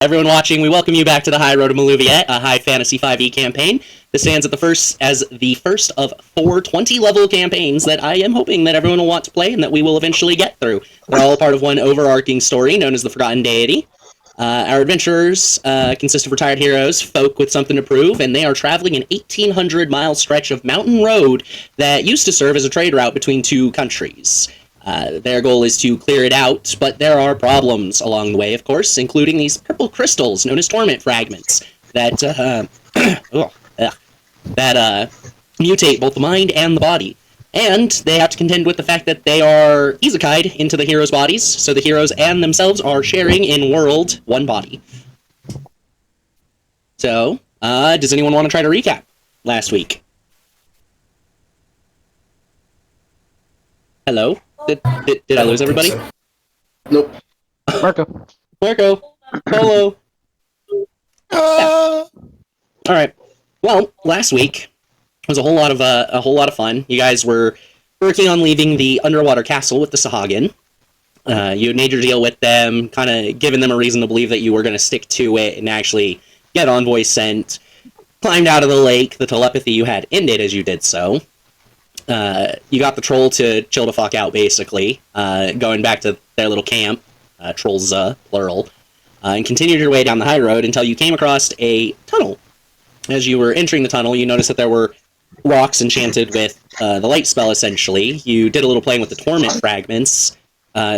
Everyone watching, we welcome you back to the Highroad of Maluviette, a high fantasy 5e campaign. This stands at as the first of 4 20-level campaigns that I am hoping that everyone will want to play and that we will eventually get through. They're all part of one overarching story known as the Forgotten Deity. Our adventurers consist of retired heroes, folk with something to prove, and they are traveling an 1,800-mile stretch of mountain road that used to serve as a trade route between 2 countries. Their goal is to clear it out, but there are problems along the way, of course, including these purple crystals known as Torment Fragments that mutate both the mind and the body. And they have to contend with the fact that they are isekai'd into the heroes' bodies, so the heroes and themselves are sharing in world one body. So, does anyone want to try to recap last week? Hello? Did I lose everybody? Nope. Marco. Hello. Yeah. All right. Well, last week was a whole lot of fun. You guys were working on leaving the underwater castle with the sahuagin. You had made your deal with them, kind of giving them a reason to believe that you were going to stick to it and actually get envoys sent. Climbed out of the lake. The telepathy you had ended as you did so. You got the troll to chill the fuck out, basically, going back to their little camp, trolls, plural, and continued your way down the high road until you came across a tunnel. As you were entering the tunnel, you noticed that there were rocks enchanted with the light spell, essentially. You did a little playing with the Torment Fragments,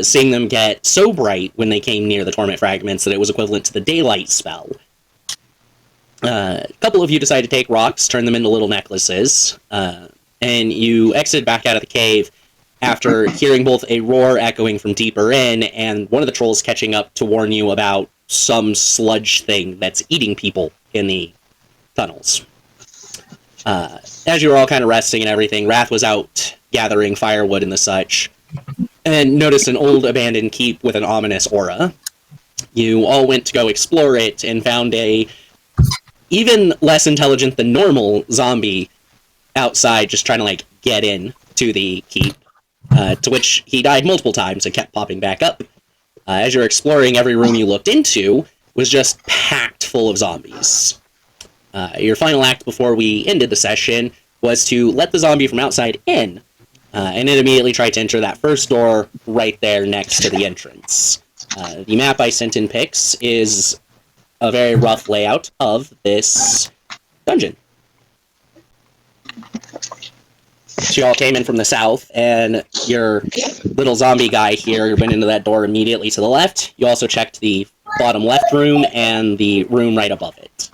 seeing them get so bright when they came near the Torment Fragments that it was equivalent to the daylight spell. A couple of you decided to take rocks, turn them into little necklaces, and you exited back out of the cave after hearing both a roar echoing from deeper in and one of the trolls catching up to warn you about some sludge thing that's eating people in the tunnels. As you were all kind of resting and everything, Rath was out gathering firewood and the such, and noticed an old abandoned keep with an ominous aura. You all went to go explore it and found a even less intelligent than normal zombie outside just trying to, get in to the keep, to which he died multiple times and kept popping back up. As you're exploring, every room you looked into was just packed full of zombies. Your final act before we ended the session was to let the zombie from outside in, and it immediately tried to enter that first door right there next to the entrance. The map I sent in pics is a very rough layout of this dungeon. So you all came in from the south, and your little zombie guy here went into that door immediately to the left. You also checked the bottom left room and the room right above it.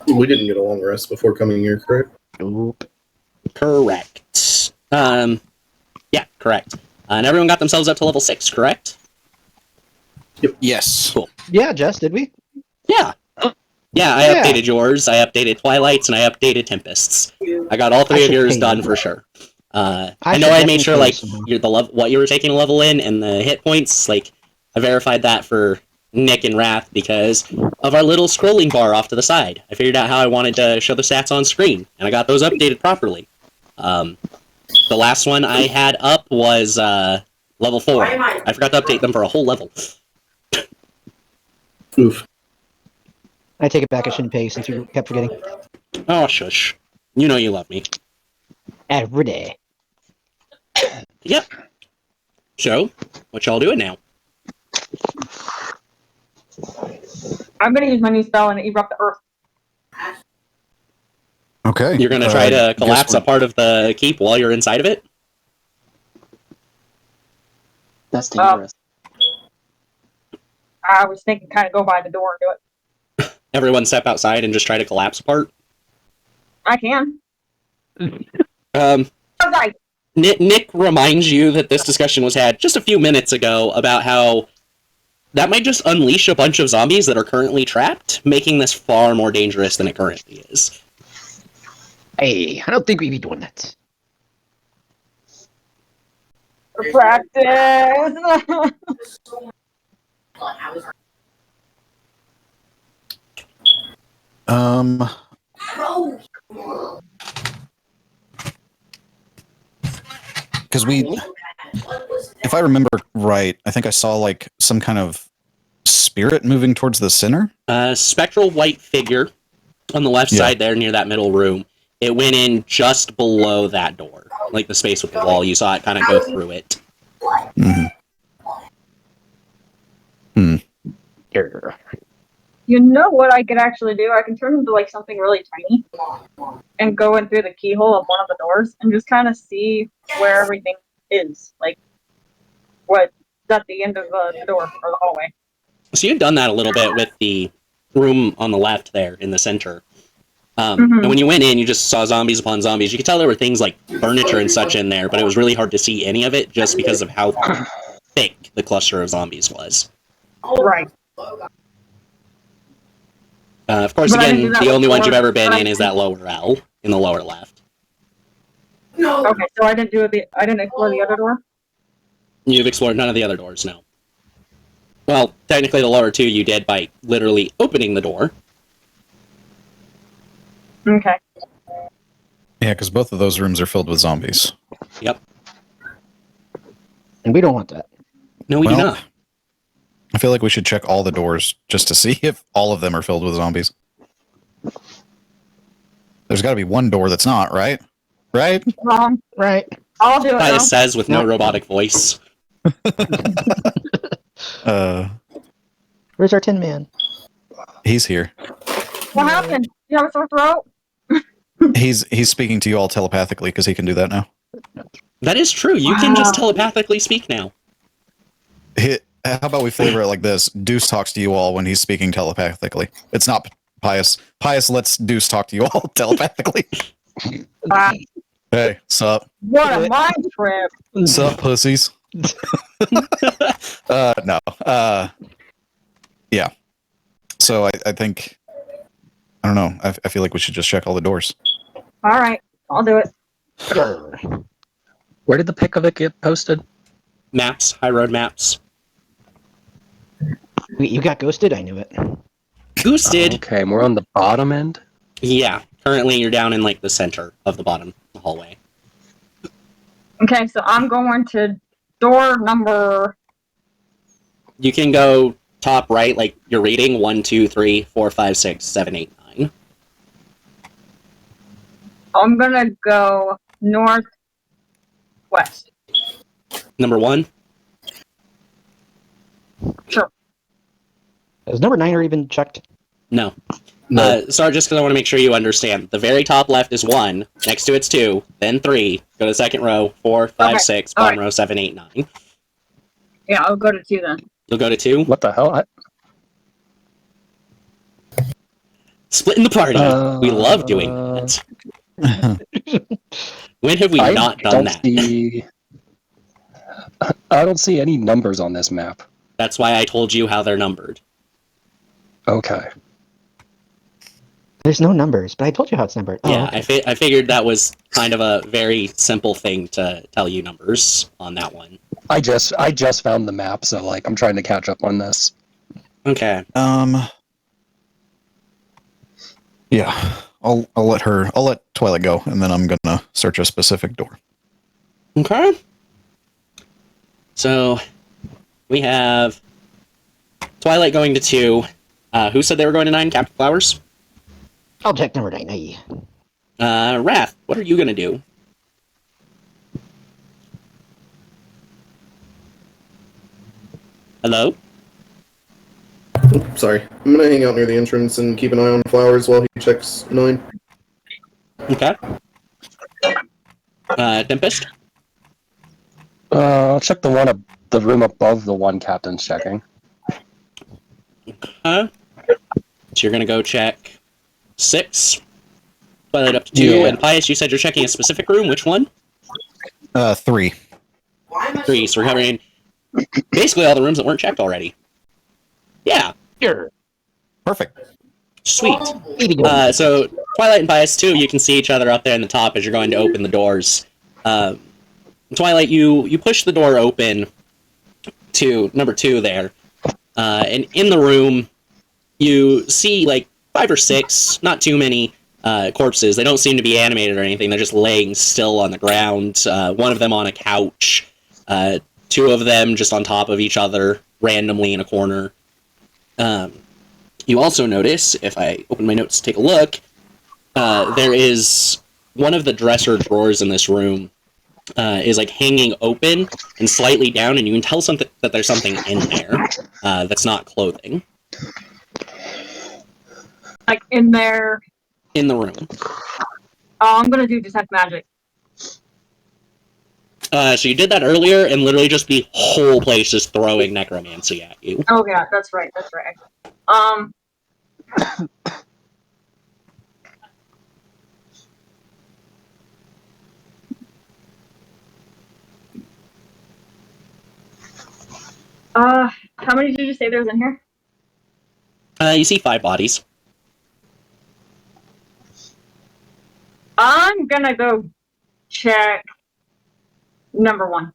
We didn't get a long rest before coming here, correct? Correct. Yeah, correct. And everyone got themselves up to level 6, correct? Yep. Yes. Cool. Yeah, Jess, did we? Yeah. Yeah, I updated yours, I updated Twilight's, and I updated Tempest's. I got all 3 of yours done for sure. I know I made sure, what you were taking a level in and the hit points, I verified that for Nick and Rath because of our little scrolling bar off to the side. I figured out how I wanted to show the stats on screen, and I got those updated properly. The last one I had up was level 4. I forgot to update them for a whole level. Oof. I take it back, I shouldn't pay since you kept forgetting. Oh, shush. You know you love me. Every day. Yep. So, what y'all doing now? I'm gonna use my new spell and erupt the earth. Okay. You're gonna try to collapse a part of the keep while you're inside of it? That's dangerous. I was thinking kind of go by the door and do it. Everyone step outside and just try to collapse a part? I can. Nick reminds you that this discussion was had just a few minutes ago about how that might just unleash a bunch of zombies that are currently trapped, making this far more dangerous than it currently is. Hey, I don't think we'd be doing that. Practice! Because if I remember right, I think I saw like some kind of spirit moving towards the center. Spectral white figure on the left side there near that middle room. It went in just below that door, like the space with the wall. You saw it kind of go through it. You know what I could actually do? I can turn into like something really tiny and go in through the keyhole of one of the doors and just kind of see where everything is. Like, what's at the end of the door or the hallway. So you've done that a little bit with the room on the left there in the center. And when you went in, you just saw zombies upon zombies. You could tell there were things like furniture and such in there, but it was really hard to see any of it just because of how thick the cluster of zombies was. Right. Of course, But again, the only ones you've ever been in is that lower L in the lower left. Okay, so I didn't explore the other door? You've explored none of the other doors, no. Well, technically the lower two you did by literally opening the door. Okay. Yeah, because both of those rooms are filled with zombies. Yep. And we don't want that. No, we do not. I feel like we should check all the doors just to see if all of them are filled with zombies. There's got to be one door that's not, right? Right? Wrong. Right. I'll do it now. Pius says with no robotic voice. Where's our Tin Man? He's here. What happened? You have a sore throat? He's speaking to you all telepathically because he can do that now. That is true. You can just telepathically speak now. How about we flavor it like this? Deuce talks to you all when he's speaking telepathically. It's not Pius. Pius lets Deuce talk to you all telepathically. Hey, sup? What a mind trip. Sup, pussies? No. Yeah. So I think... I don't know. I feel like we should just check all the doors. All right, I'll do it. Where did the pic of it get posted? Maps, Highroad maps. You got ghosted? I knew it. Goose did. Okay, and we're on the bottom end? Yeah. Currently, you're down in like the center of the bottom hallway. Okay, so I'm going to door number... You can go top right, like you're reading 1, 2, 3, 4, 5, 6, 7, 8, 9. I'm gonna go northwest. Number 1. Sure. Is number 9 already been checked? No. No. Sorry, just because I want to make sure you understand. The very top left is 1, next to it's 2, then 3, go to the second row, 4, 5, Okay. 6, All bottom right. row, 7, 8, 9. Yeah, I'll go to 2 then. You'll go to 2? What the hell? Splitting the party. We love doing that. When have we not done that? I don't see any numbers on this map. That's why I told you how they're numbered. Okay. There's no numbers, but I told you how it's numbered. Yeah, Oh, okay. I figured that was kind of a very simple thing to tell you numbers on that one. I just found the map, so like I'm trying to catch up on this. Okay. Yeah. I'll let Twilight go, and then I'm gonna search a specific door. Okay. So, we have Twilight going to 2. Who said they were going to 9? Captain Flowers? I'll check number 9. Aye. Rath, what are you going to do? Hello? Sorry. I'm gonna hang out near the entrance and keep an eye on Flowers while he checks 9. Okay. Tempest? I'll check the room above the one Captain's checking. So you're going to go check 6. Twilight up to 2. Yeah. And Pius, you said you're checking a specific room. Which one? 3. 3. So we're covering basically all the rooms that weren't checked already. Yeah. Sure. Perfect. Sweet. So, So Twilight and Pius, too, you can see each other up there in the top as you're going to open the doors. Twilight, you push the door open to number 2 there. And in the room, you see like 5 or 6, not too many, corpses. They don't seem to be animated or anything. They're just laying still on the ground. One of them on a couch. 2 two of them just on top of each other, randomly in a corner. You also notice, if I open my notes to take a look, there is one of the dresser drawers in this room is like hanging open and slightly down, and you can tell that there's something in there that's not clothing. Like in there. In the room. Oh, I'm gonna do detect magic. So you did that earlier, and literally just the whole place is throwing necromancy at you. Oh yeah, that's right. How many did you say there's in here? You see 5 bodies. I'm gonna go check number 1.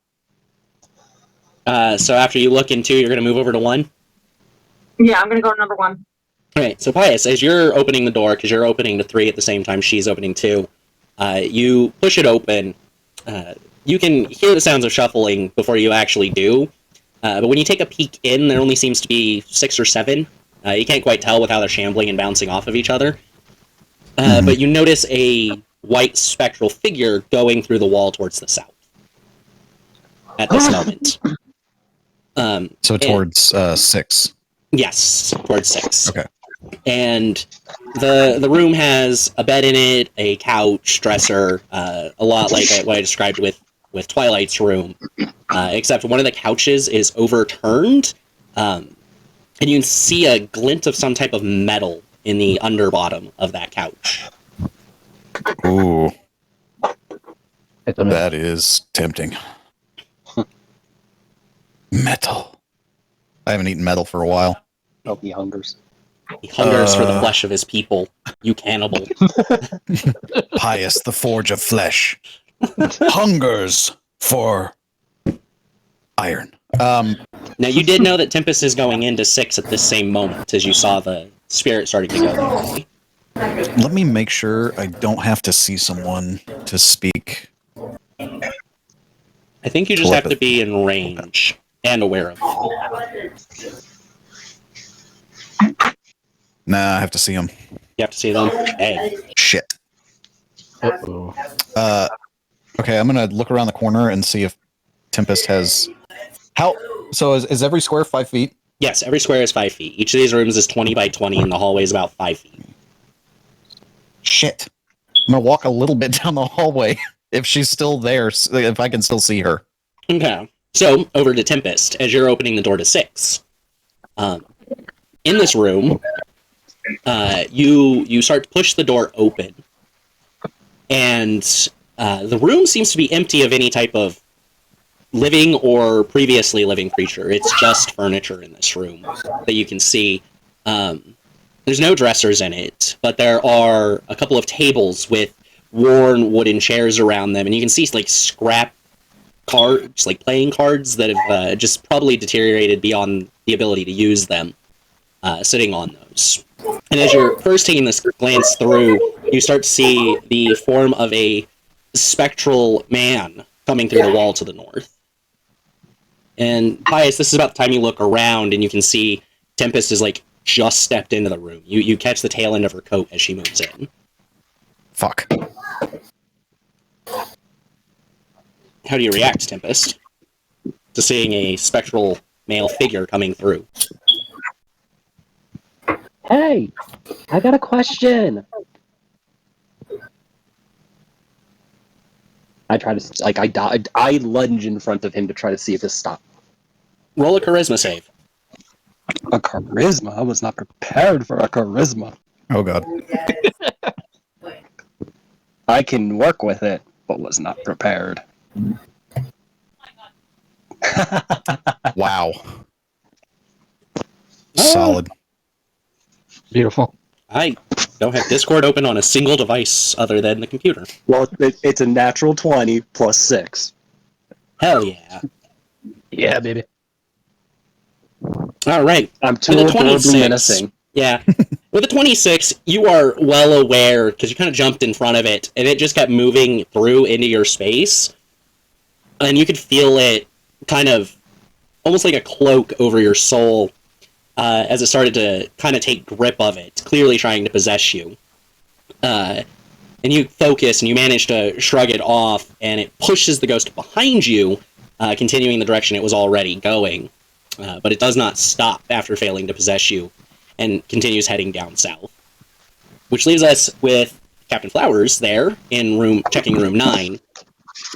So after you look in 2, you're going to move over to 1? Yeah, I'm gonna go number 1. Alright, so Pius, as you're opening the door, because you're opening to 3 at the same time she's opening 2, you push it open. You can hear the sounds of shuffling before you actually do. But when you take a peek in, there only seems to be 6 or 7. You can't quite tell with how they're shambling and bouncing off of each other. But you notice a white spectral figure going through the wall towards the south. At this moment. So towards 6. Yes, towards 6. Okay. And the room has a bed in it, a couch, dresser, a lot like what I described with Twilight's room, except one of the couches is overturned, and you can see a glint of some type of metal in the underbottom of that couch. Ooh, It's a mess. that is tempting. Metal. I haven't eaten metal for a while. Oh, he hungers. He hungers for the flesh of his people, you cannibal. Pius, the forge of flesh, hungers for iron. Now, you did know that Tempest is going into 6 at this same moment, as you saw the spirit starting to go that way. Let me make sure I don't have to see someone to speak. I think you just have to be in range and aware of it. Nah, I have to see them. You have to see them. Hey. Shit. Uh-oh. Okay, I'm gonna look around the corner and see if Tempest has... So is every square 5 feet? Yes, every square is 5 feet. Each of these rooms is 20 by 20, and the hallway is about 5 feet. Shit. I'm gonna walk a little bit down the hallway if she's still there, if I can still see her. Okay. So, over to Tempest, as you're opening the door to 6. In this room, you start to push the door open, and the room seems to be empty of any type of living or previously living creature. It's just furniture in this room that you can see. There's no dressers in it, but there are a couple of tables with worn wooden chairs around them, and you can see like scrap cards, like playing cards that have just probably deteriorated beyond the ability to use them, sitting on those. And as you're first taking this glance through, you start to see the form of a spectral man coming through the wall to the north. And Pius, this is about the time you look around and you can see Tempest is like just stepped into the room. You catch the tail end of her coat as she moves in. Fuck. How do you react, Tempest, to seeing a spectral male figure coming through? Hey, I got a question. I try to, I lunge in front of him to try to see if this stops. Roll a charisma save. A charisma? I was not prepared for a charisma. Oh god. I can work with it, but was not prepared. Wow. Solid. Beautiful. I don't have Discord open on a single device other than the computer. Well, it's a natural 20 plus 6. Hell yeah. Yeah, baby. All right. I'm too With a adorably 26, menacing. Yeah. With a 26, you are well aware, because you kind of jumped in front of it, and it just kept moving through into your space. And you could feel it kind of almost like a cloak over your soul as it started to kind of take grip of it, clearly trying to possess you. And you focus and you manage to shrug it off, and it pushes the ghost behind you, continuing the direction it was already going. But it does not stop after failing to possess you, and continues heading down south. Which leaves us with Captain Flowers there in checking room 9.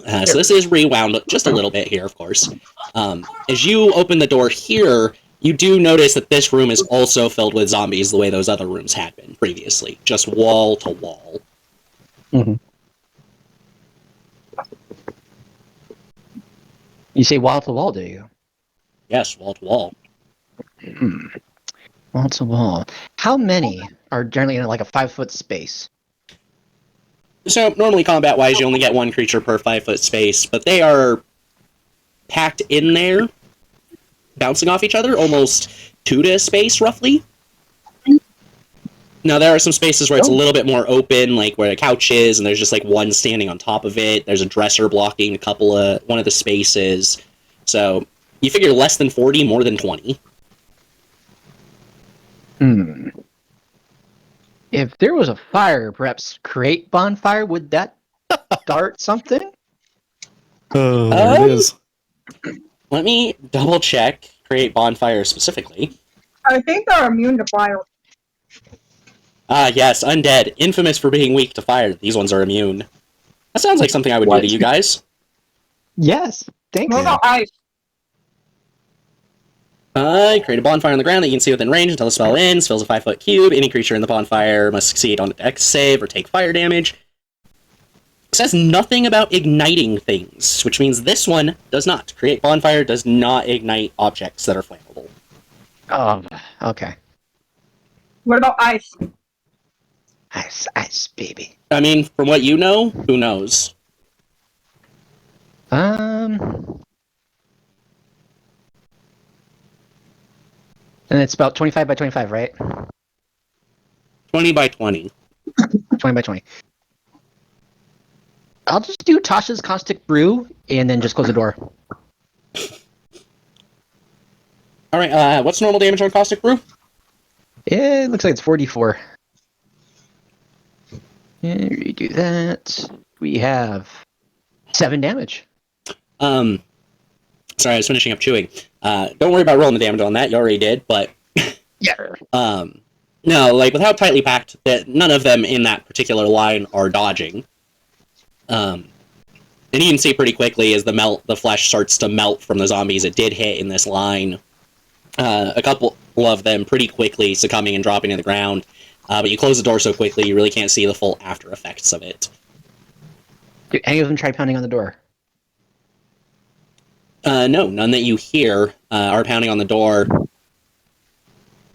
So this is rewound just a little bit here, of course. As you open the door here, you do notice that this room is also filled with zombies the way those other rooms had been previously. Just wall to wall. Mm-hmm. You say wall to wall, do you? Yes, wall to wall. Wall to wall. How many are generally in like a 5-foot space? So, normally combat-wise, you only get one creature per 5-foot space, but they are packed in there, bouncing off each other, almost 2 to a space, roughly. Now, there are some spaces where it's a little bit more open, like where a couch is, and there's just like one standing on top of it. There's a dresser blocking one of the spaces. So, you figure less than 40, more than 20. If there was a fire, perhaps create bonfire, would that start something? Oh, there it is. Let me double check. Create bonfire specifically. I think they're immune to fire. Ah, yes, Undead. Infamous for being weak to fire. These ones are immune. That sounds like something I would do to you guys. Yes, thank What you. about ice? Create a bonfire on the ground that you can see within range until the spell ends. Fills a 5-foot cube. Any creature in the bonfire must succeed on a dex save or take fire damage. It says nothing about igniting things, which means this one does not. Create bonfire does not ignite objects that are flammable. Oh, okay. What about ice? Ice, baby. I mean, from what you know, who knows? And it's about 25 by 25, right? 20 by 20. 20 by 20. I'll just do Tasha's Caustic Brew and then just close the door. Alright, what's normal damage on Caustic Brew? It looks like it's 44. And we do that. We have 7 damage. Sorry, I was finishing up chewing. Don't worry about rolling the damage on that, you already did, but... Yeah. No, like, with how tightly packed, that none of them in that particular line are dodging. And you can see pretty quickly as the flesh starts to melt from the zombies it did hit in this line. A couple of them pretty quickly succumbing and dropping to the ground. But you close the door so quickly, you really can't see the full after effects of it. Do any of them try pounding on the door? No, none that you hear are pounding on the door.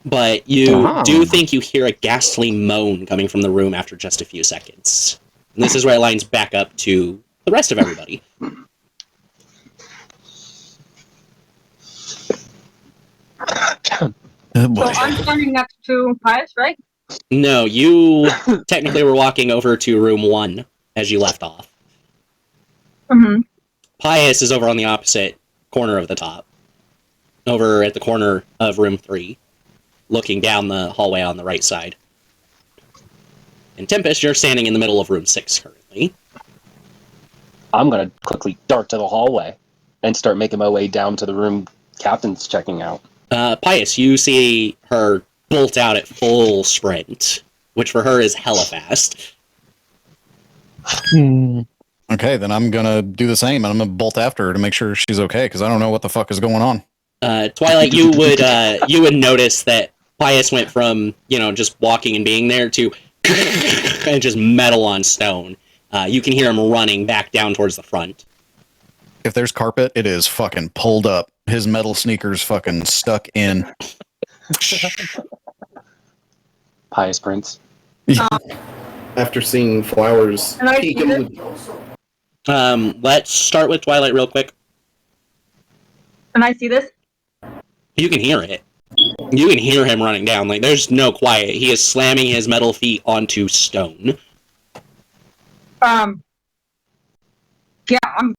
But you do think you hear a ghastly moan coming from the room after just a few seconds. And this is where it lines back up to the rest of everybody. Oh, boy. So I'm standing next to Pius, right? No, you technically were walking over to room 1 as you left off. Mm-hmm. Pius is over on the opposite corner of the top. Over at the corner of room 3. Looking down the hallway on the right side. And Tempest, you're standing in the middle of room 6 currently. I'm gonna quickly dart to the hallway and start making my way down to the room Captain's checking out. Pius, you see her bolt out at full sprint, which for her is hella fast. Okay, then I'm gonna do the same, and I'm gonna bolt after her to make sure she's okay, because I don't know what the fuck is going on. Twilight, you would notice that Pius went from, just walking and being there to and just metal on stone. You can hear him running back down towards the front. If there's carpet, it is fucking pulled up. His metal sneakers fucking stuck in. Pious Prince. After seeing Flowers And I peek see in the Let's start with Twilight real quick. And I see this. You can hear it. You can hear him running down. Like, there's no quiet. He is slamming his metal feet onto stone. Yeah, I'm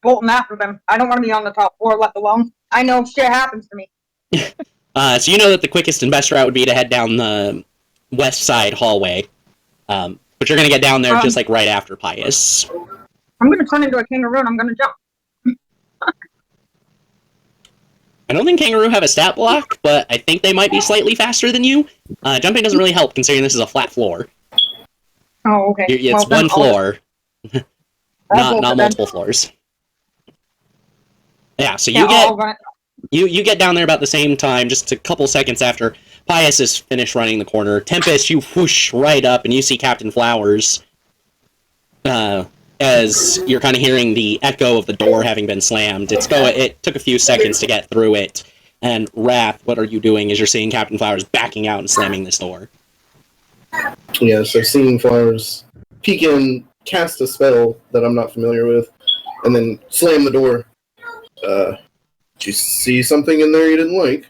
bolting after them. I don't want to be on the top floor, let alone. I know shit happens to me. So you know that the quickest and best route would be to head down the west side hallway. But you're going to get down there just like right after Pius. I'm going to turn into a kangaroo and I'm going to jump. I don't think Kangaroo have a stat block, but I think they might be slightly faster than you. Jumping doesn't really help considering this is a flat floor. Oh, okay. It's Well, one floor, I'll not go multiple floors. Yeah, so then. you get down there about the same time, just a couple seconds after Pius is finished running the corner. Tempest, you whoosh right up, and you see Captain Flowers. As you're kind of hearing the echo of the door having been slammed. It took a few seconds to get through it. And Rath, what are you doing as you're seeing Captain Flowers backing out and slamming this door? Yeah, so seeing Flowers peek in, cast a spell that I'm not familiar with, and then slam the door. Did you see something in there you didn't like?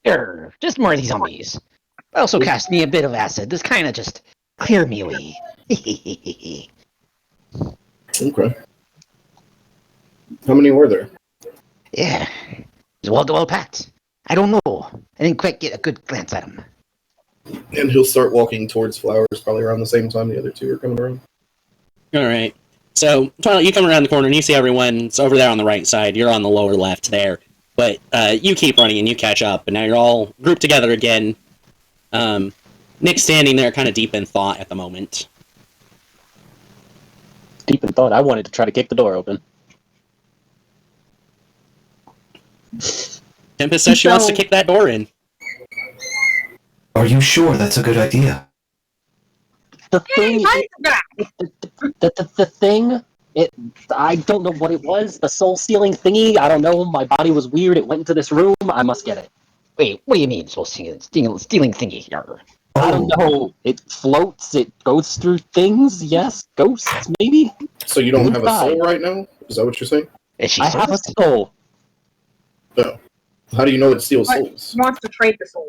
Sure, just more of these zombies. Also cast me a bit of acid. This kind of just clear me away. Okay. How many were there? Yeah, it's wall-to-wall packed. I don't know. I didn't quite get a good glance at him. And he'll start walking towards Flowers probably around the same time the other two are coming around. Alright. So, Twilight, you come around the corner and you see everyone's over there on the right side. You're on the lower left there. But you keep running and you catch up, and now you're all grouped together again. Nick's standing there kind of deep in thought at the moment. Deep in thought, I wanted to try to kick the door open. Tempest says she wants to kick that door in. Are you sure that's a good idea? The thing, the thing, I don't know what it was. The soul-stealing thingy, I don't know. My body was weird. It went into this room. I must get it. Wait, what do you mean, stealing thingy? Yarr. I don't know. It floats. It goes through things. Yes, ghosts, maybe. So you don't have a soul right now? Is that what you're saying? Is she I have a soul. No. How do you know it steals souls? He wants to trade the soul.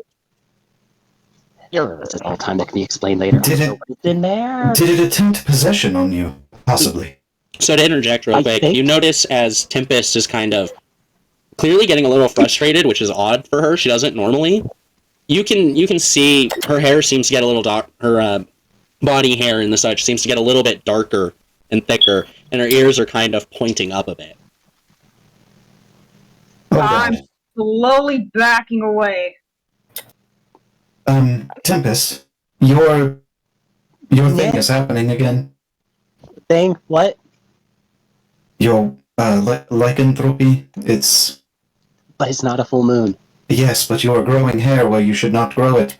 That's all time that can be explained later. Did it- It's in there? Did it attempt possession on you? Possibly. So to interject real I quick, think- you notice as Tempest is kind of clearly getting a little frustrated, which is odd for her. She doesn't normally. You can see her hair seems to get a little dark. Her body hair and the such seems to get a little bit darker and thicker, and her ears are kind of pointing up a bit. Oh, I'm God. slowly backing away. Tempest, your thing is happening again. Thing? What? Your lycanthropy. It's But it's not a full moon. yes, but you are growing hair where you should not grow it.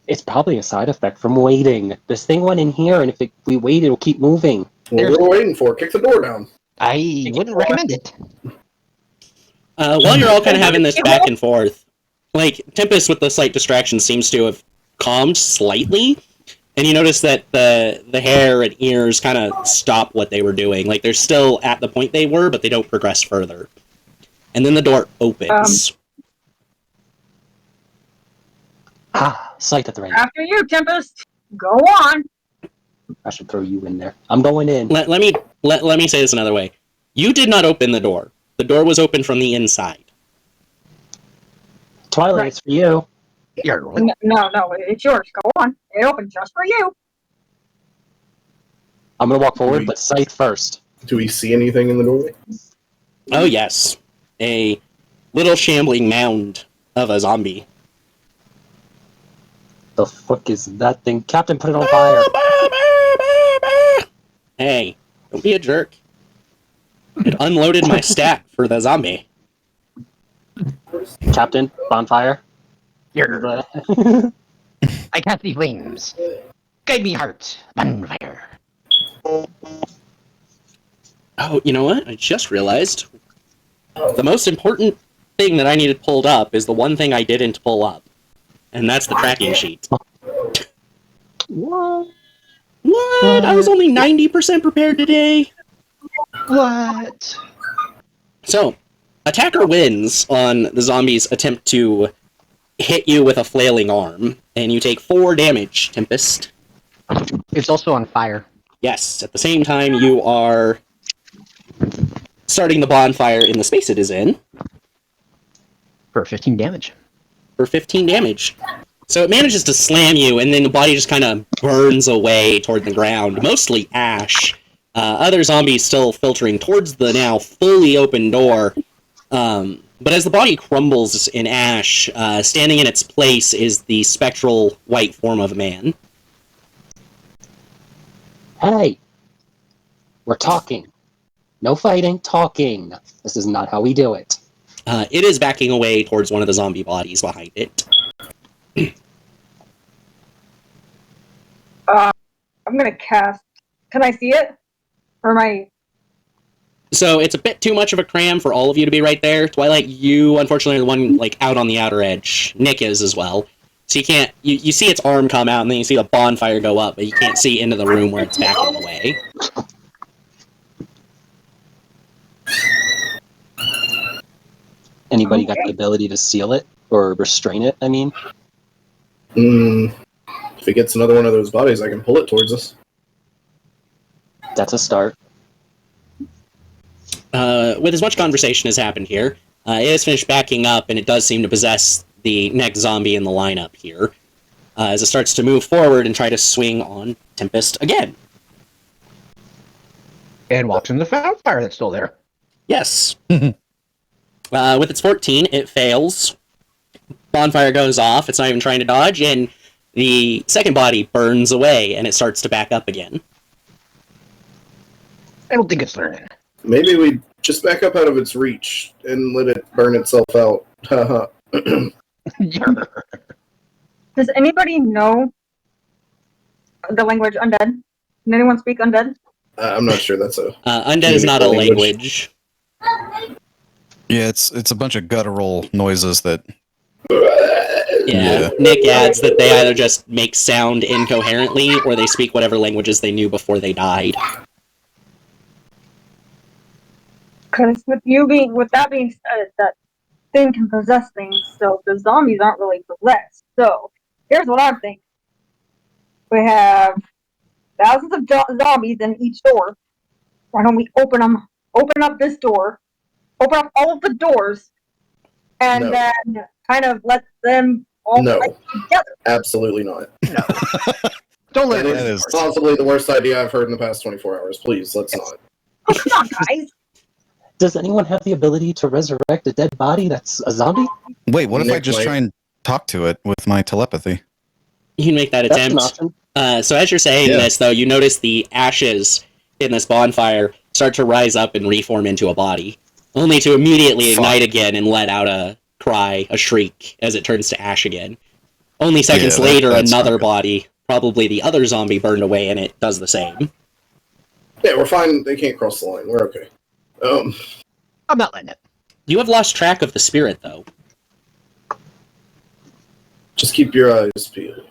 It's probably a side effect from waiting. This thing went in here, and if we wait, it'll keep moving. Well, what are we waiting for? Kick the door down. I wouldn't recommend it. While you're all kind of having this back and forth, like, Tempest with the slight distraction seems to have calmed slightly, and you notice that the hair and ears kind of stop what they were doing. Like, they're still at the point they were, but they don't progress further. And then the door opens. Sight at the range. After you, Tempest. Go on. I should throw you in there. I'm going in. Let me say this another way. You did not open the door. The door was open from the inside. Twilight, it's for you. No, it's yours. Go on. It opened just for you. I'm gonna walk forward, but sight first. Do we see anything in the doorway? Oh yes, a little shambling mound of a zombie. The fuck is that thing? Captain, put it on fire. Hey, don't be a jerk. It unloaded my stat for the zombie. Captain, bonfire. Yarr. I cast the flames. Guide me, heart. Bonfire. Oh, you know what? I just realized the most important thing that I needed pulled up is the one thing I didn't pull up, and that's the tracking sheet. What? What? I was only 90% prepared today. What? So, attacker wins on the zombie's attempt to hit you with a flailing arm, and you take 4 damage, Tempest. It's also on fire. Yes, at the same time you are starting the bonfire in the space it is in For 15 damage. for 15 damage. So it manages to slam you, and then the body just kind of burns away toward the ground, mostly ash. Other zombies still filtering towards the now fully open door. But as the body crumbles in ash, standing in its place is the spectral white form of a man. Hey, we're talking. No fighting, talking. This is not how we do it. It is backing away towards one of the zombie bodies behind it. I'm gonna cast. Can I see it? Or am I? So it's a bit too much of a cram for all of you to be right there. Twilight, you unfortunately are the one like out on the outer edge. Nick is as well. So you can't. You see its arm come out, and then you see the bonfire go up, but you can't see into the room where it's backing away. Anybody got the ability to seal it or restrain it? I mean, If it gets another one of those bodies, I can pull it towards us. that's a start. With as much conversation as happened here, it has finished backing up, and it does seem to possess the next zombie in the lineup here, as it starts to move forward and try to swing on Tempest again. And walks in the bonfire that's still there. Yes. With its 14, it fails. Bonfire goes off, it's not even trying to dodge, and the second body burns away, and it starts to back up again. I don't think it's learning. Maybe we just back up out of its reach and let it burn itself out. Haha. Does anybody know the language Undead? Can anyone speak Undead? I'm not sure that's a... Undead is not a language. Yeah, it's a bunch of guttural noises that. Yeah. Nick adds that they either just make sound incoherently, or they speak whatever languages they knew before they died. Because with that being said, that thing can possess things, so the zombies aren't really possessed. So here's what I'm thinking: we have thousands of zombies in each door. Why don't we open up this door, open up all of the doors, and then kind of let them all fight together? Absolutely not. No. Don't let That is possibly the worst idea I've heard in the past 24 hours. Please, let's not. Oh, come on, guys. Does anyone have the ability to resurrect a dead body that's a zombie? Wait, what if I Nick just might. try and talk to it with my telepathy? You can make that That's an attempt. option. So as you're saying Yeah. this, though, you notice the ashes in this bonfire start to rise up and reform into a body, only to immediately ignite again and let out a cry, a shriek, as it turns to ash again. Only seconds Yeah, later, that's not another good. body, probably the other zombie, burned away, and it does the same. Yeah, we're fine. They can't cross the line. We're okay. I'm not letting it. You have lost track of the spirit, though. Just keep your eyes peeled.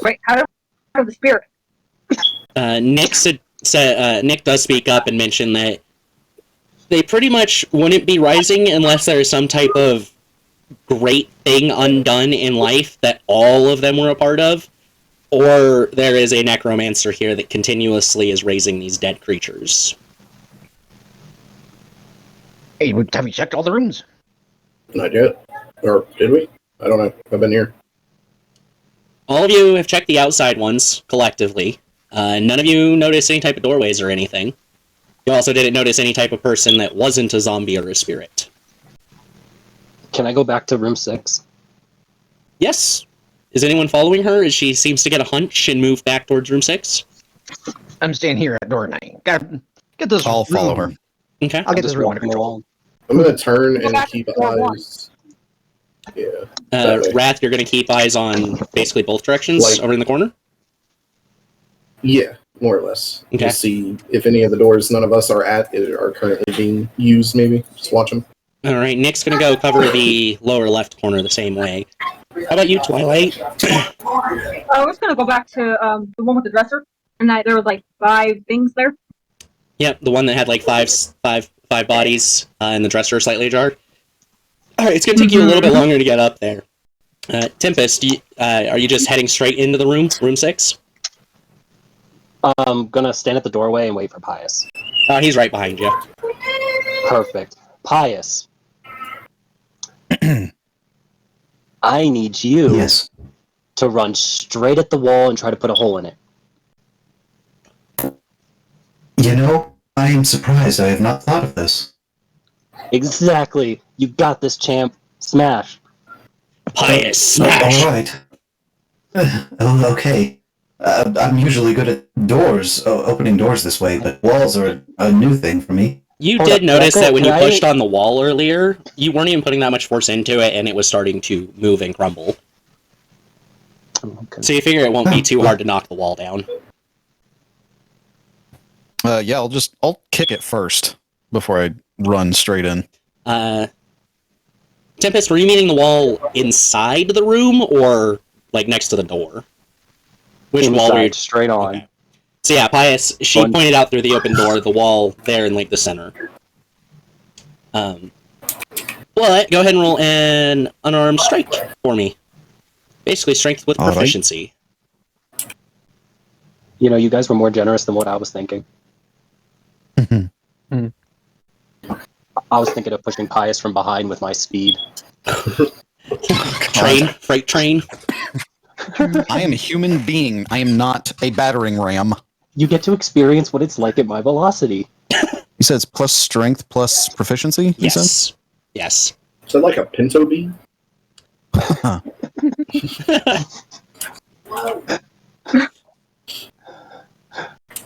Wait, how do the spirit? Nick does speak up and mention that they pretty much wouldn't be rising unless there is some type of great thing undone in life that all of them were a part of, or there is a necromancer here that continuously is raising these dead creatures. Hey, have you checked all the rooms? Not yet. Or did we? I don't know. I've been here. All of you have checked the outside ones collectively. None of you noticed any type of doorways or anything. You also didn't notice any type of person that wasn't a zombie or a spirit. Can I go back to room 6? Yes. Is anyone following her as she seems to get a hunch and move back towards room 6? I'm staying here at door 9. Gotta get this. I'll follow room. her. Okay. I'll get this Just room under walking control. along. I'm going to turn and back keep to door one. eyes. Yeah. that way. Rath, you're going to keep eyes on basically both directions Like- over in the corner? Yeah, more or less. Okay. Just see if any of the doors none of us are at are currently being used, maybe. Just watch them. Alright, Nick's going to go cover the lower left corner the same way. How about you, Twilight? I was gonna go back to the one with the dresser, and there was like 5 things there. Yep, the one that had like five bodies and the dresser slightly ajar. Alright, it's going to take you a little bit longer to get up there. Tempest, are you just heading straight into the room 6? I'm gonna stand at the doorway and wait for Pius. He's right behind you. Perfect. Pius. I need you Yes. to run straight at the wall and try to put a hole in it. You know, I am surprised I have not thought of this. Exactly. You got this, champ. Smash. Pious smash. All right. Okay. I'm usually good at doors, opening doors this way, but walls are a new thing for me. You Hold did up, notice Echo, that when you can pushed on the wall earlier, you weren't even putting that much force into it, and it was starting to move and crumble. Okay. So you figure it won't be too hard to knock the wall down. Yeah, I'll kick it first before I run straight in. Tempest, were you meaning the wall inside the room or like next to the door? Which wall were you? Inside, straight on. Okay. So yeah, Pius, she One. pointed out through the open door, the wall there in like the center. But go ahead and roll an unarmed strike for me. Basically, strength with All right. proficiency. You know, you guys were more generous than what I was thinking. I was thinking of pushing Pius from behind with my speed. Freight train. I am a human being. I am not a battering ram. You get to experience what it's like at my velocity. He says plus strength plus proficiency. He said? Yes. Yes. Is that like a pinto bean?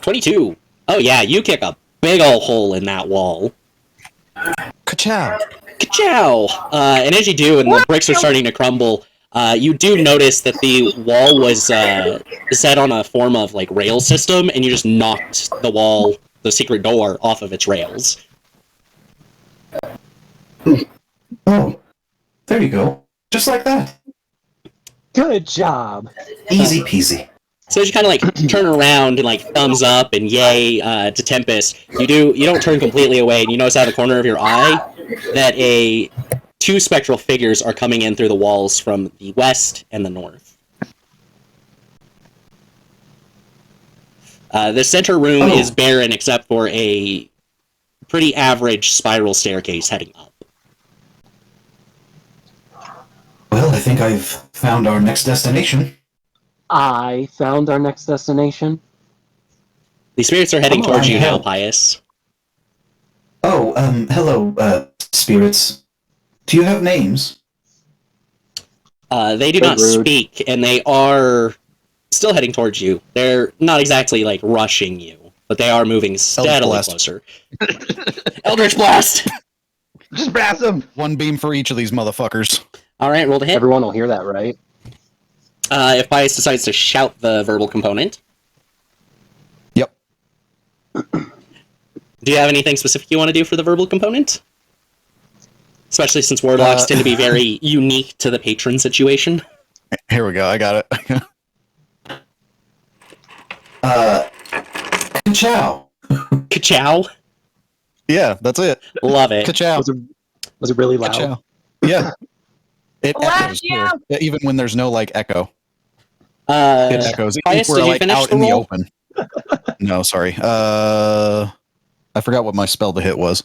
22. Oh yeah, you kick a big ol' hole in that wall. Ka-chow. Ka-chow! And as you do, and the bricks are starting to crumble, you do notice that the wall was set on a form of like rail system, and you just knocked the wall, the secret door, off of its rails. Oh, there you go. Just like that. Good job. Easy peasy. So as you kind of like turn around and like thumbs up and yay to Tempest, you don't turn completely away, and you notice out of the corner of your eye that two spectral figures are coming in through the walls from the west and the north. The center room is barren except for a pretty average spiral staircase heading up. Well, I think I've found our next destination. I found our next destination. The spirits are heading Oh, towards you now, help. Pius. Oh, hello, spirits. Do you have names? They do Very not rude. speak, and they are still heading towards you. They're not exactly like rushing you, but they are moving steadily Blast. closer. Eldritch Blast! Just blast him. One beam for each of these motherfuckers. Alright, roll to hit. Everyone will hear that, right? If Pius decides to shout the verbal component. Yep. Do you have anything specific you want to do for the verbal component? Especially since warlocks tend to be very unique to the patron situation. Here we go. I got it. Ka-chow. Ka-chow? Yeah, that's it. Love it. Ka-chow. Was it really loud? Ka-chow. Yeah. It Bless echoes too. you. Yeah, even when there's no like echo. It echoes. Even Pius, if we're did you like finish out the in the roll? open. No, sorry. I forgot what my spell to hit was.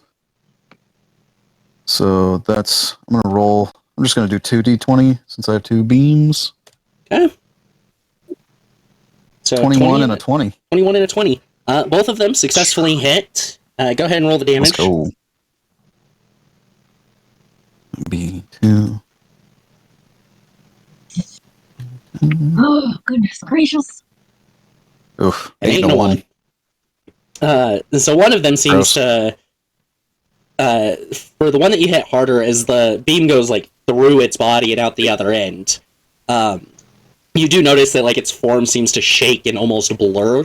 So that's I'm gonna roll. I'm just gonna do 2d20 since I have two beams. Okay. So 21 and a 20. 21 and a 20. Both of them successfully hit. Go ahead and roll the damage. Let's go. B2. Oh, goodness gracious. Oof. An 8 and a 1. So one of them seems to, for the one that you hit harder, as the beam goes like through its body and out the other end, you do notice that like its form seems to shake and almost blur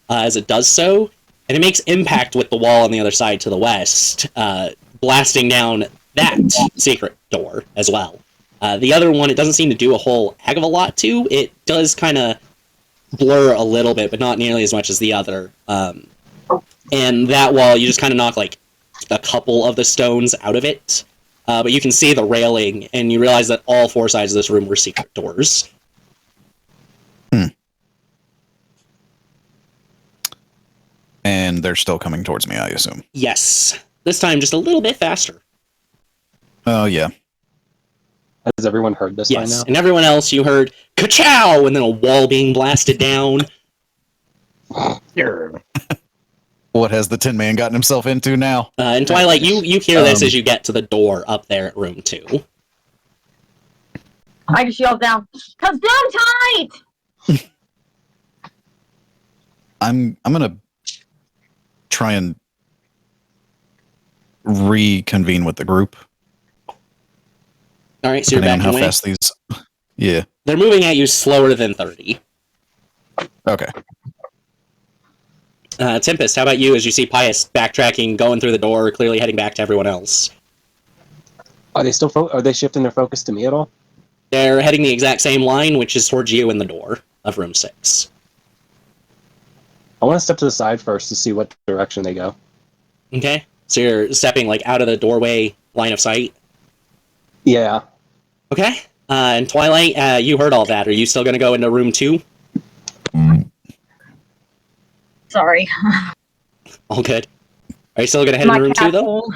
as it does so, and it makes impact with the wall on the other side to the west, blasting down that secret door as well. The other one, it doesn't seem to do a whole heck of a lot to. It does kind of blur a little bit, but not nearly as much as the other. And that wall, you just kind of knock like a couple of the stones out of it. But you can see the railing, and you realize that all four sides of this room were secret doors. And they're still coming towards me, I assume. Yes. This time just a little bit faster. Oh, yeah. Has everyone heard this by Yes. now? And everyone else, you heard ka-chow! And then a wall being blasted down. What has the Tin Man gotten himself into now? And Twilight, you hear this Um, as you get to the door up there at room 2. I just yelled down, "Cause down tight!" I'm gonna try and reconvene with the group. All right, so you're Depending on backing how away. fast these. Yeah. They're moving at you slower than 30. Okay. Tempest, how about you as you see Pius backtracking, going through the door, clearly heading back to everyone else? Are they still? Are they shifting their focus to me at all? They're heading the exact same line, which is towards you in the door of room 6. I want to step to the side first to see what direction they go. Okay? So you're stepping, like, out of the doorway line of sight? Yeah. Okay. And Twilight, you heard all that. Are you still going to go into room 2? Sorry. All good. Are you still going to head My into room 2, cat though? hole.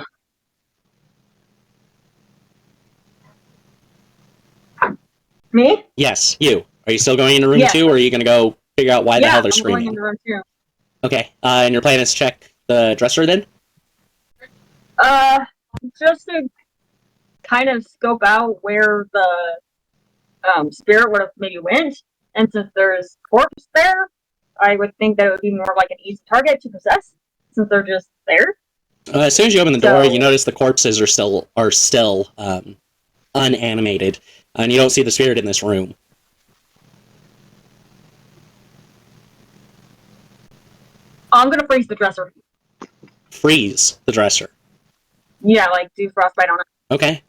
Me? Yes, you. Are you still going into room Yeah. 2, or are you going to go figure out why the hell they're I'm going screaming? into room 2. Okay. And your plan is to check the dresser, then? Just to kind of scope out where the spirit would have maybe went, and since there's corpse there, I would think that it would be more like an easy target to possess, since they're just there. As soon as you open the door, So- you notice the corpses are still unanimated, and you don't see the spirit in this room. I'm gonna freeze the dresser. Freeze the dresser. Yeah, like do frostbite on it. Okay.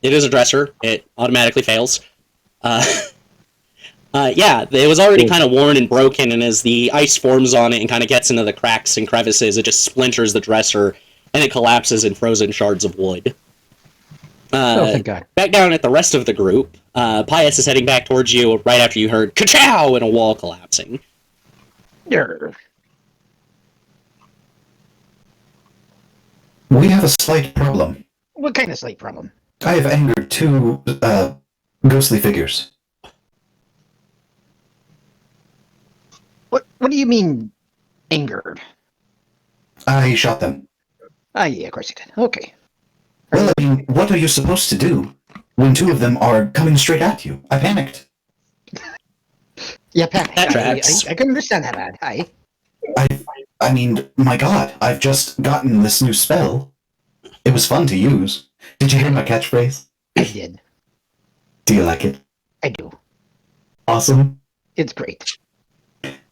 It is a dresser. It automatically fails. Yeah, it was already kind of worn and broken, and as the ice forms on it and kind of gets into the cracks and crevices, it just splinters the dresser, and it collapses in frozen shards of wood. Oh, thank God. Back down at the rest of the group, Pius is heading back towards you right after you heard ka-chow and a wall collapsing. We have a slight problem. What kind of slight problem? I have angered two ghostly figures. What do you mean, angered? I shot them. Ah, yeah, of course you did. Okay. Well, I mean, what are you supposed to do when two of them are coming straight at you? I panicked. Yeah, panic. That tracks. I can understand that, lad. Aye. I mean, my God, I've just gotten this new spell. It was fun to use. Did you hear my catchphrase? I did. Do you like it? I do. Awesome. It's great.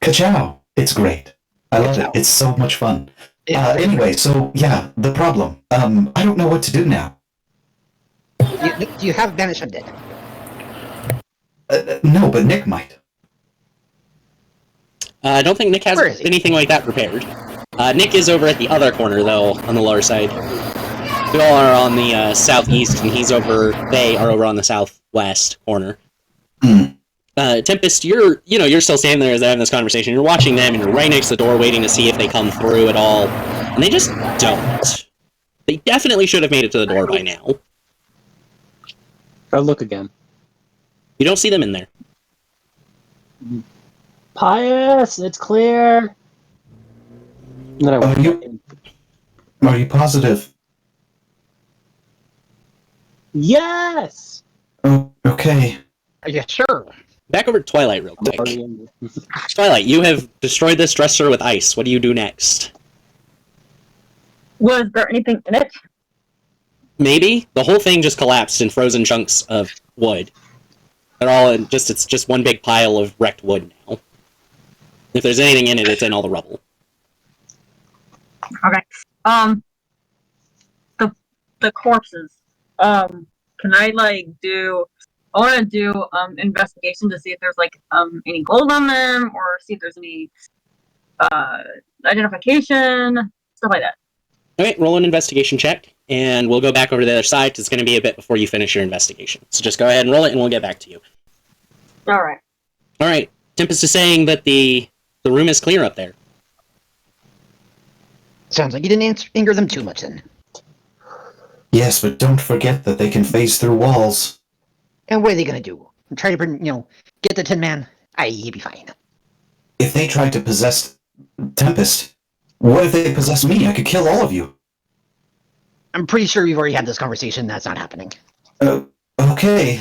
Ka-chow. It's great. I love Ka-chow. it. It's so much fun. Yeah. Anyway, so yeah, the problem. I don't know what to do now. Do you have Banish Undead? No, but Nick might. I don't think Nick has Where is he? anything like that prepared. Nick is over at the other corner, though, on the lower side. You all are on the southeast, and they are over on the southwest corner. Hmm. Tempest, you're still standing there as they're having this conversation. You're watching them, and you're right next to the door waiting to see if they come through at all. And they just don't. They definitely should have made it to the door by now. I'll look again. You don't see them in there. Pius, it's clear. And then I Are you positive? Yes. Oh, okay. Are you sure? Back over to Twilight real quick. Twilight, you have destroyed this dresser with ice. What do you do next? Was there anything in it? Maybe. The whole thing just collapsed in frozen chunks of wood. They're all it's just one big pile of wrecked wood now. If there's anything in it, it's in all the rubble. Okay. The corpses. Can I I want to do investigation to see if there's any gold on them, or see if there's any identification, stuff like that. Okay, roll an investigation check, and we'll go back over to the other side, 'cause it's going to be a bit before you finish your investigation. So just go ahead and roll it, and we'll get back to you. All right. Alright, Tempest is saying that the room is clear up there. Sounds like you didn't anger them too much then. Yes, but don't forget that they can phase through walls. And what are they gonna do? Try to bring, get the Tin Man? You'd be fine. If they tried to possess Tempest, what if they possess me? I could kill all of you. I'm pretty sure we've already had this conversation. That's not happening. Okay.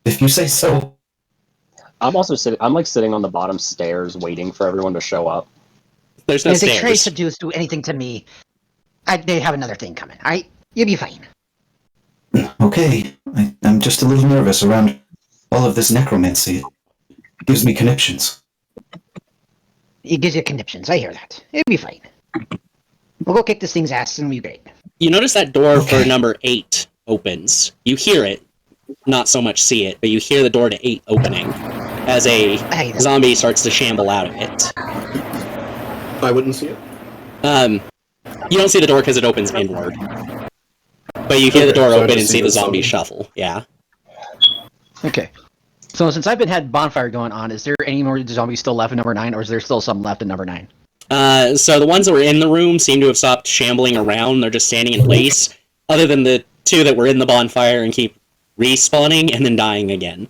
If you say so. I'm also sitting on the bottom stairs waiting for everyone to show up. There's no And if they try stairs. to do anything to me, they have another thing coming. You'll be fine. Okay. I'm just a little nervous around all of this necromancy. It gives me conniptions. It gives you conniptions. I hear that. It'll be fine. We'll go kick this thing's ass and we'll be great. You notice that door for Okay. number 8 opens. You hear it, not so much see it, but you hear the door to 8 opening as a Hey, that's- zombie starts to shamble out of it. I wouldn't see it. You don't see the door because it opens inward. But you hear the Okay, door so I open just and see see the the zombie zombie. shuffle. Yeah. Okay. So since I've had bonfire going on, is there any more zombies still left in number 9, or is there still some left in number 9? So the ones that were in the room seem to have stopped shambling around. They're just standing in place, other than the 2 that were in the bonfire and keep respawning and then dying again.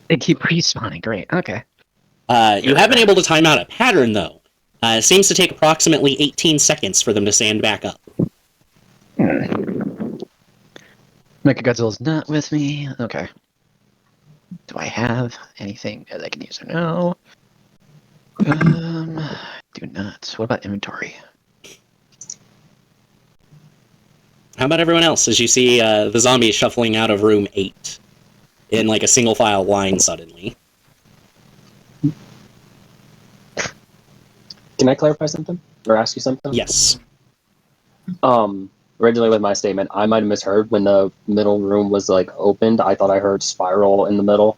They keep respawning. Great. Okay. You have been able to time out a pattern, though. It seems to take approximately 18 seconds for them to stand back up. Mechagodzilla's not with me. Okay. Do I have anything that I can use or no? Do not. What about inventory? How about everyone else as you see the zombies shuffling out of room 8 in like a single file line suddenly? Can I clarify something? Or ask you something? Yes. Originally with my statement, I might have misheard when the middle room was opened. I thought I heard spiral in the middle.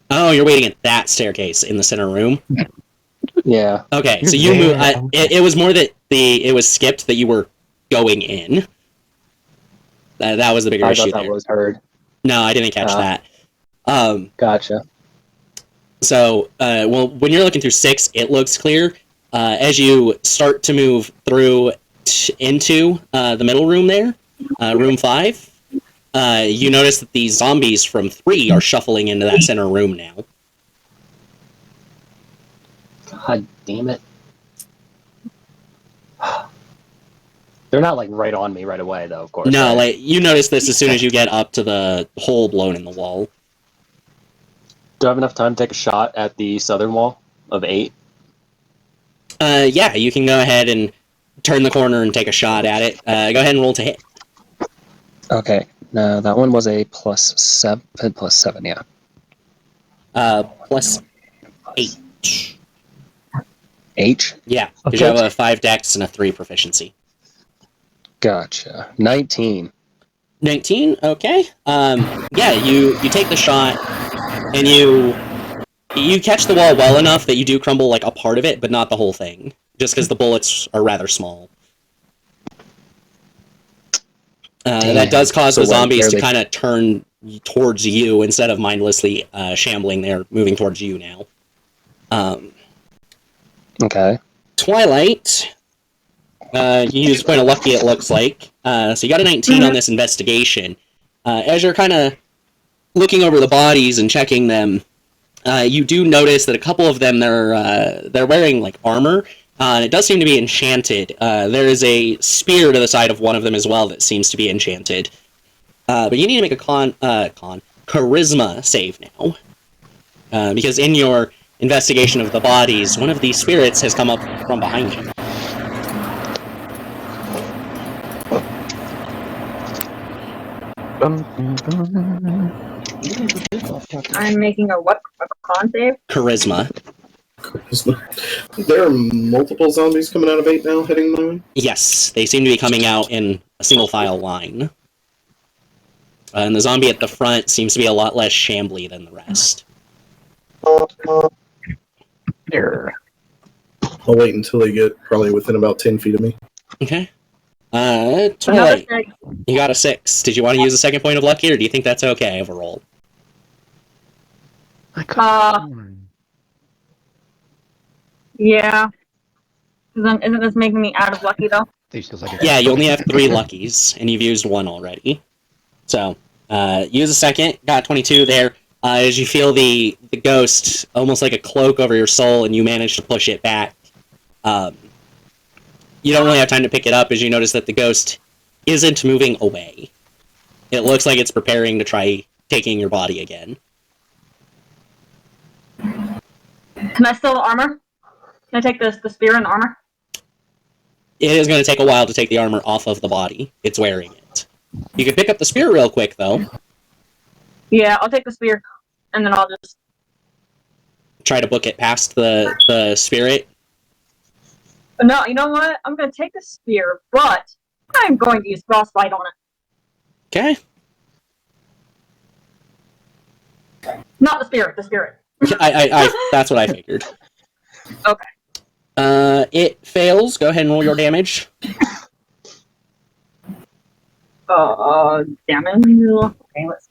Oh, you're waiting at that staircase in the center room? Yeah. Okay, so you move. It was more that it was skipped that you were going in. That was the bigger I issue thought that there. was heard. No, I didn't catch that. Gotcha. So, well, when you're looking through 6, it looks clear. As you start to move through into the middle room there, room 5, you notice that the zombies from 3 are shuffling into that center room now. God damn it. They're not right on me right away though, of course. No, right? you notice this as soon as you get up to the hole blown in the wall. Do I have enough time to take a shot at the southern wall of 8? Yeah, you can go ahead and turn the corner and take a shot at it. Go ahead and roll to hit. Okay. No, that one was a +7, yeah. Plus 8. H? Yeah, because you have a 5 dex and a 3 proficiency. Gotcha. 19. 19? Okay. Yeah, you take the shot, and you catch the wall well enough that you do crumble a part of it, but not the whole thing, just because the bullets are rather small. That does cause the zombies to kind of turn towards you instead of mindlessly shambling. They're moving towards you now. Okay. Twilight. You use a point of lucky, it looks like. So you got a 19 on this investigation. As you're kind of looking over the bodies and checking them, you do notice that a couple of them, they're wearing armor. And it does seem to be enchanted. There is a spear to the side of one of them as well that seems to be enchanted. But you need to make a charisma save now. Because in your investigation of the bodies, one of these spirits has come up from behind you. I'm making a what? A con save? Charisma. There are multiple zombies coming out of 8 now, heading my way. Yes, they seem to be coming out in a single file line. And the zombie at the front seems to be a lot less shambly than the rest. There. I'll wait until they get probably within about 10 feet of me. Okay. Another Twilight, 6. you got a 6. Did you want to use a second point of luck here, or do you think that's okay overall? I could. Yeah. Then isn't this making me out of lucky though? Thieves Tools, I do. Yeah, you only have 3 luckies, and you've used 1 already. So, use a second. Got 22 there. As you feel the ghost, almost like a cloak over your soul, and you manage to push it back. You don't really have time to pick it up as you notice that the ghost isn't moving away. It looks like it's preparing to try taking your body again. Can I steal the armor? Can I take the spear and the armor? It is going to take a while to take the armor off of the body. It's wearing it. You can pick up the spear real quick, though. Yeah, I'll take the spear, and then I'll just Try to book it past the spirit. No, you know what? I'm gonna take the spear, but I'm going to use frostbite on it. Okay. Not the spirit, the spirit. I that's what I figured. Okay. It fails. Go ahead and roll your damage. Damage. Okay, let's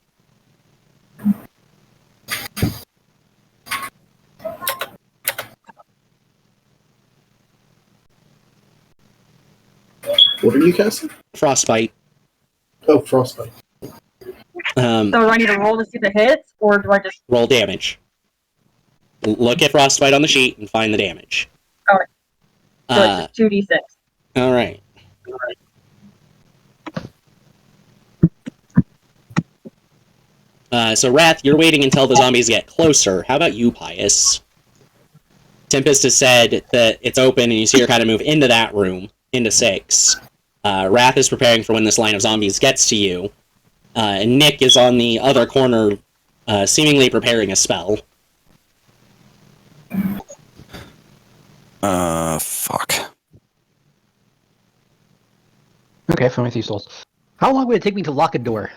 What are you casting? Frostbite. Oh, frostbite. So do I need to roll to see the hits, or do I just Roll damage. Look at frostbite on the sheet and find the damage. Okay. So it's 2d6? All right. So Rath, you're waiting until the zombies get closer. How about you, Pius? Tempest has said that it's open, and you see her kind of move into that room, into 6. Rath is preparing for when this line of zombies gets to you. And Nick is on the other corner, seemingly preparing a spell. Fuck. Okay, for my Thieves Tools. How long would it take me to lock a door?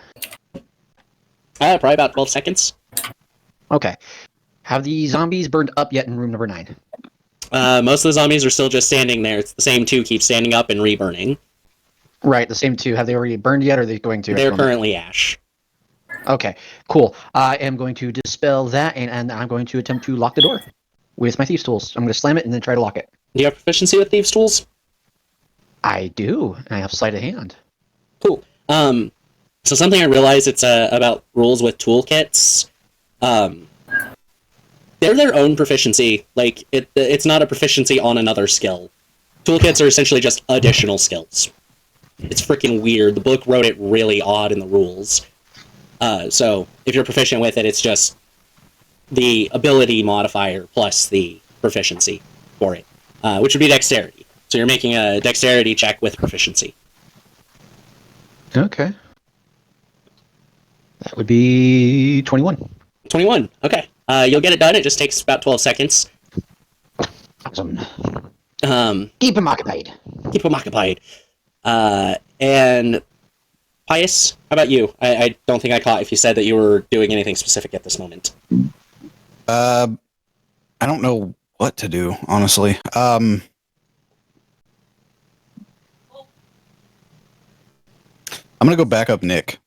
Probably about 12 seconds. Okay. Have the zombies burned up yet in room number 9? Most of the zombies are still just standing there. It's the same 2 keep standing up and reburning. Right, the same 2. Have they already burned yet, or are they going to? They're currently ash. Okay, cool. I am going to dispel that, and I'm going to attempt to lock the door with my Thieves Tools. I'm going to slam it and then try to lock it. Do you have proficiency with Thieves' Tools? I do. I have sleight of hand. Cool. So something I realized it's about rules with toolkits. They're their own proficiency. Like it's not a proficiency on another skill. Toolkits are essentially just additional skills. It's freaking weird. The book wrote it really odd in the rules. So if you're proficient with it, it's just the ability modifier plus the proficiency for it, which would be dexterity. So you're making a dexterity check with proficiency. Okay. That would be 21. 21. Okay. You'll get it done. It just takes about 12 seconds. Awesome. Um, Keep him occupied. keep them occupied. And Pius, how about you? I don't think I caught if you said that you were doing anything specific at this moment. I don't know what to do, honestly. I'm gonna go back up Nick.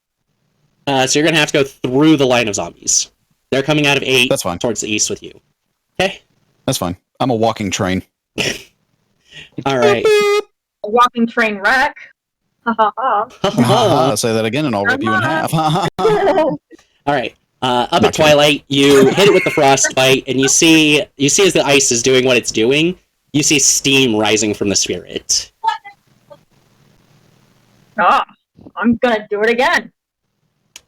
So you're going to have to go through the line of zombies. They're coming out of 8 That's fine. towards the east with you. Okay? That's fine. I'm a walking train. All right. a walking train wreck? Ha ha ha. Say that again and I'll rip you in half. All right. Up Not at Twilight, you hit it with the frostbite, and you see as the ice is doing what it's doing, you see steam rising from the spirit. I'm gonna do it again.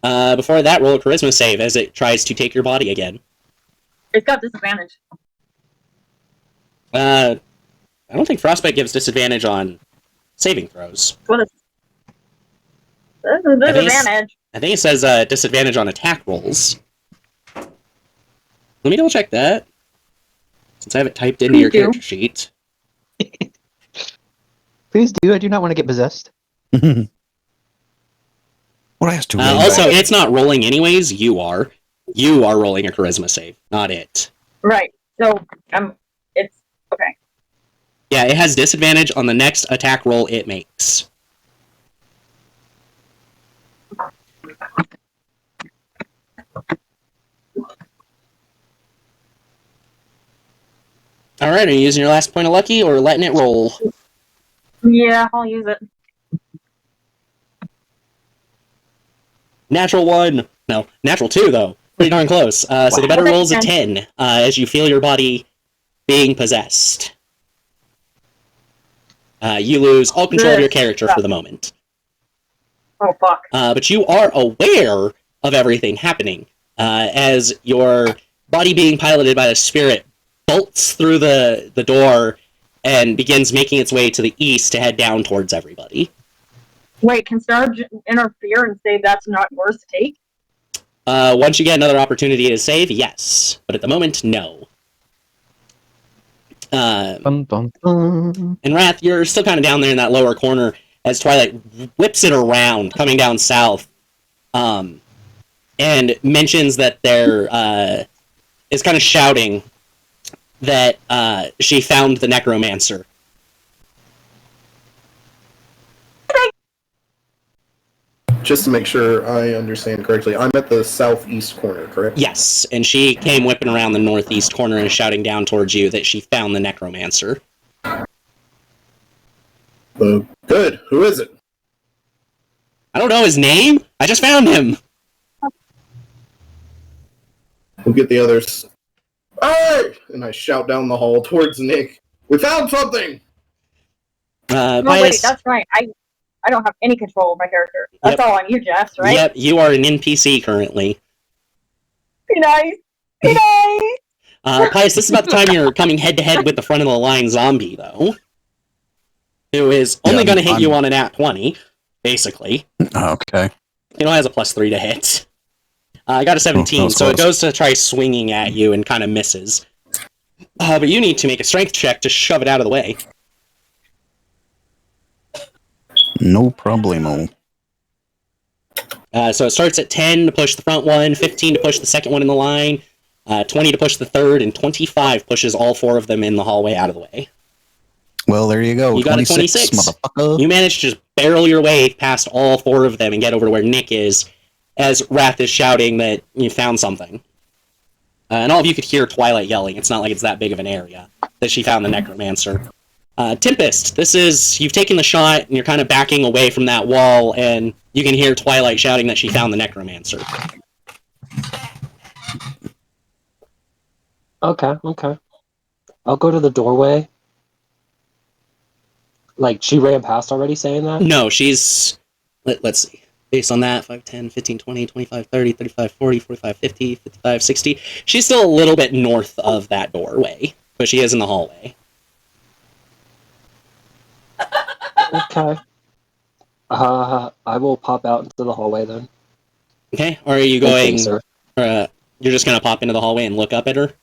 Before that, roll a charisma save as it tries to take your body again. It's got disadvantage. I don't think frostbite gives disadvantage on saving throws. What is this? Is disadvantage. I think it says disadvantage on attack rolls. Let me double check that, since I have it typed into your character sheet. Please do. I do not want to get possessed. What I asked to Also, it's not rolling anyways. You are rolling a charisma save, not it. Right. So it's okay. Yeah, it has disadvantage on the next attack roll it makes. All right, are you using your last point of lucky or letting it roll? Yeah, I'll use it. Natural 1. No, natural 2, though. Pretty darn close. So the better Okay, roll's a 10. 10 as you feel your body being possessed. You lose all control of your character for the moment. Oh, fuck. But you are aware of everything happening as your body being piloted by the spirit bolts through the door and begins making its way to the east to head down towards everybody. Wait, can Sarge interfere and say that's not yours to take? Once you get another opportunity to save, yes. But at the moment, no. Bum, bum, bum. And Rath, you're still kind of down there in that lower corner as Twilight whips it around, coming down south, and mentions that there is kind of shouting that she found the necromancer. Just to make sure I understand correctly, I'm at the southeast corner, correct? Yes, and she came whipping around the northeast corner and shouting down towards you that she found the necromancer. Good. Who is it? I don't know his name. I just found him. We'll get the others. Hey! And I shout down the hall towards Nick. We found something! No, Pius, wait, that's right. I don't have any control of my character. That's Yep. all on you, Jess, right? Yep, you are an NPC currently. Be nice. Be nice. Pius, this is about the time you're coming head-to-head with the front-of-the-line zombie, though. Who is only going to hit you on an at 20, basically. Okay. It only has a +3 to hit. I got a 17, so it goes to try swinging at you and kind of misses. But you need to make a strength check to shove it out of the way. No problemo. So it starts at 10 to push the front one, 15 to push the second one in the line, 20 to push the third, and 25 pushes all 4 of them in the hallway out of the way. Well, there you go. You got a 26. Motherfucker. You managed to just barrel your way past all 4 of them and get over to where Nick is, as Rath is shouting that you found something. And all of you could hear Twilight yelling. It's not like it's that big of an area that she found the necromancer. Tempest, you've taken the shot and you're kind of backing away from that wall, and you can hear Twilight shouting that she found the necromancer. Okay. I'll go to the doorway. Like, she ran past already saying that? No, she's... Let's see. Based on that, 5, 10, 15, 20, 25, 30, 35, 40, 45, 50, 55, 60. She's still a little bit north of that doorway, but she is in the hallway. Okay. I will pop out into the hallway then. Okay, or are you Okay, going... sir. You're just going to pop into the hallway and look up at her?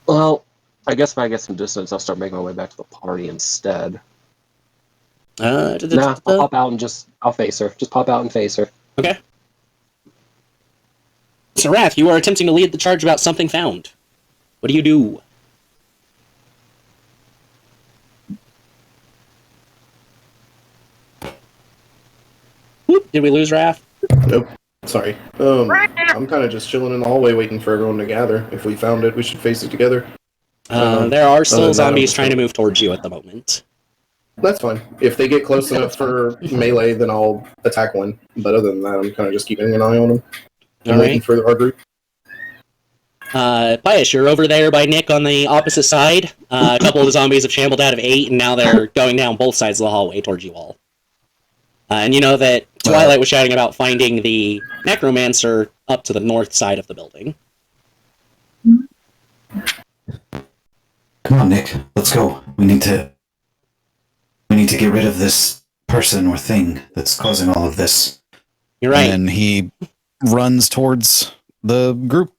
Well, I guess if I get some distance, I'll start making my way back to the party instead. Nah, I'll pop out and I'll face her. Just pop out and face her. Okay. So, Rath, you are attempting to lead the charge about something found. What do you do? Whoop, did we lose Rath? Nope. Sorry. I'm kind of just chilling in the hallway waiting for everyone to gather. If we found it, we should face it together. There are still other than that, zombies I'm trying to move towards you at the moment. That's fine. If they get close enough for melee, then I'll attack one. But other than that, I'm kind of just keeping an eye on them. I'm waiting for our group. Pius, you're over there by Nick on the opposite side. A couple of the zombies have shambled out of 8, and now they're going down both sides of the hallway towards you all. And you know that Twilight was shouting about finding the necromancer up to the north side of the building. Come on, Nick. Let's go. We need to get rid of this person or thing that's causing all of this. You're right. And he runs towards the group.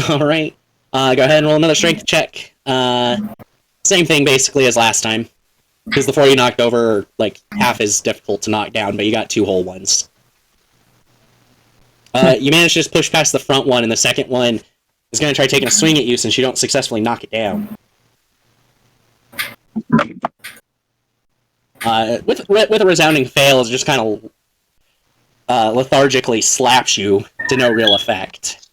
All right. Go ahead and roll another strength check. Same thing basically as last time. Because the 4 you knocked over, like, half as difficult to knock down, but you got 2 whole ones. You managed to just push past the front one, and the second one is going to try taking a swing at you since you don't successfully knock it down. With a resounding fail, it just kind of lethargically slaps you to no real effect.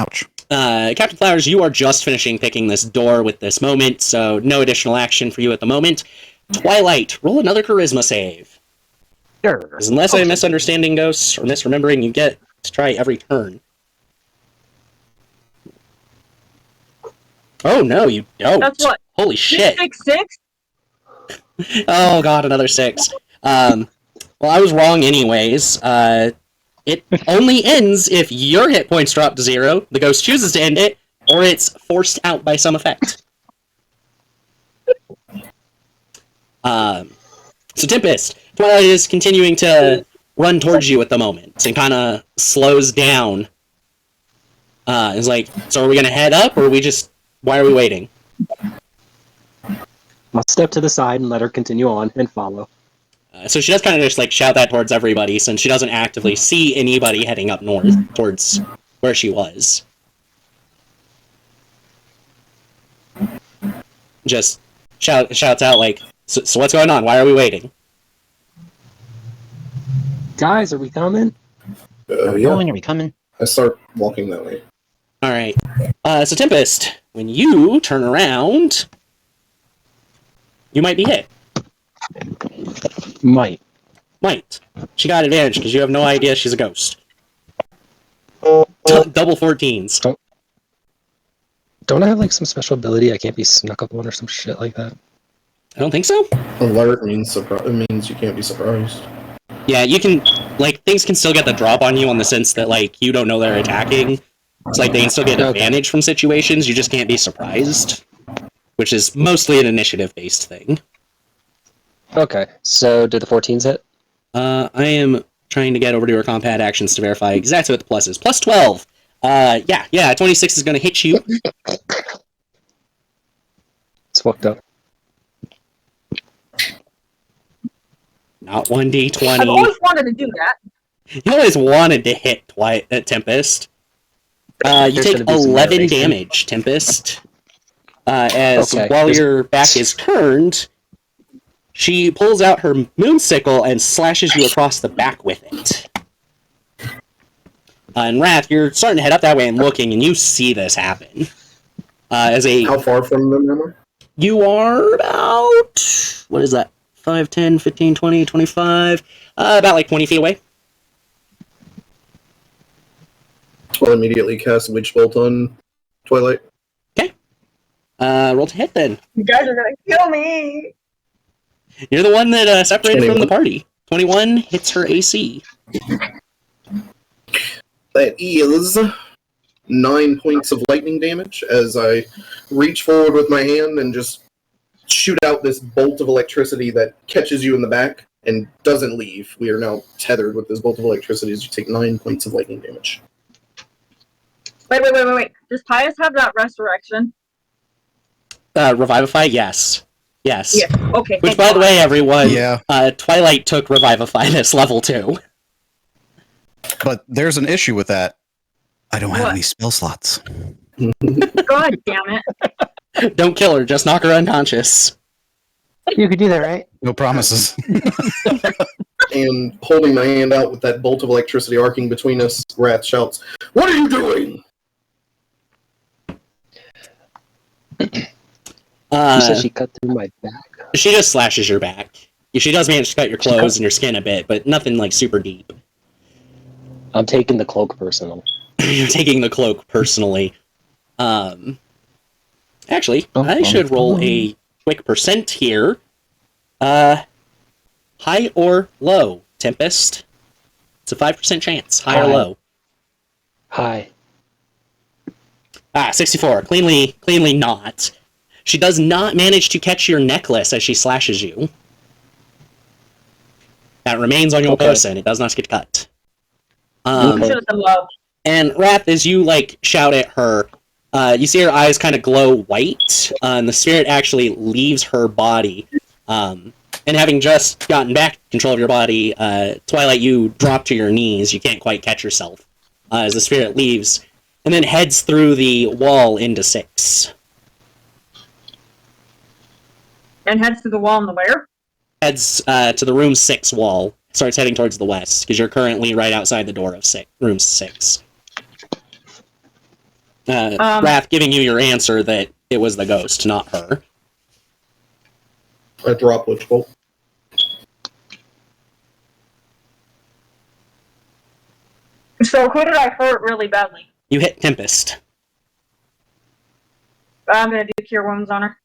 Ouch. Captain Flowers, you are just finishing picking this door with this moment, so no additional action for you at the moment. Twilight, roll another charisma save. Sure. 'Cause unless I'm misunderstanding ghosts or misremembering, you get to try every turn. Oh no, you don't. That's what? Holy shit. 666? Oh god, another 6. Well, I was wrong anyways. It only ends if your hit points drop to 0, the ghost chooses to end it, or it's forced out by some effect. So Tempest, Twilight is continuing to run towards you at the moment, and kind of slows down. It's like, so are we gonna head up, or are we just, why are we waiting? I'll step to the side and let her continue on and follow. So she does kind of just like shout that towards everybody, since she doesn't actively see anybody heading up north towards where she was. Just shouts out like, so what's going on? Why are we waiting? Guys, are we coming? Are we Yeah. going? Are we coming? I start walking that way. All right. So Tempest, when you turn around, you might be hit. Might. Might. She got advantage because you have no idea she's a ghost. Double 14s. Don't I have like some special ability I can't be snuck up on or some shit like that? I don't think so. Alert means it means you can't be surprised. Yeah, you can, like, things can still get the drop on you on the sense that, like, you don't know they're attacking. It's like they can still get advantage from situations, you just can't be surprised. Which is mostly an initiative-based thing. Okay, so did the 14s hit? I am trying to get over to her combat actions to verify exactly what the plus is. Plus 12! Yeah, 26 is gonna hit you. It's fucked up. Not 1d20. I've always wanted to do that. You always wanted to hit Tempest. You There's take gonna be some 11 narration. damage, Tempest. As Okay. while your back is turned, she pulls out her moonsickle and slashes you across the back with it. And Rath, you're starting to head up that way and looking, and you see this happen. How far from them am I? You are about, what is that? 5, 10, 15, 20, 25, about like 20 feet away. I'll immediately cast Witch Bolt on Twilight. Roll to hit then. You guys are gonna kill me. You're the one that separated from 21. the party. 21 hits her AC. That is 9 points of lightning damage as I reach forward with my hand and just shoot out this bolt of electricity that catches you in the back and doesn't leave. We are now tethered with this bolt of electricity as you take 9 points of lightning damage. Wait. Does Pius have that resurrection? Revivify, yes. Yes. Yeah. Okay. Which, thank by the God. way, everyone, Yeah. Twilight took Revivify this level 2. But there's an issue with that. I don't have What? any spell slots. God damn it. Don't kill her, just knock her unconscious. You could do that, right? No promises. And holding my hand out with that bolt of electricity arcing between us, Rath shouts, "What are you doing?" You said she cut through my back. She just slashes your back. She does manage to cut your clothes and your skin a bit, but nothing like super deep. I'm taking the cloak personal. You're taking the cloak personally. Actually, I should roll a quick percent here. High or low, Tempest? It's a 5% chance. High or High. low? Hi. 64. Cleanly not. She does not manage to catch your necklace as she slashes you. That remains on your person. It does not get cut. You should have done low. And Rath, as you shout at her, you see her eyes kind of glow white, and the spirit actually leaves her body. And having just gotten back control of your body, Twilight, you drop to your knees. You can't quite catch yourself as the spirit leaves, and then heads through the wall into 6. And heads to the wall in the where? Heads to the room 6 wall. Starts heading towards the west, because you're currently right outside the door of room 6. Rath giving you your answer that it was the ghost, not her. I drop Witch Bolt. So who did I hurt really badly? You hit Tempest. I'm gonna do Cure Wounds on her.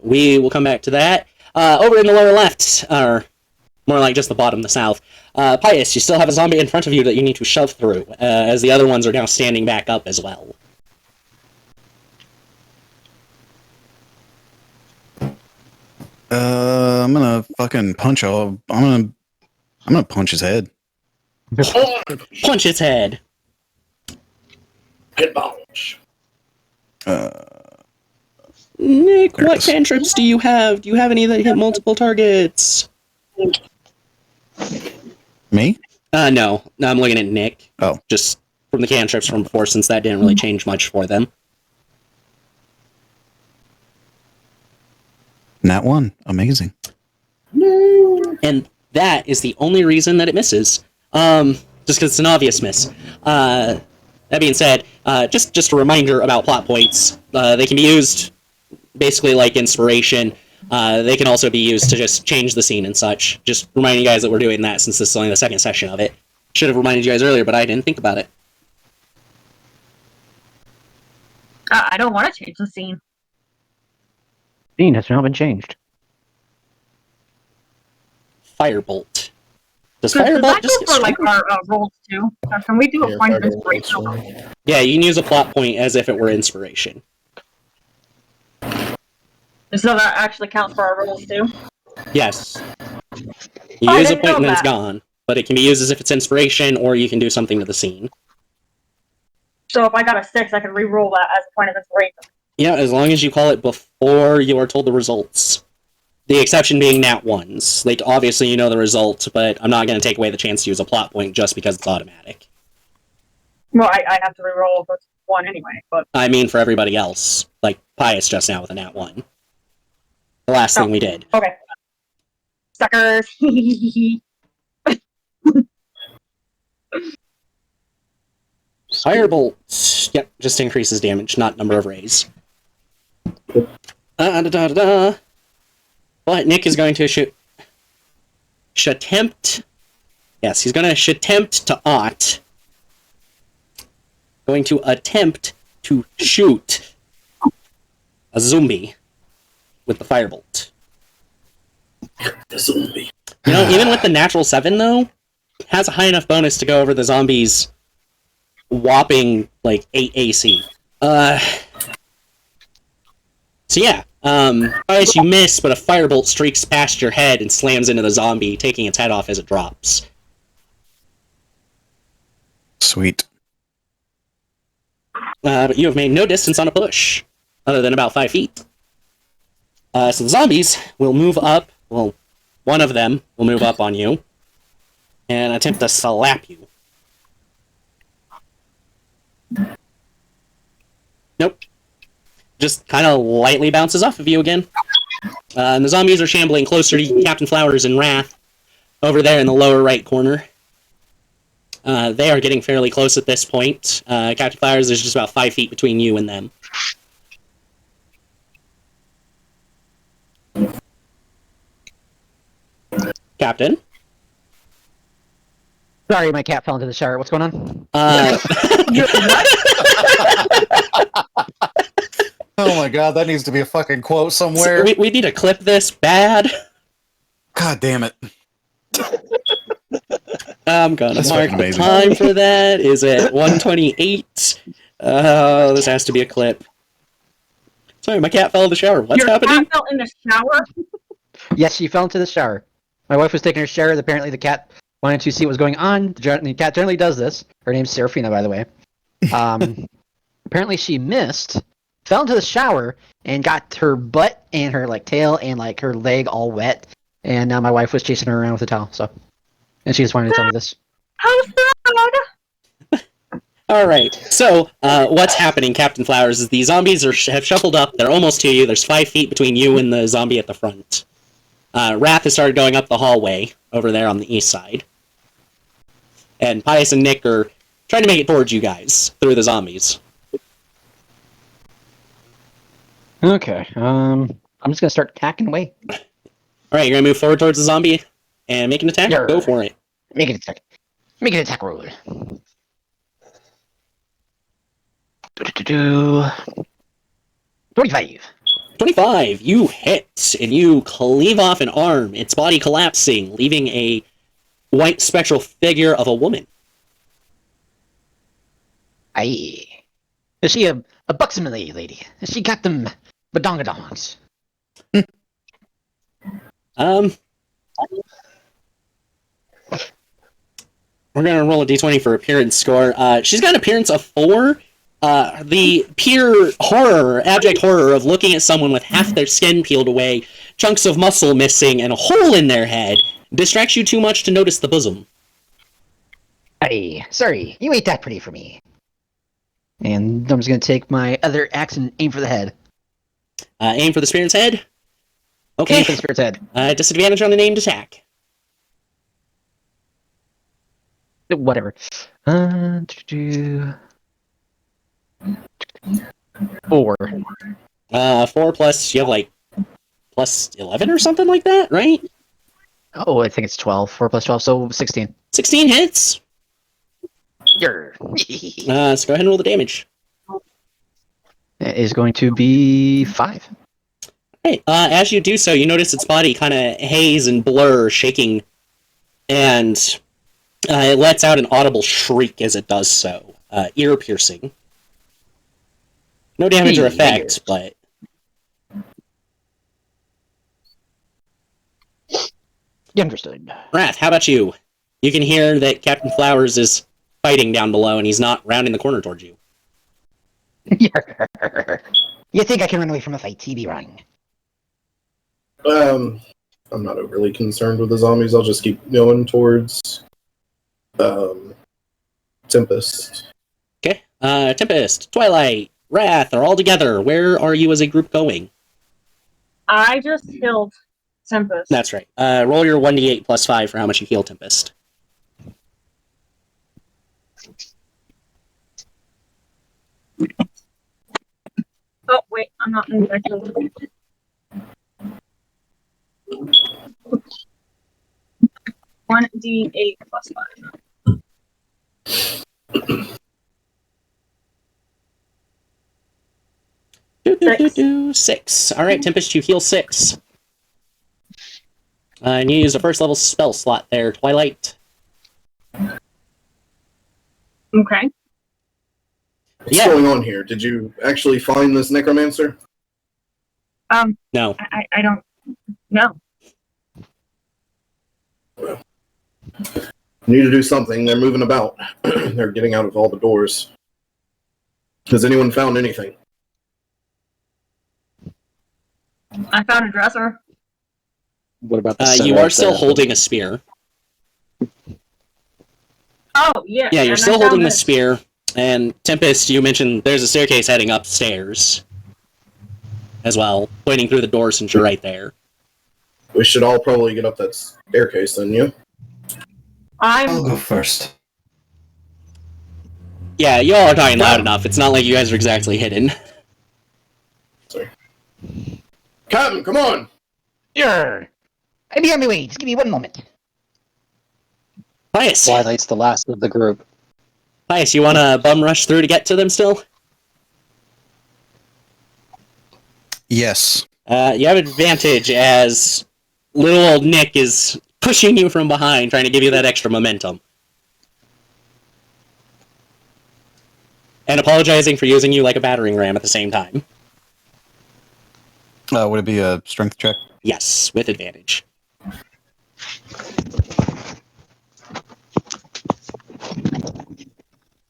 We will come back to that. Over in the lower left, or more like just the bottom, the south, Pius, you still have a zombie in front of you that you need to shove through, as the other ones are now standing back up as well. I'm gonna fucking punch I'm gonna punch his head. Punch its head. Hit bounce. Nick, There it what is. cantrips do you have? Do you have any that hit multiple targets? Me? No, I'm looking at Nick. Oh. Just from the cantrips from before, since that didn't really change much for them. Nat 1. Amazing. And that is the only reason that it misses. Just because it's an obvious miss. That being said, just a reminder about plot points. They can be used basically like inspiration. They can also be used to just change the scene and such. Just reminding you guys that we're doing that since this is only the second session of it. Should have reminded you guys earlier, but I didn't think about it. I don't want to change the scene. Scene has not been changed. Firebolt. Does Does Firebolt that just go get for like struck? our rolls too? Can we do a Yeah, point of Fireball inspiration? Bolt's fine. Yeah, you can use a plot point as if it were inspiration. So that actually counts for our rolls too? Yes. You I use a didn't point know and then it's that. gone. But it can be used as if it's inspiration, or you can do something to the scene. So if I got a 6, I can re-roll that as a point of inspiration. Yeah, as long as you call it before you are told the results. The exception being nat 1s. Like, obviously you know the result, but I'm not going to take away the chance to use a plot point just because it's automatic. Well, I have to re-roll if it's 1 anyway, but... I mean for everybody else. Like Pius just now with a nat 1. The last thing we did. Okay. Suckers! Firebolt. Yep, just increases damage, not number of rays. But Nick is going to attempt. Yes, he's going to attempt to going to attempt to shoot a zombie with the firebolt. The zombie. You know, even with the natural 7 though, has a high enough bonus to go over the zombies whopping like 8 AC. So yeah, as you miss, but a firebolt streaks past your head and slams into the zombie, taking its head off as it drops. Sweet. But you have made no distance on a push, other than about 5 feet. So the zombies will move up, well, one of them will move up on you, and attempt to slap you. Nope. Just kind of lightly bounces off of you again. And the zombies are shambling closer to Captain Flowers and Rath, over there in the lower right corner. They are getting fairly close at this point. Captain Flowers, there's just about 5 feet between you and them. Captain? Sorry, my cat fell into the shower. What's going on? Oh my god, that needs to be a fucking quote somewhere. So we need to clip this bad. God damn it. I'm gonna That's mark fucking the amazing. time for that. Is it 1:28? This has to be a clip. Sorry, my cat fell in the shower. What's Your happening? cat fell in the shower? Yes, she fell into the shower. My wife was taking her shower. Apparently, the cat wanted to see what was going on. The cat generally does this. Her name's Serafina, by the way. Apparently, she missed, fell into the shower, and got her butt and her tail and her leg all wet. And now my wife was chasing her around with a towel. And she just wanted to tell me this. How sad! Alright, so, what's happening, Captain Flowers, is the zombies have shuffled up. They're almost to you. There's 5 feet between you and the zombie at the front. Rath has started going up the hallway over there on the east side. And Pius and Nick are trying to make it towards you guys through the zombies. Okay. I'm just gonna start attacking away. All right, you're gonna move forward towards the zombie and make an attack. Yarr. Go for it. Make an attack. Make an attack roll. 25. 25. You hit, and you cleave off an arm, its body collapsing, leaving a white spectral figure of a woman. Aye. Is she a buxom lady? Has she got them badongadongs? We're gonna roll a d20 for appearance score. She's got an appearance of 4. The pure horror, abject horror of looking at someone with half their skin peeled away, chunks of muscle missing, and a hole in their head distracts you too much to notice the bosom. Aye. Sorry, you ain't that pretty for me. And I'm just gonna take my other axe and aim for the head. Aim for the spirit's head. Okay. Aim for the spirit's head. Disadvantage on the named attack. Whatever. 4. 4 plus, you have like plus 11 or something like that, right? Oh, I think it's 12. 4 plus 12, so 16. 16 hits. Yer. So go ahead and roll the damage. That is going to be 5. Right. As you do so, you notice its body kind of haze and blur, shaking, and it lets out an audible shriek as it does so, ear-piercing. No damage or effect, but... Understood. Rath, how about you? You can hear that Captain Flowers is fighting down below, and he's not rounding the corner towards you. You think I can run away from a fight? You be wrong. I'm not overly concerned with the zombies. I'll just keep going towards Tempest. Okay. Tempest, Twilight, Rath are all together. Where are you as a group going? I just killed Tempest. That's right. Roll your 1d8 plus 5 for how much you heal Tempest. Oh, wait, I'm not infected. One D8 plus 5. 6. Alright, Tempest, you heal 6. And you use a first level spell slot there, Twilight. Okay. What's going on here? Did you actually find this necromancer? No. I don't know. Need to do something. They're moving about. They're getting out of all the doors. Has anyone found anything? I found a dresser. What about the You center are of still the- holding a spear. Oh, yeah. Yeah, you're and still I found holding the this. spear. And Tempest, you mentioned there's a staircase heading upstairs as well, pointing through the door since you're right there. We should all probably get up that staircase then, yeah? I'll go first. Yeah, you all are talking loud enough. It's not like you guys are exactly hidden. Sorry. Captain, come on! Yer. I'll be on my way. Just give me 1 moment. Pius, Twilight's the last of the group. Pius, you want to bum rush through to get to them still? Yes. You have advantage as little old Nick is pushing you from behind, trying to give you that extra momentum. And apologizing for using you like a battering ram at the same time. Would it be a strength check? Yes, with advantage.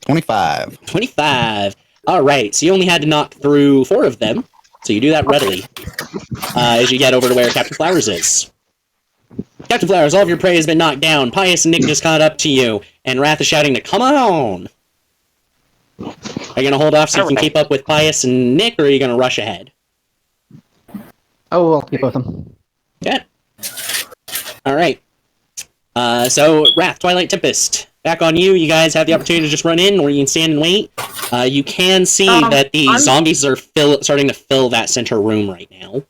$25. 25. Alright, so you only had to knock through 4 of them, so you do that readily. As you get over to where Captain Flowers is. Captain Flowers, all of your prey has been knocked down. Pius and Nick just caught up to you, and Rath is shouting to come on! Are you going to hold off so you can keep up with Pius and Nick, or are you going to rush ahead? Oh, I'll keep both of them. Okay. Alright. So, Rath, Twilight, Tempest. back on you. You guys have the opportunity to just run in, or you can stand and wait. You can see that the zombies are starting to fill that center room right now.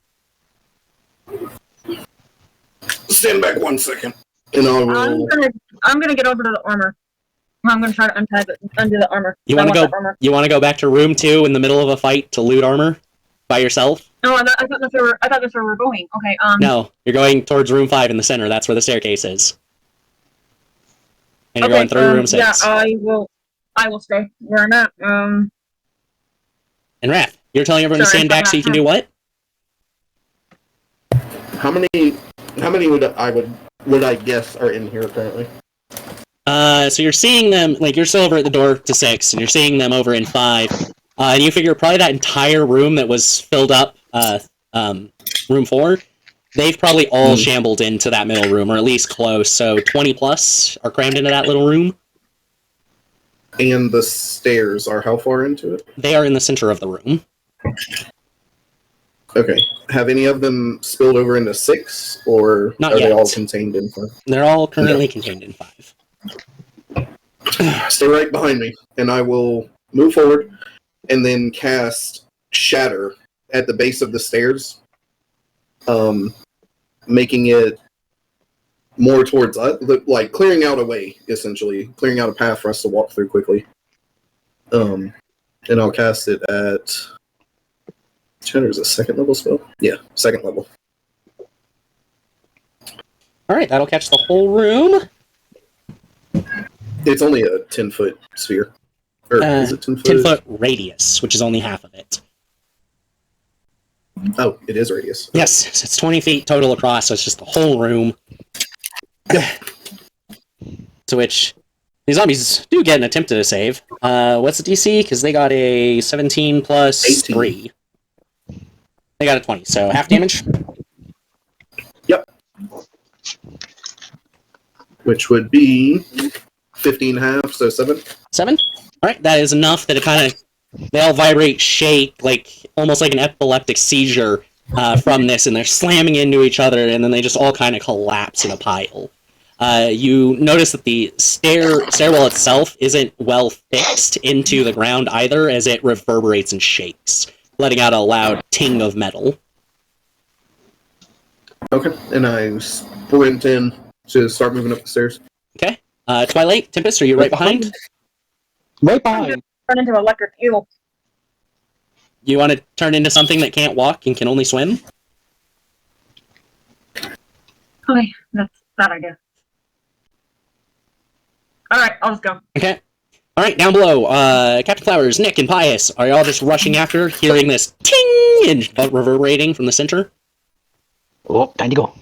Stand back 1 second, and I will. I'm gonna get over to the armor. I'm gonna try to undo the armor. You want to go? You want to go back to room 2 in the middle of a fight to loot armor by yourself? No, I thought that's where we're going. Okay. No, you're going towards room 5 in the center. That's where the staircase is. And you're going through room 6. Yeah, I will stay where I'm at. And Rath, you're telling everyone to stand back so you can do what? How many would I guess are in here currently? So you're seeing them, like, you're still over at the door to 6, and you're seeing them over in 5. And you figure probably that entire room that was filled up, room 4, they've probably all shambled into that middle room, or at least close, so 20 plus are crammed into that little room. And the stairs are how far into it? They are in the center of the room. Okay. Have any of them spilled over into 6, or Not are yet. they all contained in 5? They're all currently contained in 5. Stay right behind me, and I will move forward, and then cast Shatter at the base of the stairs, making it more towards us, like clearing out a way, essentially, clearing out a path for us to walk through quickly. And I'll cast it at. Shatter is a 2nd level spell? Yeah, 2nd level. Alright, that'll catch the whole room. It's only a 10-foot sphere. Or is it 10 foot? 10-foot radius, which is only half of it. Oh, it is radius. Yes, it's 20 feet total across, so it's just the whole room. To which these zombies do get an attempt at a save. What's the DC? Because they got a 17 plus 18. 3. They got a 20, so half damage. Yep. Which would be 15 half, so 7. 7? Alright, that is enough that it kind of... They all vibrate, shake, like almost like an epileptic seizure from this, and they're slamming into each other, and then they just all kind of collapse in a pile. You notice that the stairwell itself isn't well fixed into the ground either, as it reverberates and shakes, letting out a loud ting of metal. Okay, and I sprint in to start moving up the stairs. Okay. Twilight, Tempest, are you right behind? Right behind. Run into electric eel. You want to turn into something that can't walk and can only swim? Okay, that's that idea. Alright, I'll just go. Okay. Alright, down below, Captain Flowers, Nick, and Pius, are y'all just rushing after, hearing this ting and reverberating from the center? Oh, time to go.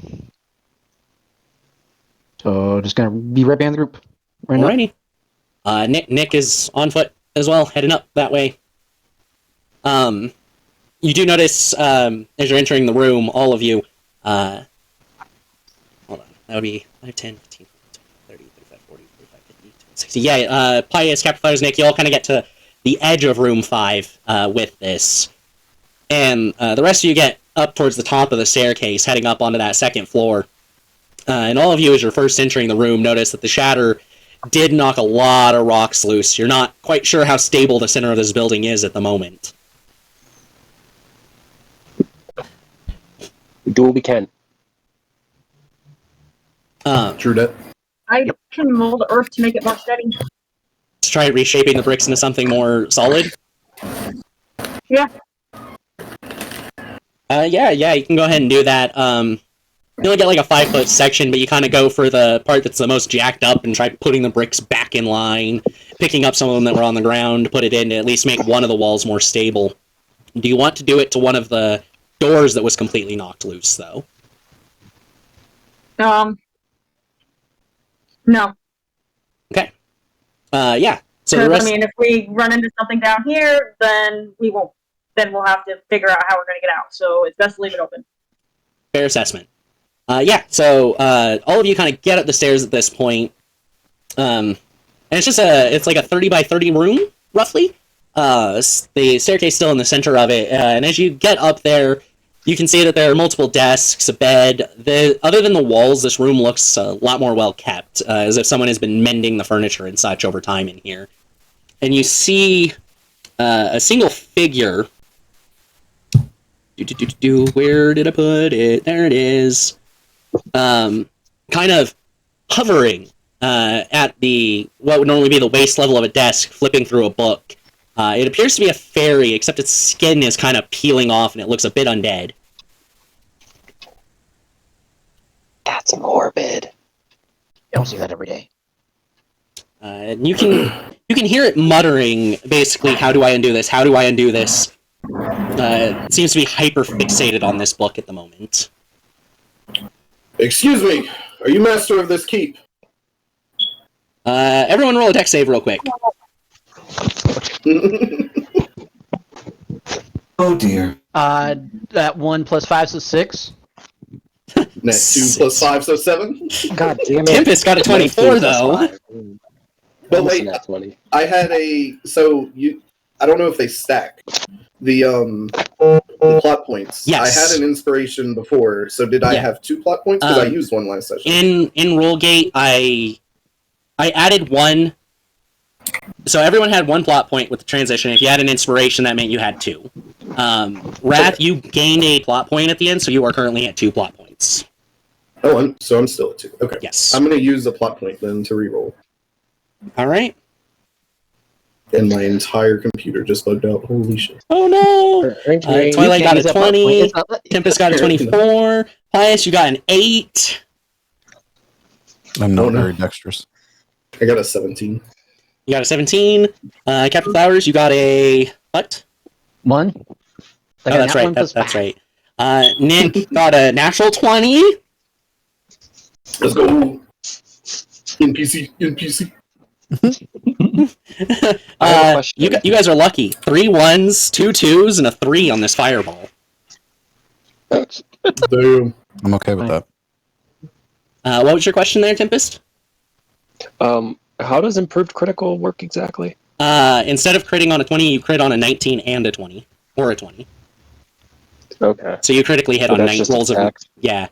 So, just gonna be right behind the group. Right now. Alrighty. Nick is on foot as well, heading up that way. You do notice, as you're entering the room, all of you, hold on, that would be 5, 10, 15, 20, 30, 35, 40, 45, 50, 60. Yeah, Pius, Captain Flowers, Nick, you all kind of get to the edge of room 5, with this. And, the rest of you get up towards the top of the staircase, heading up onto that 2nd floor. And all of you, as you're first entering the room, notice that the shatter did knock a lot of rocks loose. You're not quite sure how stable the center of this building is at the moment. We do what we can. True that. I can mold earth to make it more steady. To try reshaping the bricks into something more solid? Yeah. Yeah, you can go ahead and do that. You only get like a 5-foot section, but you kind of go for the part that's the most jacked up and try putting the bricks back in line, picking up some of them that were on the ground, put it in to at least make one of the walls more stable. Do you want to do it to one of the doors that was completely knocked loose, though? No. Okay. Yeah. So the Because, rest... I mean, if we run into something down here, then we won't. Then we'll have to figure out how we're going to get out. So it's best to leave it open. Fair assessment. Yeah, so all of you kind of get up the stairs at this point. And it's just it's like a 30 by 30 room, roughly. The staircase still in the center of it. And as you get up there, You can see that there are multiple desks, a bed. Other than the walls, this room looks a lot more well kept, as if someone has been mending the furniture and such over time in here. And you see a single figure. Where did I put it? There it is. Kind of hovering at what would normally be the waist level of a desk, flipping through a book. It appears to be a fairy, except its skin is kind of peeling off and it looks a bit undead. That's morbid. You don't see that every day. And you can hear it muttering, basically, how do I undo this? How do I undo this? It seems to be hyper-fixated on this book at the moment. Excuse me, are you master of this keep? Everyone roll a dex save real quick. Oh dear. That 1 plus 5, so 6. Net 2 plus 5, so 7? God damn it. Tempest got a 24, though. But wait, I had I don't know if they stack. The plot points. Yes. I had an inspiration before, so did I have 2 plot points? Because I used one last session. In Rollgate, I added 1. So everyone had 1 plot point with the transition. If you had an inspiration, that meant you had 2. Rath, you gained a plot point at the end, so you are currently at 2 plot points. Oh, I'm still at 2. Okay. Yes. I'm going to use a plot point then to reroll. All right. And my entire computer just bugged out. Holy shit. Oh no! Twilight got a 20. Tempest got a 24. Pius, you got an 8. I'm not very dexterous. I got a 17. You got a 17. Captain Flowers, you got a what? 1. Oh, that's right. That's right. Nick got a natural 20. Let's go. NPC. You guys are lucky. 3 1s, 2 2s, and a 3 on this fireball. Damn. I'm okay with that. What was your question there, Tempest? How does improved critical work exactly? Instead of critting on a 20, you crit on a 19 and a 20. Or a 20. Okay. So you critically hit on 9 rolls of... Yeah.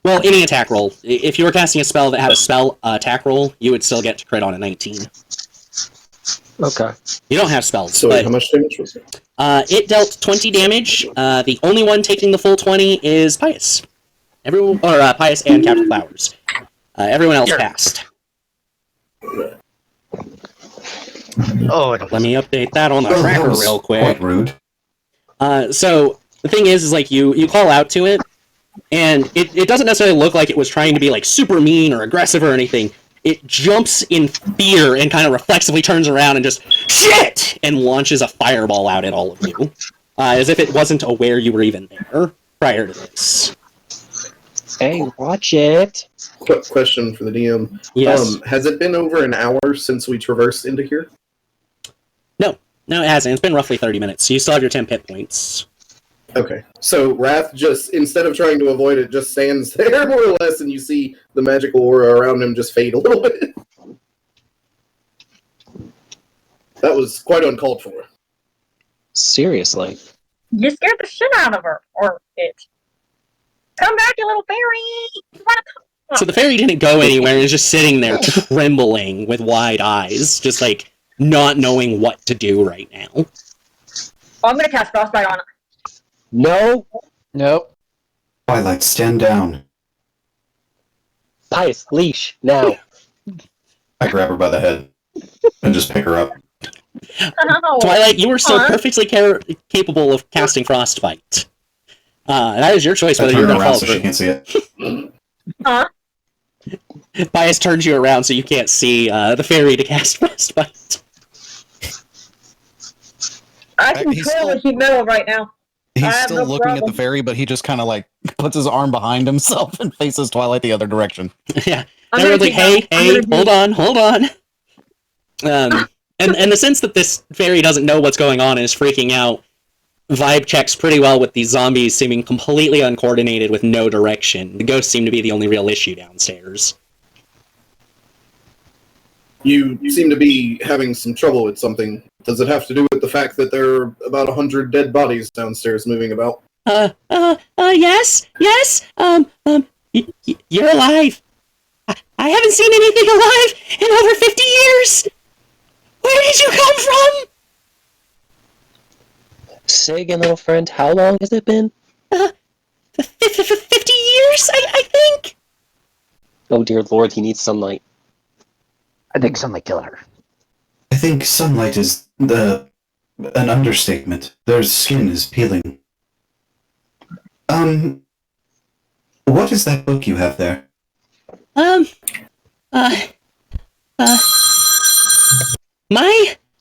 Well, any attack roll. If you were casting a spell that had a spell attack roll, you would still get to crit on a 19. Okay. You don't have spells. So but, how much damage was it? It dealt 20 damage. The only one taking the full 20 is Pius. Pius and Captain Flowers. Everyone else passed. Oh, Let me update that on the tracker real quick. Quite rude. So the thing is like you call out to it, and it doesn't necessarily look like it was trying to be like super mean or aggressive or anything. It jumps in fear and kind of reflexively turns around and just shit and launches a fireball out at all of you, as if it wasn't aware you were even there prior to this. Hey, watch it. Quick question for the DM. Yes. Has it been over an hour since we traversed into here? No, it hasn't. It's been roughly 30 minutes. So you still have your 10 hit points. Okay. So Rath just, instead of trying to avoid it, just stands there more or less, and you see the magical aura around him just fade a little bit. That was quite uncalled for. Seriously. You scared the shit out of her, or it. Come back, you little fairy! So the fairy didn't go anywhere. It's just sitting there trembling with wide eyes, just like not knowing what to do right now. Oh, I'm gonna cast Frostbite on it. No. Nope. Twilight, stand down. Pius, leash, now. I grab her by the head and just pick her up. Oh, Twilight, you were still Huh? perfectly capable of casting Frostbite. That is your choice I whether turn you're her going to around follow so she through. can't see it. Huh? Bias turns you around so you can't see the fairy to cast Frostbite. I can He's trail still- a sheet metal right now. I He's have still no looking at the problem. fairy, but he just kind of like puts his arm behind himself and faces Twilight the other direction. Yeah. I'm Everyone's like, gonna take hey, that. hold on. And the sense that this fairy doesn't know what's going on and is freaking out, vibe checks pretty well with these zombies seeming completely uncoordinated with no direction. The ghosts seem to be the only real issue downstairs. You seem to be having some trouble with something. Does it have to do with the fact that there are about 100 dead bodies downstairs moving about? Yes, you're alive. I haven't seen anything alive in over 50 years. Where did you come from? Say again, little friend, how long has it been? 50 years, I think. Oh dear lord, he needs sunlight. I think sunlight killed her. I think sunlight is an understatement. Their skin is peeling. What is that book you have there? My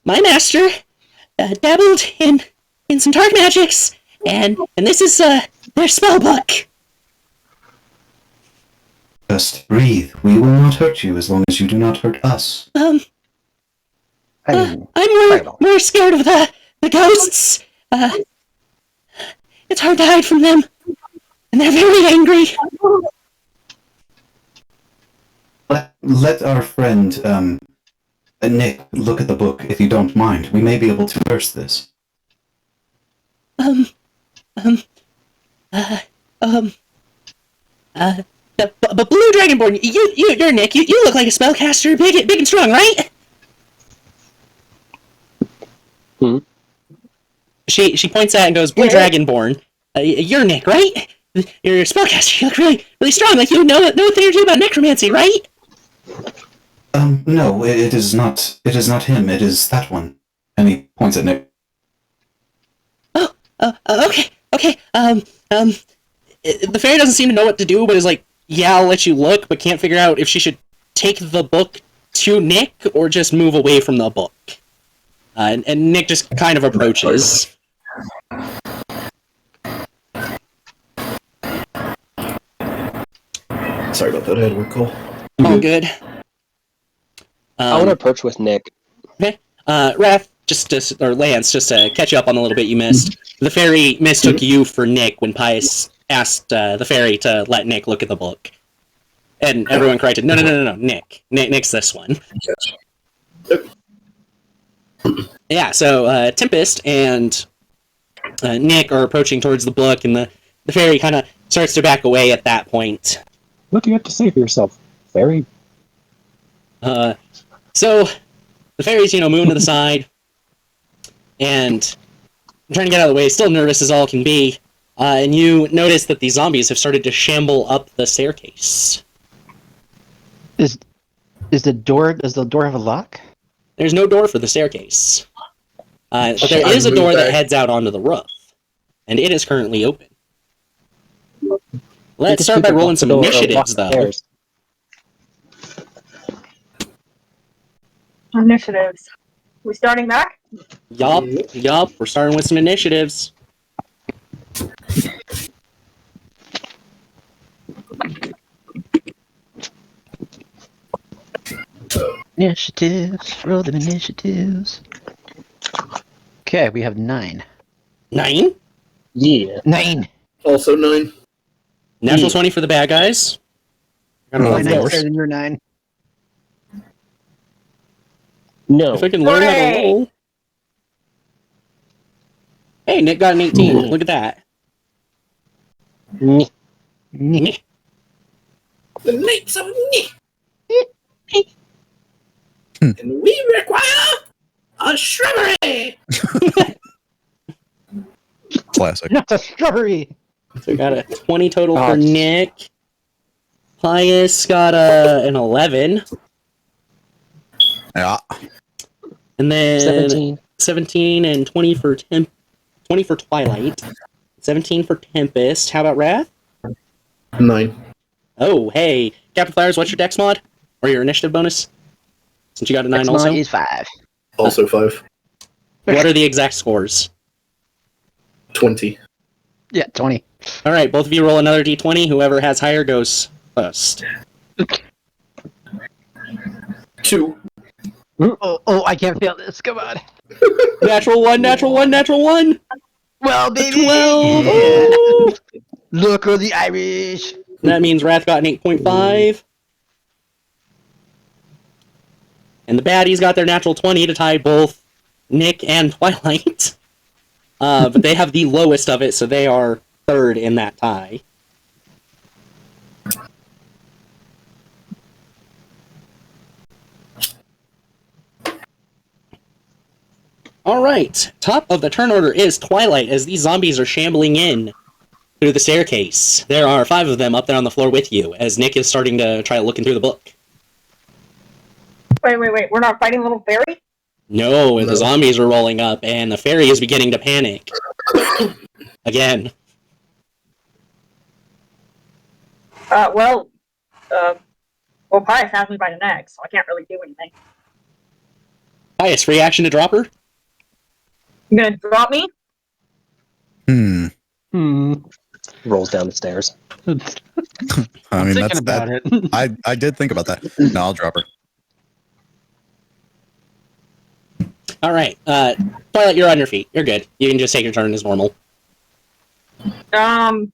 master dabbled in some dark magics, and this is their spell book. Just breathe. We will not hurt you as long as you do not hurt us. I mean, I'm more scared of the ghosts. It's hard to hide from them, and they're very angry. Let our friend, Nick, look at the book, if you don't mind. We may be able to reverse this. But Blue Dragonborn, you're Nick. You look like a spellcaster, big and strong, right? Hmm? She points at and goes, Blue Dragonborn, you're Nick, right? You're a spellcaster. You look really strong. Like you know a thing or two about necromancy, right? No, it is not. It is not him. It is that one. And he points at Nick. Okay. The fairy doesn't seem to know what to do, but is like, yeah, I'll let you look, but can't figure out if she should take the book to Nick or just move away from the book. And Nick just kind of approaches. Sorry about that, I had a work call. All good. I want to approach with Nick. Okay. Rath, or Lance, just to catch you up on a little bit you missed. The fairy mistook you for Nick when Pius asked the fairy to let Nick look at the book. And everyone corrected, no, Nick. Nick's this one. Yeah, so Tempest and Nick are approaching towards the book, and the fairy kind of starts to back away at that point. What do you have to say for yourself, fairy? So the fairy's, moving to the side, and trying to get out of the way, still nervous as all can be, and you notice that the zombies have started to shamble up the staircase. does the door have a lock? There's no door for the staircase. But there is a door that heads out onto the roof, and it is currently open. Let's start by rolling some initiatives, though. Initiatives. We starting back? Yup, we're starting with some initiatives. Initiatives. Roll them initiatives. Okay, we have 9. 9? Yeah. 9! Also 9. Natural 20 for the bad guys. I don't know My if 9's that better than your 9. No. If I can learn how to Hooray! roll. Hey, Nick got an 18. Look at that. Nyeh. Meh. The knights of Nick. And we require a shrubbery. Classic. Not a strawberry! So we got a 20 total Oh, for Nick. Pius got an 11. Yeah. And then 17. 17 and 20 for 20 for Twilight. 17 for Tempest. How about Rath? 9. Oh, hey. Captain Flowers, what's your dex mod? Or your initiative bonus? Since you got a 9 also? Is 5. Also 5. What are the exact scores? 20. Yeah, 20. Alright, both of you roll another d20. Whoever has higher goes first. 2. Oh, I can't fail this. Come on. Natural 1, natural 1, natural 1! Well, baby! 12! Yeah. Ooh. Look at the Irish! That means Rath got an 8.5. And the baddies got their natural 20 to tie both Nick and Twilight. But they have the lowest of it, so they are third in that tie. All right, top of the turn order is Twilight, as these zombies are shambling in through the staircase. There are 5 of them up there on the floor with you, as Nick is starting to try looking through the book. Wait. We're not fighting little fairy? No, the zombies are rolling up, and the fairy is beginning to panic. Again. Well, Pius has me by the neck, so I can't really do anything. Pius, free action to drop her? You gonna drop me? Rolls down the stairs. I mean, Thinking about it. I did think about that. No, I'll drop her. All right, Twilight, you're on your feet. You're good. You can just take your turn as normal. I'm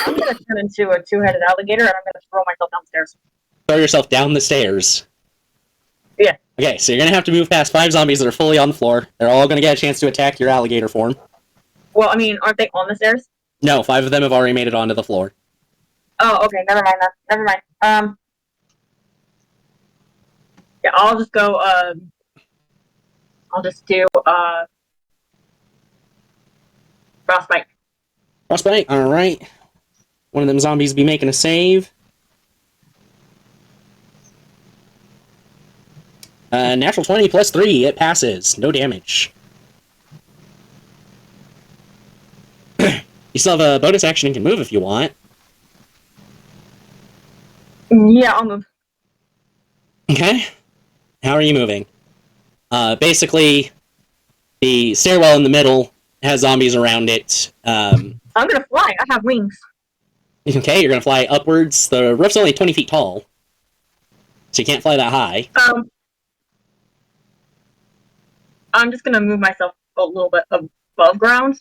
gonna turn into a 2-headed alligator, and I'm gonna throw myself downstairs. Throw yourself down the stairs. Yeah. Okay, so you're gonna have to move past 5 zombies that are fully on the floor. They're all gonna get a chance to attack your alligator form. Well, I mean, aren't they on the stairs? No, 5 of them have already made it onto the floor. Oh, okay. Never mind. Never mind. Yeah, I'll just go. I'll just do frostbite. Frostbite, alright. One of them zombies be making a save. Natural 20 plus 3, it passes. No damage. You still have a bonus action and can move if you want. Yeah, I'll move. Okay. How are you moving? Basically, the stairwell in the middle has zombies around it. I'm gonna fly. I have wings. Okay, you're gonna fly upwards. The roof's only 20 feet tall, so you can't fly that high. I'm just gonna move myself a little bit above ground.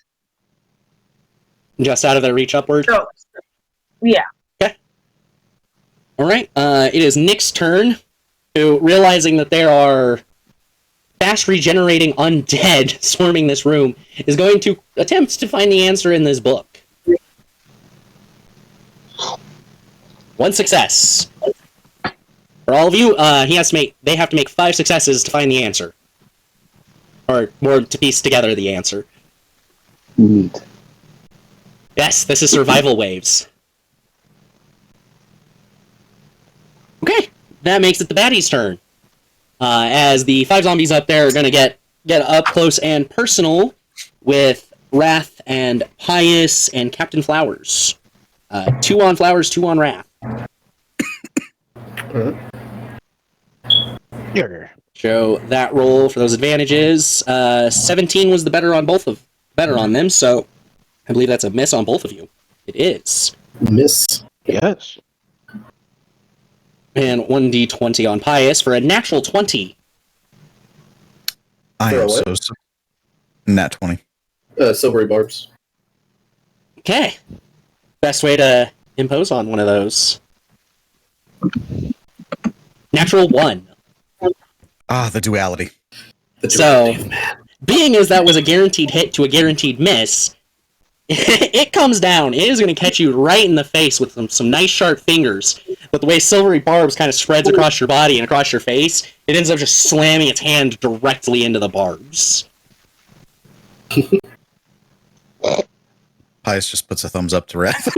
Just out of their reach upward. So, yeah. Okay. Alright, it is Nick's turn, who, realizing that there are fast regenerating undead swarming this room, is going to attempt to find the answer in this book. 1 success. For all of you, they have to make 5 successes to find the answer. Or to piece together the answer. Neat. Yes, this is survival waves. Okay, that makes it the baddie's turn. As the 5 zombies up there are going to get up close and personal with Rath and Pius and Captain Flowers. 2 on Flowers, 2 on Rath. Show that roll for those advantages. 17 was the better on them, so I believe that's a miss on both of you. It is. Miss. Yes. And 1d20 on Pius for a natural 20. I For am a what? so nat 20. Silvery barbs. Okay. Best way to impose on one of those. Natural 1. Ah, the duality. So, being as that was a guaranteed hit to a guaranteed miss, it comes down. It is going to catch you right in the face with some nice sharp fingers. But the way silvery barbs kind of spreads across your body and across your face, it ends up just slamming its hand directly into the barbs. Pius just puts a thumbs up to Rath.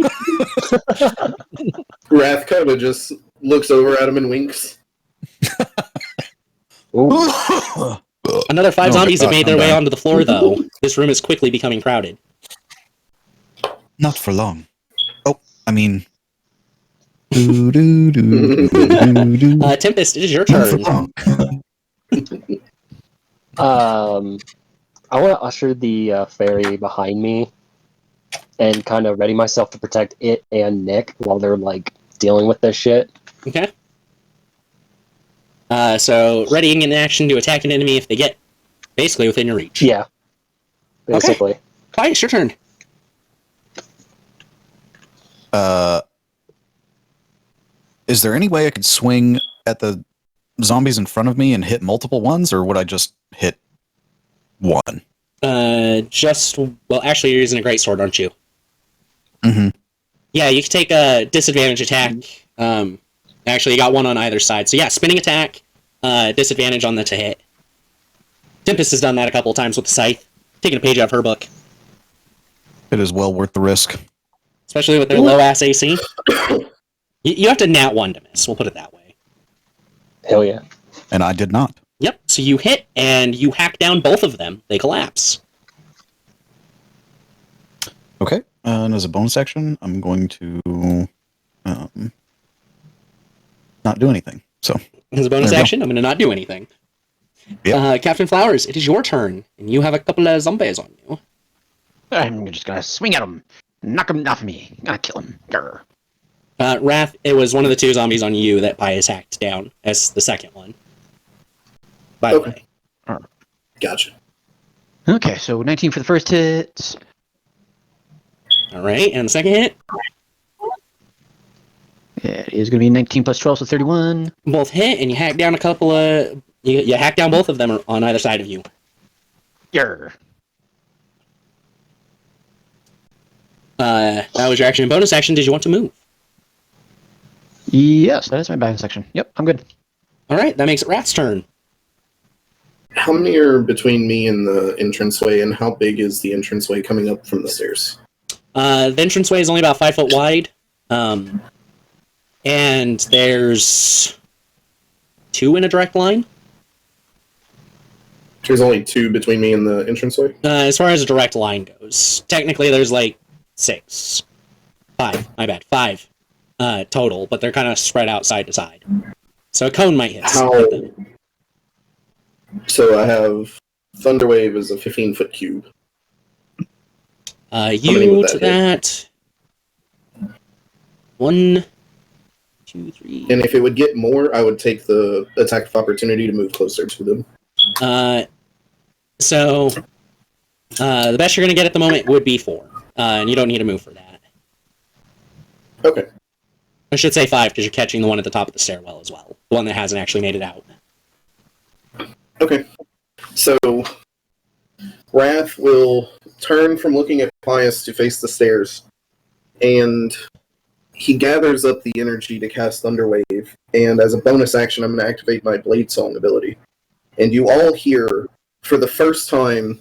Rath kind of just looks over at him and winks. Another 5 Oh my zombies have God, made their I'm way down. onto the floor, though. This room is quickly becoming crowded. Not for long. Oh, I mean... Tempest, it is your Not for turn. long. I want to usher the fairy behind me and kind of ready myself to protect it and Nick while they're like dealing with this shit. Okay. So, readying an action to attack an enemy if they get basically within your reach. Yeah, basically. Fine, it's your turn. Is there any way I could swing at the zombies in front of me and hit multiple ones, or would I just hit one? Actually, you're using a greatsword, aren't you? Mm-hmm. Yeah, you can take a disadvantage attack. Actually, you got one on either side. So yeah, spinning attack, disadvantage on the to hit. Tempest has done that a couple of times with the scythe. Taking a page out of her book. It is well worth the risk. Especially with their low-ass AC. You have to nat 1 to miss, we'll put it that way. Hell yeah. And I did not. Yep, so you hit, and you hack down both of them. They collapse. Okay, and as a bonus action, I'm going to not do anything. So As a bonus action, I'm going to not do anything. Yep. Captain Flowers, it is your turn, and you have a couple of zombies on you. I'm just gonna swing at him, knock him off me, gonna kill him. Grr. Rath, it was one of the 2 zombies on you that Pius hacked down as the second one. By the way. Gotcha. Okay, so 19 for the first hit. Alright, and the second hit? It is gonna be 19 plus 12, so 31. Both hit, and you hack down a couple of... You hack down both of them on either side of you. Grr. That was your action and bonus action. Did you want to move? Yes, that is my bonus section. Yep, I'm good. Alright, that makes it Rath's turn. How many are between me and the entranceway, and how big is the entranceway coming up from the stairs? The entranceway is only about 5 foot wide. And there's 2 in a direct line. There's only 2 between me and the entranceway? As far as a direct line goes. Technically, there's like 6. 5, my bad. 5 total, but they're kind of spread out side to side. So a cone might hit. How? So I have Thunderwave as a 15-foot cube. You to that. 1, 2, 3. And if it would get more, I would take the attack of opportunity to move closer to them. So the best you're going to get at the moment would be 4. And you don't need to move for that. Okay. I should say 5, because you're catching the one at the top of the stairwell as well. The one that hasn't actually made it out. Okay. So, Rath will turn from looking at Pius to face the stairs. And he gathers up the energy to cast Thunderwave. And as a bonus action, I'm going to activate my Blade Song ability. And you all hear, for the first time,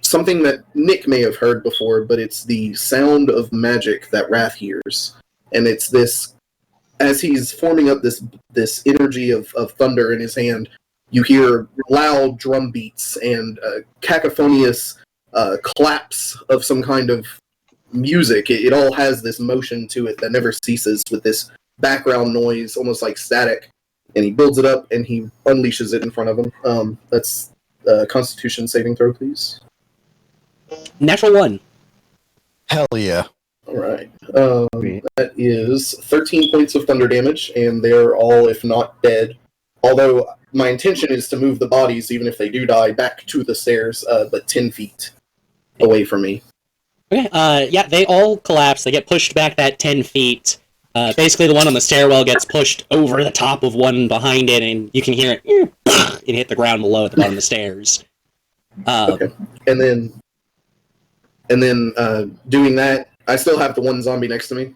something that Nick may have heard before, but it's the sound of magic that Rath hears. And it's this, as he's forming up this energy of thunder in his hand, you hear loud drum beats and cacophonious claps of some kind of music. It all has this motion to it that never ceases with this background noise, almost like static. And he builds it up and he unleashes it in front of him. That's Constitution saving throw, please. Natural 1. Hell yeah. All right. That is 13 points of thunder damage, and they're all, if not dead. Although my intention is to move the bodies, even if they do die, back to the stairs, but 10 feet away from me. Okay, yeah, they all collapse. They get pushed back that 10 feet. Basically, the one on the stairwell gets pushed over the top of one behind it, and you can hear it, it hit the ground below at the bottom of the stairs. Okay. And then doing that, I still have the one zombie next to me.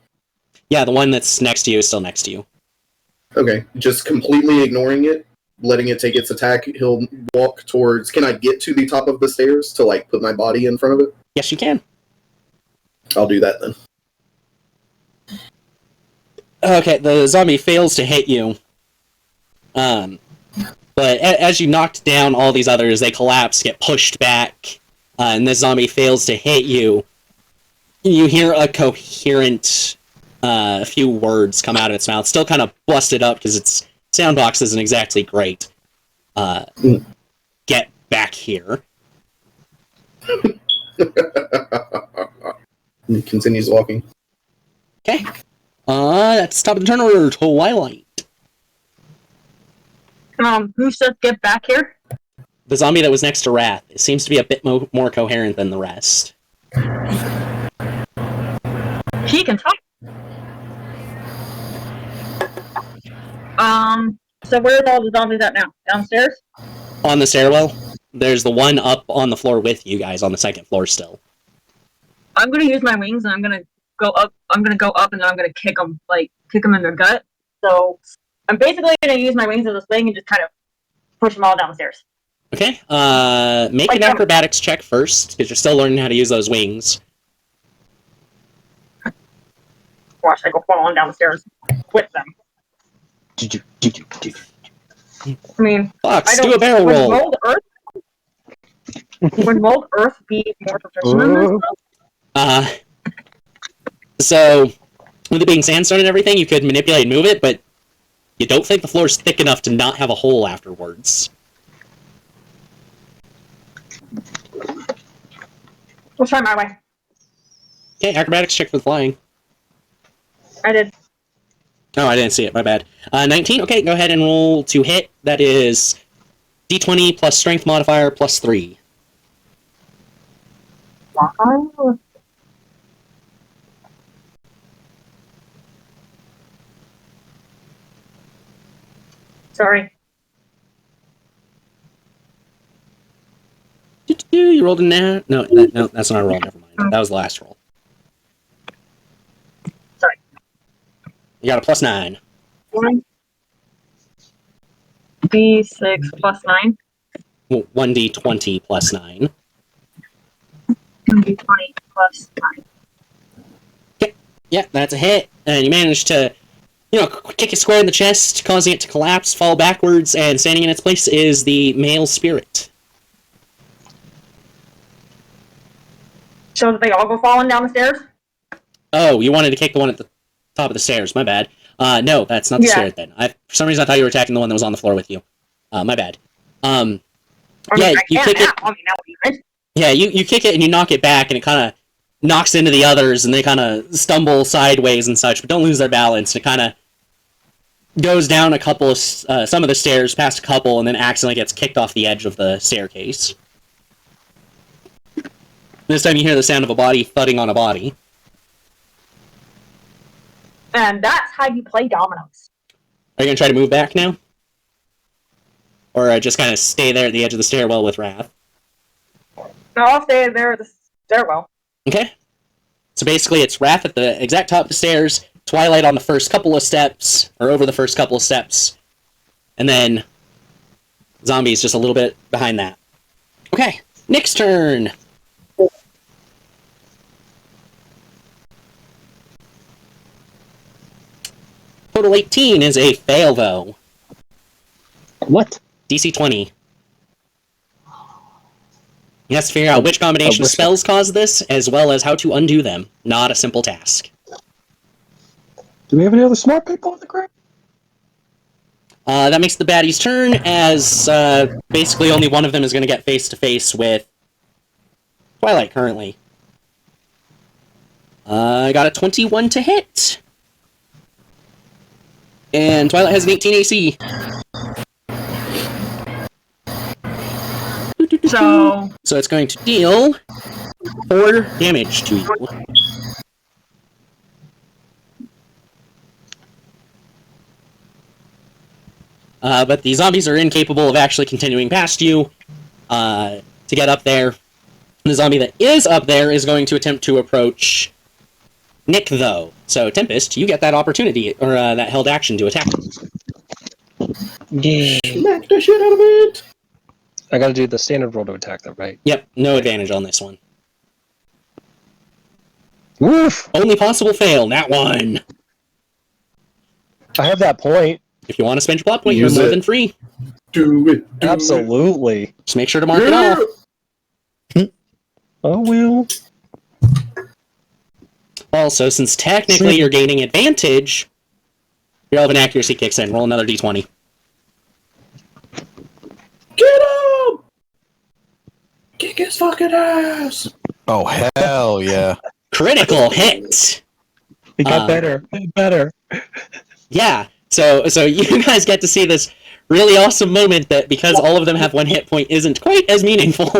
Yeah, the one that's next to you is still next to you. Okay, just completely ignoring it, letting it take its attack. He'll walk towards... Can I get to the top of the stairs to, like, put my body in front of it? Yes, you can. I'll do that then. Okay, the zombie fails to hit you. But as you knocked down all these others, they collapse, get pushed back, and this zombie fails to hit you. You hear a coherent few words come out of its mouth, still kind of busted up because its sound box isn't exactly great. Get back here. He continues walking. Okay. That's top of the turn order, Twilight. Who said get back here? The zombie that was next to Rath. It seems to be a bit more coherent than the rest. He can talk. So where's all the zombies at now? Downstairs? On the stairwell? there's the one up on the floor with you guys on the second floor still. I'm gonna use my wings and I'm gonna go up. I'm gonna go up and then I'm gonna kick them in their gut. So I'm basically gonna use my wings as a swing and just kind of push them all down the stairs. Okay. Make an acrobatics check first because you're still learning how to use those wings. Watch, I go falling down the stairs with them. I mean, Fox, do a barrel roll. Would mold earth be more proficient in this? So, with it being sandstone and everything, you could manipulate and move it, but you don't think the floor's thick enough to not have a hole afterwards. We'll try my way. Okay, acrobatics check for flying. I did. Oh, I didn't see it. My bad. 19. Okay, go ahead and roll to hit. That is D20 plus strength modifier plus 3. Sorry. You rolled a nat. No, that's not a roll. Never mind. That was the last roll. Sorry. You got a plus 9. 1d6 plus 9. 1d20 plus 9. 1d20 plus 9. Okay. Yeah, that's a hit. And you managed to, kick it square in the chest, causing it to collapse, fall backwards, and standing in its place is the male spirit. So that they all go falling down the stairs? Oh, you wanted to kick the one at the top of the stairs. My bad. No, that's not the spirit then. For some reason, I thought you were attacking the one that was on the floor with you. My bad. You kick it. Yeah, you kick it and you knock it back, and it kind of knocks into the others, and they kind of stumble sideways and such, but don't lose their balance. It kind of goes down a couple of some of the stairs, past a couple, and then accidentally gets kicked off the edge of the staircase. This time you hear the sound of a body thudding on a body. And that's how you play dominoes. Are you going to try to move back now? Or just kind of stay there at the edge of the stairwell with Rath? No, I'll stay there at the stairwell. Okay. So basically it's Rath at the exact top of the stairs, Twilight on the first couple of steps, or over the first couple of steps, and then zombies just a little bit behind that. Okay, Nick's turn! Total 18 is a fail, though. What? DC 20. He has to figure out which combination of spells cause this, as well as how to undo them. Not a simple task. Do we have any other smart people on the ground? That makes the baddies' turn, as basically only one of them is going to get face-to-face with Twilight currently. I got a 21 to hit. And Twilight has an 18 AC. So it's going to deal 4 damage to you. But the zombies are incapable of actually continuing past you to get up there. The zombie that is up there is going to attempt to approach Nick, though. So, Tempest, you get that opportunity, or that held action to attack him. Yeah. Smack the shit out of it! I gotta do the standard roll to attack them, right? Yep, no advantage on this one. Woof! Only possible fail, that one! I have that point. If you want to spend your plot point, you're Use more it. than free. Do it. Absolutely. Just make sure to mark it off. Oh, well. Also, since technically you're gaining advantage, your elven accuracy kicks in. Roll another d20. Get him! Kick his fucking ass! Oh, hell yeah. Critical hit! It got better. Better. Yeah, so you guys get to see this really awesome moment that, because all of them have 1 hit point, isn't quite as meaningful.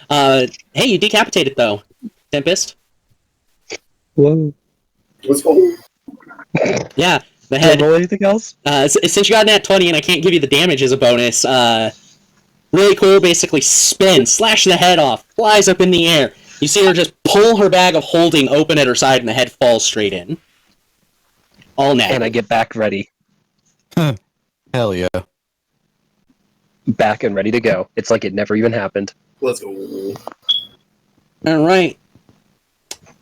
Hey, you decapitated, though. Tempest? Whoa. Let's go. Yeah, the Did I head. roll anything else? Since you got that 20 and I can't give you the damage as a bonus, Really cool, basically spins, slashes the head off, flies up in the air. You see her just pull her bag of holding open at her side, and the head falls straight in. All net. And I get back ready. Hell yeah. Back and ready to go. It's like it never even happened. Let's go. Alright.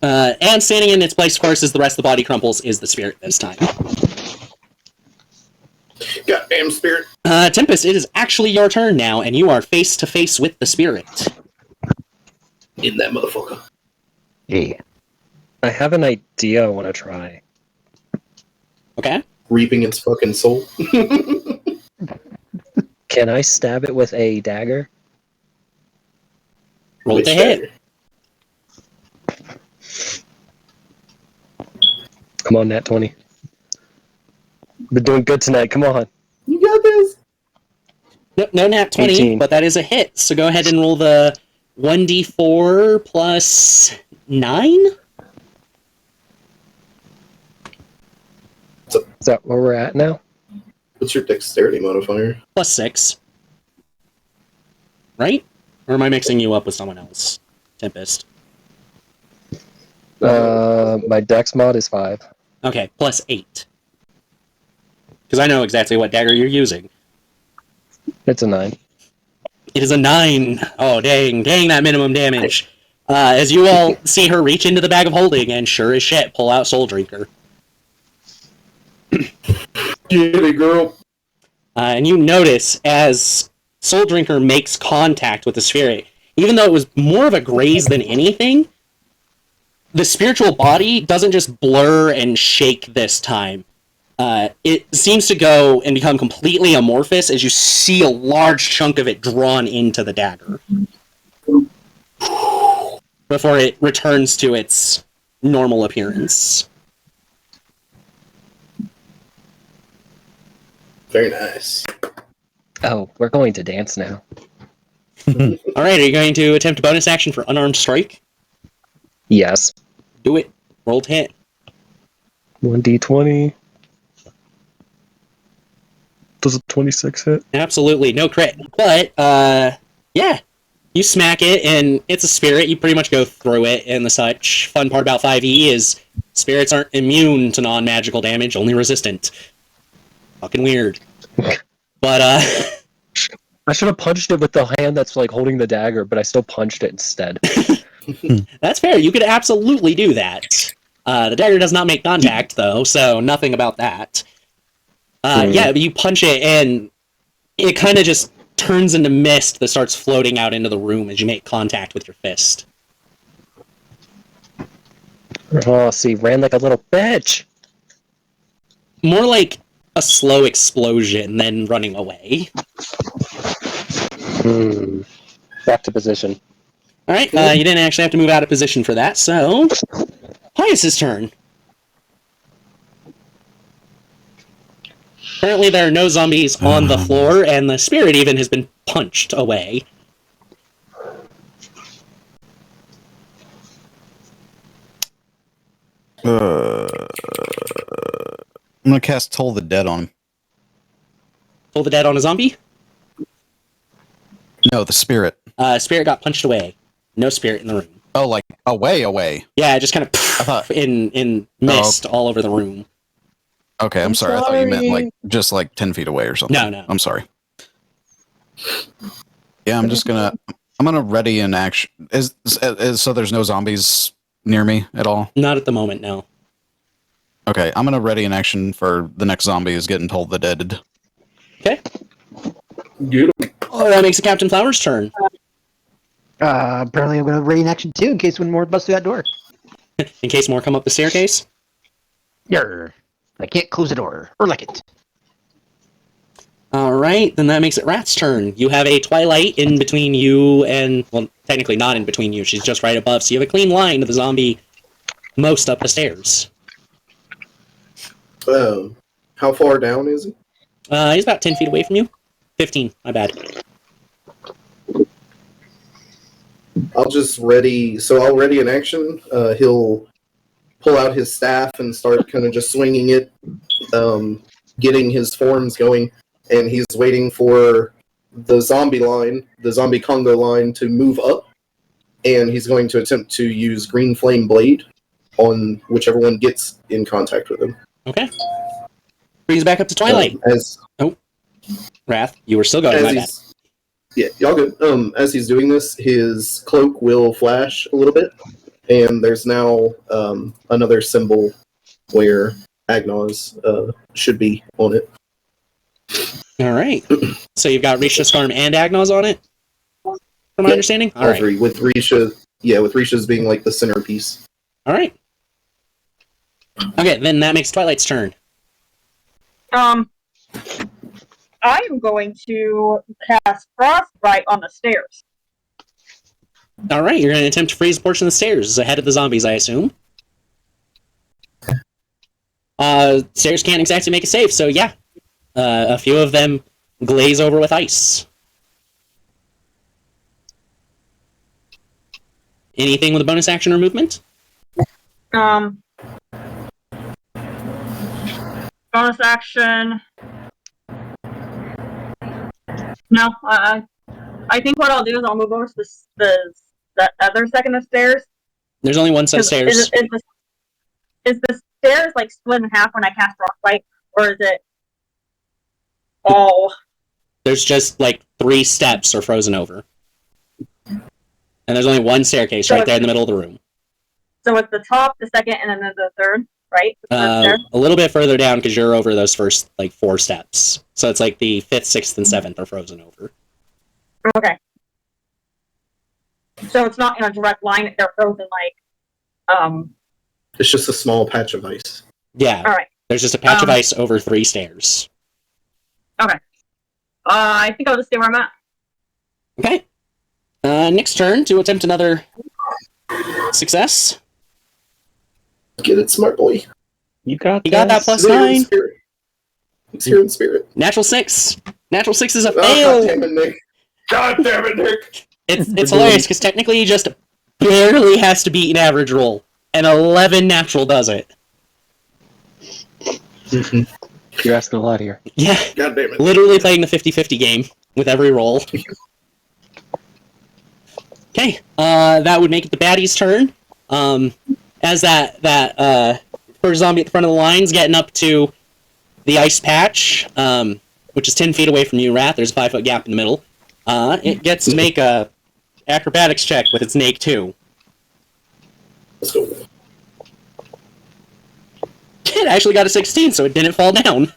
And standing in its place, of course, as the rest of the body crumples, is the spirit this time. Goddamn spirit. Tempest, it is actually your turn now, and you are face to face with the spirit. In that motherfucker. Yeah. I have an idea I want to try. Okay? Reaping its fucking soul. Can I stab it with a dagger? Roll Which to hit. dagger? Come on, Nat 20. Been doing good tonight. Come on. You got this. No nat 20, 18. but that is a hit. So go ahead and roll the 1d4 plus 9? Is that where we're at now? What's your dexterity modifier? Plus 6. Right? Or am I mixing you up with someone else? Tempest. My dex mod is 5. Okay, plus 8. Because I know exactly what dagger you're using. It's a 9. It is a 9. Oh, dang that minimum damage. As you all see her reach into the bag of holding and sure as shit pull out Soul Drinker. Get it, girl. And you notice as Soul Drinker makes contact with the spirit, even though it was more of a graze than anything, the spiritual body doesn't just blur and shake this time. It seems to go and become completely amorphous as you see a large chunk of it drawn into the dagger. Before it returns to its normal appearance. Very nice. Oh, we're going to dance now. Alright, are you going to attempt a bonus action for Unarmed Strike? Yes. Do it. Roll to hit. 1d20. Does a 26 hit? Absolutely, no crit. But, yeah. You smack it, and it's a spirit. You pretty much go through it and the such. Fun part about 5e is spirits aren't immune to non-magical damage, only resistant. Fucking weird. But, I should have punched it with the hand that's like holding the dagger, but I still punched it instead. that's fair. You could absolutely do that. The dagger does not make contact, though, so nothing about that. Yeah, but you punch it, and it kind of just turns into mist that starts floating out into the room as you make contact with your fist. Oh, see, ran like a little bitch. More like a slow explosion than running away. Back to position. Alright, you didn't actually have to move out of position for that, so... Pius' turn. Apparently there are no zombies on the floor, and the spirit even has been punched away. I'm gonna cast Toll the Dead on him. Toll the Dead on a zombie? No, the spirit. Spirit got punched away. No spirit in the room. Oh, like away. Yeah, just kind of thought- in mist all over the room. Okay, I'm sorry. I thought you meant like just like 10 feet away or something. No. I'm sorry. Yeah, I'm gonna ready an action. Is so there's no zombies near me at all? Not at the moment, no. Okay, I'm gonna ready an action for the next zombie is getting Toll the Dead. Okay. Get him. Oh, that makes it Captain Flowers' turn. Apparently I'm going to ready in action too in case one more busts through that door. In case more come up the staircase. Yarr. I can't close the door. Or like it. Alright, then that makes it Rath's turn. You have a Twilight in between you and... Well, technically not in between you. She's just right above, so you have a clean line to the zombie most up the stairs. How far down is he? He's about 10 feet away from you. 15, my bad. I'll just ready. So I'll ready an action. He'll pull out his staff and start kind of just swinging it, getting his forms going. And he's waiting for the zombie Congo line, to move up, and he's going to attempt to use Green Flame Blade on whichever one gets in contact with him. Okay. Brings back up to Twilight. Rath, you were still going, my bad. Yeah, y'all good. As he's doing this, his cloak will flash a little bit, and there's now another symbol where Agnos should be on it. All right. So you've got Risha's Farm and Agnos on it, from my understanding? All right. Three, with Risha's being like the centerpiece. All right. Okay, then that makes Twilight's turn. I am going to cast Frostbite on the stairs. All right, you're going to attempt to freeze a portion of the stairs ahead of the zombies, I assume. Stairs can't exactly make a save, so yeah. A few of them glaze over with ice. Anything with a bonus action or movement? Bonus action. No, I think what I'll do is I'll move over to the other second of stairs. There's only one set of stairs. Is the stairs like split in half when I cast Frostbite, or is it all? There's just like 3 steps are frozen over. And there's only one staircase right there in the middle of the room. So it's the top, the second, and then the third, right? A little bit further down because you're over those first like 4 steps. So it's like the 5th, 6th, and 7th are frozen over. Okay. So it's not in a direct line; they're frozen like. It's just a small patch of ice. Yeah. All right. There's just a patch of ice over 3 stairs. Okay. I think I'll just stay where I'm at. Okay. Nick's turn to attempt another success. Get it, smart boy. You got He got that +9. He's here in spirit. Natural 6. Natural 6 is a Oh, fail. God damn it, Nick. God damn it, Nick. It's hilarious because technically he just barely has to beat an average roll. And 11 natural does it. You're asking a lot here. Yeah. God damn it. Literally playing the 50-50 game with every roll. Okay, that would make it the baddie's turn. As that first zombie at the front of the line's getting up to the ice patch, which is 10 feet away from you, Rath. There's a 5-foot gap in the middle. It gets to make a acrobatics check with its Nake 2. Let's go. It actually got a 16, so it didn't fall down.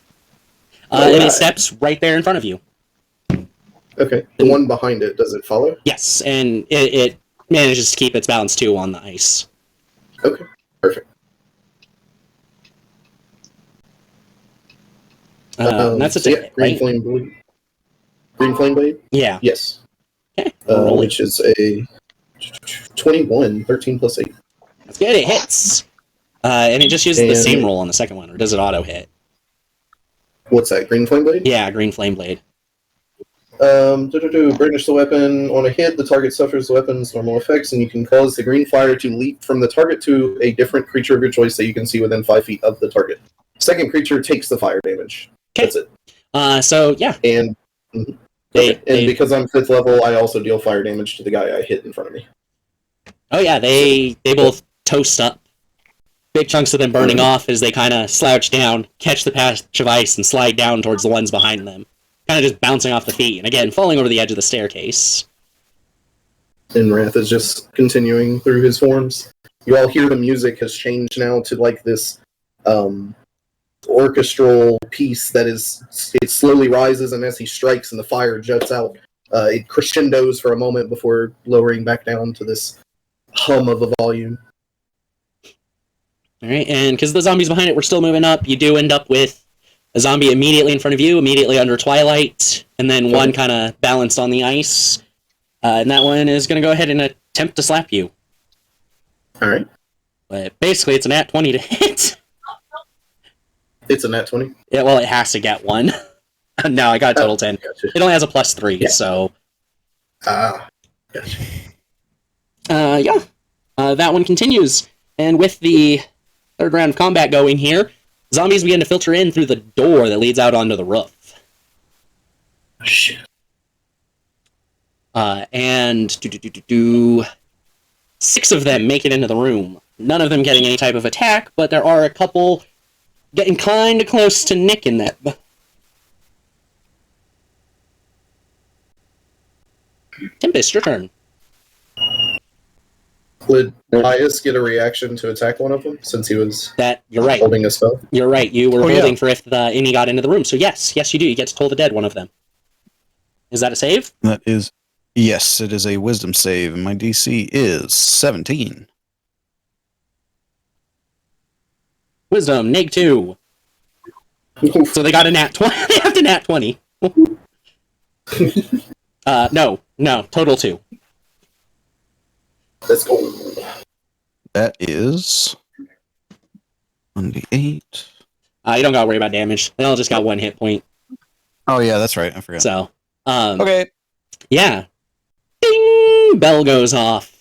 And it steps right there in front of you. Okay, the one behind it, does it follow? Yes, and it manages to keep its balance too on the ice. Okay, perfect. That's a so ticket, Green right? Flame Blade. Green Flame Blade? Yeah. Yes. Okay. Roll it. Which is a 21, 13 plus 8. That's good, it hits. And it just uses the And- same roll on the second one, or does it auto hit? What's that, Green Flame Blade? Yeah, Green Flame Blade. Burnish the weapon. On a hit, the target suffers the weapon's normal effects, and you can cause the green fire to leap from the target to a different creature of your choice that you can see within 5 feet of the target. Second creature takes the fire damage. Okay. That's it. So, yeah. And They, and because I'm 5th level, I also deal fire damage to the guy I hit in front of me. oh, yeah, they both toast up. Big chunks of them burning off as they kind of slouch down, catch the patch of ice, and slide down towards the ones behind them. Kind of just bouncing off the feet, and again, falling over the edge of the staircase. And Rath is just continuing through his forms. You all hear the music has changed now to like this orchestral piece that it slowly rises, and as he strikes and the fire juts out, it crescendos for a moment before lowering back down to this hum of a volume. Alright, and because the zombies behind it were still moving up, you do end up with a zombie immediately in front of you, immediately under Twilight, and then one kind of balanced on the ice. And that one is going to go ahead and attempt to slap you. Alright. But basically, it's a nat 20 to hit. It's a nat 20? Yeah, well, it has to get one. No, I got a total 10. Gotcha. It only has a +3, Yeah. so... Gotcha. That one continues. And with the third round of combat going here, zombies begin to filter in through the door that leads out onto the roof. Shit. and 6 of them make it into the room. None of them getting any type of attack, but there are a couple getting kind of close to Nick in that. Tempest, your turn. Would Pius get a reaction to attack one of them since he was You're right. holding a spell? You're right. You were Oh, holding yeah. for if any got into the room. So yes, you do. You get to toll the dead one of them. Is that a save? That is, yes, it is a wisdom save, and my DC is 17. Wisdom, -2. So they got a nat 20. They have to nat 20. No, total 2. Let's go. That is 1d8. You don't gotta worry about damage. They all just got 1 hit point. Oh yeah, that's right. I forgot. So, Okay. yeah. Ding! Bell goes off.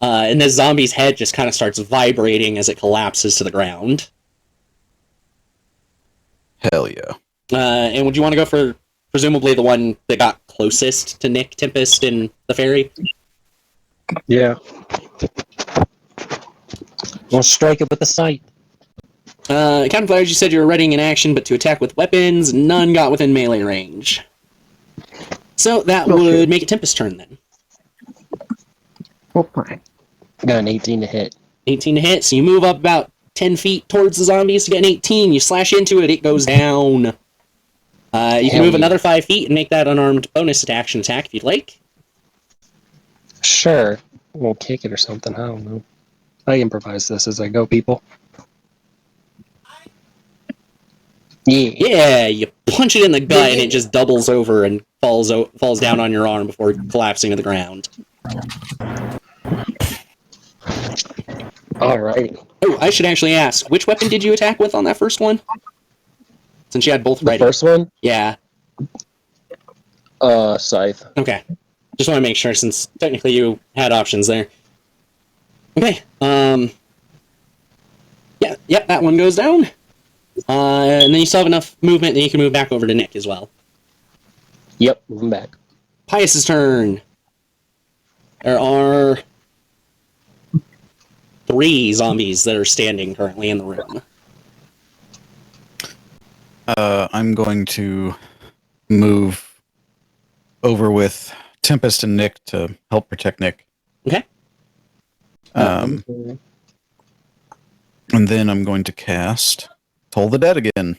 And the zombie's head just kind of starts vibrating as it collapses to the ground. Hell yeah. And would you want to go for presumably the one that got closest to Nick, Tempest, and the fairy? Yeah. We'll strike it with the sight. Captain Flowers, you said you were readying in action, but to attack with weapons, none got within melee range. So that would make it Tempest's turn then. Oh, fine. Got an 18 to hit. 18 to hit, so you move up about 10 feet towards the zombies to get an 18. You slash into it, it goes down. You can move another 5 feet and make that unarmed bonus action attack if you'd like. Sure. We'll kick it or something. I don't know. I improvise this as I go, people. Yeah. Yeah, you punch it in the gut and it just doubles over and falls down on your arm before collapsing to the ground. Alright. Oh, I should actually ask, which weapon did you attack with on that first one? Since you had both The ready. first one? Yeah. Scythe. Okay. Just want to make sure since technically you had options there. Okay. Yeah, that one goes down. And then you still have enough movement that you can move back over to Nick as well. Yep, moving back. Pius's turn. There are 3 zombies that are standing currently in the room. I'm going to move over with Tempest and Nick to help protect Nick. Okay. And then I'm going to cast Toll the Dead again.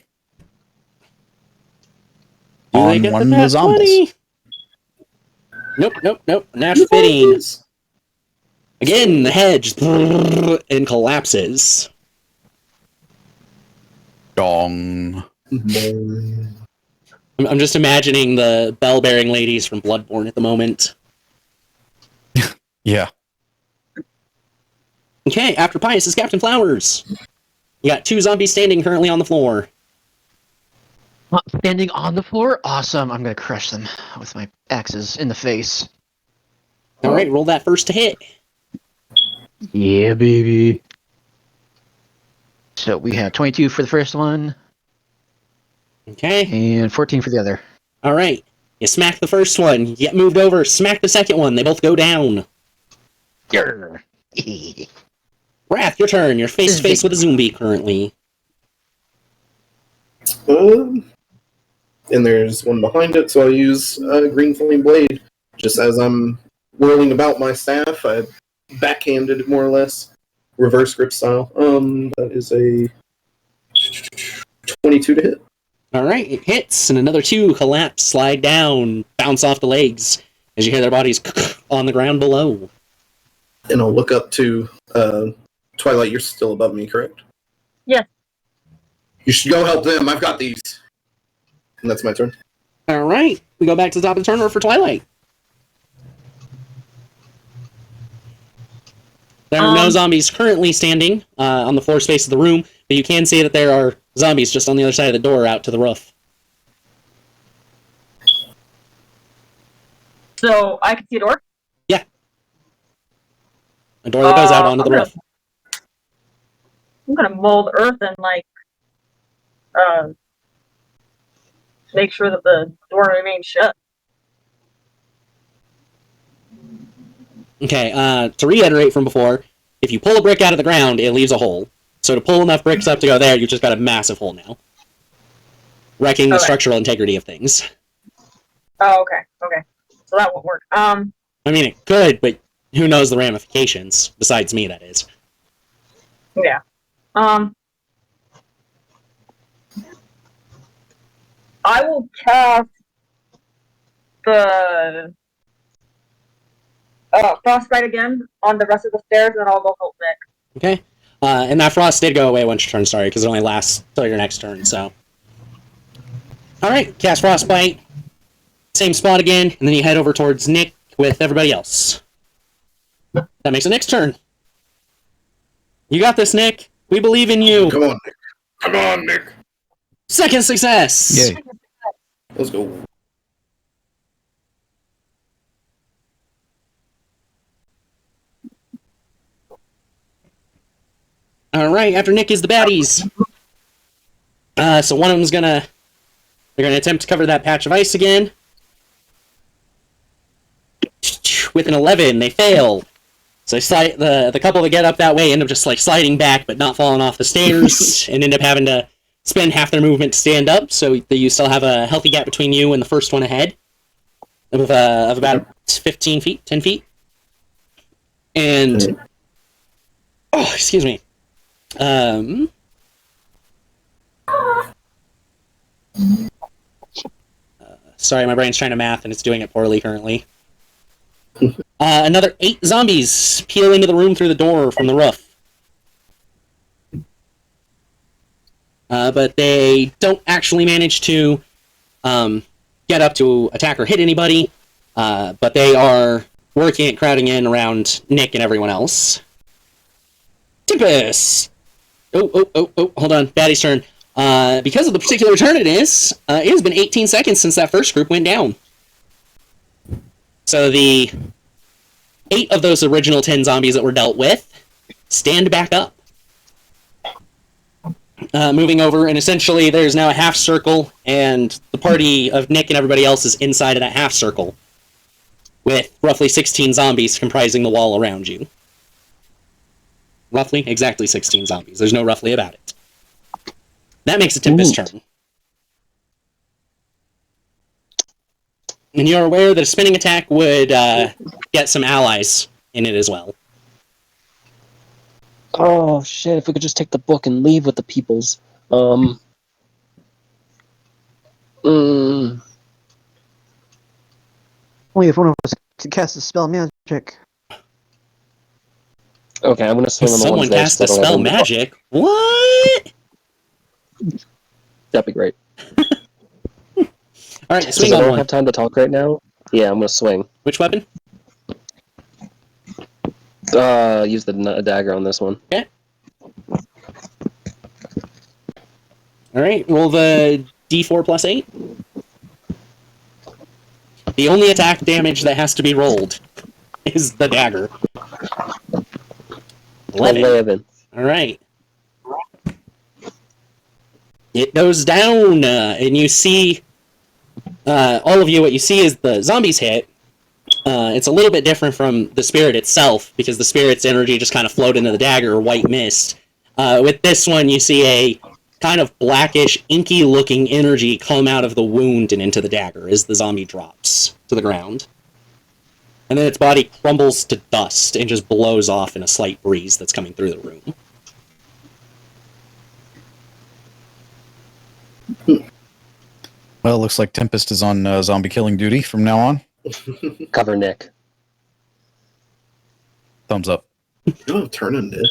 Do they On get one the of the nat zombies. 20? Nope. Nat 15. Again, the hedge and collapses. Dong. I'm just imagining the bell-bearing ladies from Bloodborne at the moment. Yeah. Okay, after Pius is Captain Flowers. You got 2 zombies standing currently on the floor. Standing on the floor? Awesome. I'm going to crush them with my axes in the face. Alright, roll that first to hit. Yeah, baby. So we have 22 for the first one, Okay, and 14 for the other. alright. You smack the first one, you get moved over, smack the second one, they both go down. Grr. Rath, your turn. You're face to face with a zombie currently. And there's one behind it, so I use Green Flame Blade. Just as I'm whirling about my staff, I backhanded it more or less. Reverse grip style. That is a 22 to hit. Alright, it hits, and another 2 collapse, slide down, bounce off the legs, as you hear their bodies on the ground below. And I'll look up to Twilight. You're still above me, correct? Yes. You should go help them. I've got these. And that's my turn. Alright, we go back to the top of the turn order for Twilight. There are no zombies currently standing on the floor space of the room, but you can see that there are zombies just on the other side of the door out to the roof. So I can see a door? A door that goes out onto the roof. I'm gonna mold earth and make sure that the door remains shut. Okay, to reiterate from before, if you pull a brick out of the ground, it leaves a hole. So to pull enough bricks up to go there, you've just got a massive hole now. Wrecking the structural integrity of things. Oh, okay. Okay. So that won't work. I mean, it could, but who knows the ramifications? Besides me, that is. Yeah. I will cast the frostbite again on the rest of the stairs, and I'll go help Nick. Okay. And that frost did go away once your turn started, because it only lasts till your next turn, so. Alright, cast Frostbite. Same spot again, and then you head over towards Nick with everybody else. That makes it Nick's turn. You got this, Nick. We believe in you. Come on, Nick. Come on, Nick. Second success! Yay. Let's go. Alright, after Nick is the baddies. So one of them's gonna... They're gonna attempt to cover that patch of ice again. With an 11, they fail. So they slide, the couple that get up that way end up just like sliding back, but not falling off the stairs, and end up having to spend half their movement to stand up. So you still have a healthy gap between you and the first one ahead, of about 15 feet, 10 feet. And excuse me. Sorry, my brain's trying to math and it's doing it poorly currently. Another 8 zombies peel into the room through the door from the roof. But they don't actually manage to get up to attack or hit anybody. But they are working at crowding in around Nick and everyone else. Tempest! Oh, hold on. Baddie's turn. Because of the particular turn it has been 18 seconds since that first group went down. So the 8 of those original 10 zombies that were dealt with stand back up. Moving over, and essentially there's now a half circle, and the party of Nick and everybody else is inside of that half circle, with roughly 16 zombies comprising the wall around you. Roughly, exactly 16 zombies. There's no roughly about it. That makes it Tempest's turn. And you're aware that a spinning attack would get some allies in it as well. Oh shit! If we could just take the book and leave with the peoples. Only if one of us could cast a spell magic. Okay, I'm gonna swing on the Someone ones there. cast a spell magic? What? That'd be great. Alright, Since swing I on don't one. have time to talk right now, yeah, I'm gonna swing. Which weapon? Use the dagger on this one. Okay. Alright, roll the d4 plus 8. The only attack damage that has to be rolled is the dagger. 11. Alright. It goes down, and you see, all of you, what you see is the zombies hit. It's a little bit different from the spirit itself, because the spirit's energy just kind of flowed into the dagger, or white mist. With this one, you see a kind of blackish, inky-looking energy come out of the wound and into the dagger as the zombie drops to the ground. And then its body crumbles to dust and just blows off in a slight breeze that's coming through the room. Well, looks like Tempest is on zombie killing duty from now on. Cover Nick. Thumbs up. You don't have turn undead.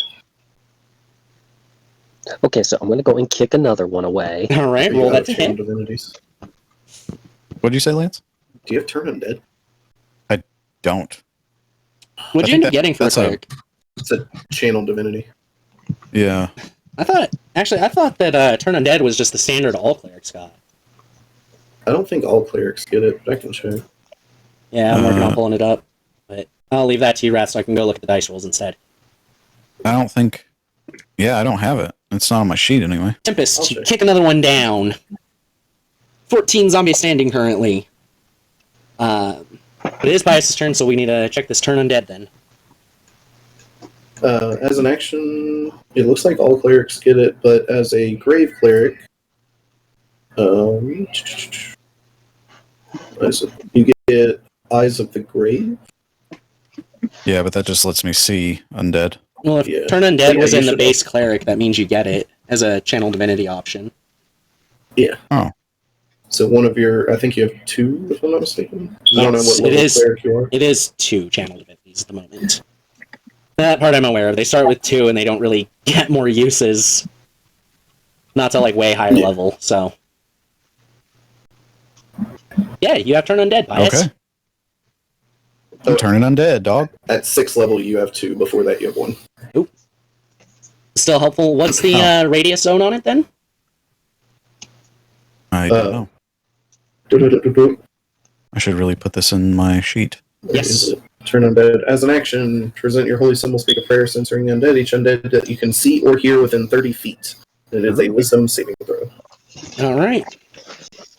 Okay, so I'm gonna go and kick another one away. Alright, You roll have that to channel hit. divinities. What'd you say, Lance? Do you have turn undead? Don't. What'd you I end think up getting for a that's a- cleric? It's a channel divinity. Yeah. I thought that Turn Undead was just the standard all clerics got. I don't think all clerics get it, but I can check. Yeah, I'm working on pulling it up. But I'll leave that to you, Rath, so I can go look at the dice rolls instead. I don't think... Yeah, I don't have it. It's not on my sheet anyway. Tempest, Okay. kick another one down. 14 zombies standing currently. But it is Pius' turn, so we need to check this Turn Undead then. As an action, it looks like all clerics get it, but as a grave cleric, you get Eyes of the Grave. Yeah, but that just lets me see undead. Well, if Yeah. Turn Undead Yeah, was you in the should base cleric, that means you get it as a channel divinity option. Yeah. Oh. So one of your, I think you have 2, if I'm not mistaken. I don't know Yes, what level cleric you are. It is 2 channel divinities at the moment. That part I'm aware of. They start with 2 and they don't really get more uses. Not to like way higher level, so. Yeah, you have Turn Undead, Bias. Okay. I'm turning undead, dog. At 6th level, you have 2. Before that, you have 1. Oop. Still helpful. What's the radius zone on it then? I don't know. I should really put this in my sheet. Yes. Turn Undead. As an action, present your holy symbol, speak a prayer censoring the undead. Each undead that you can see or hear within 30 feet. It is a wisdom saving throw. Alright.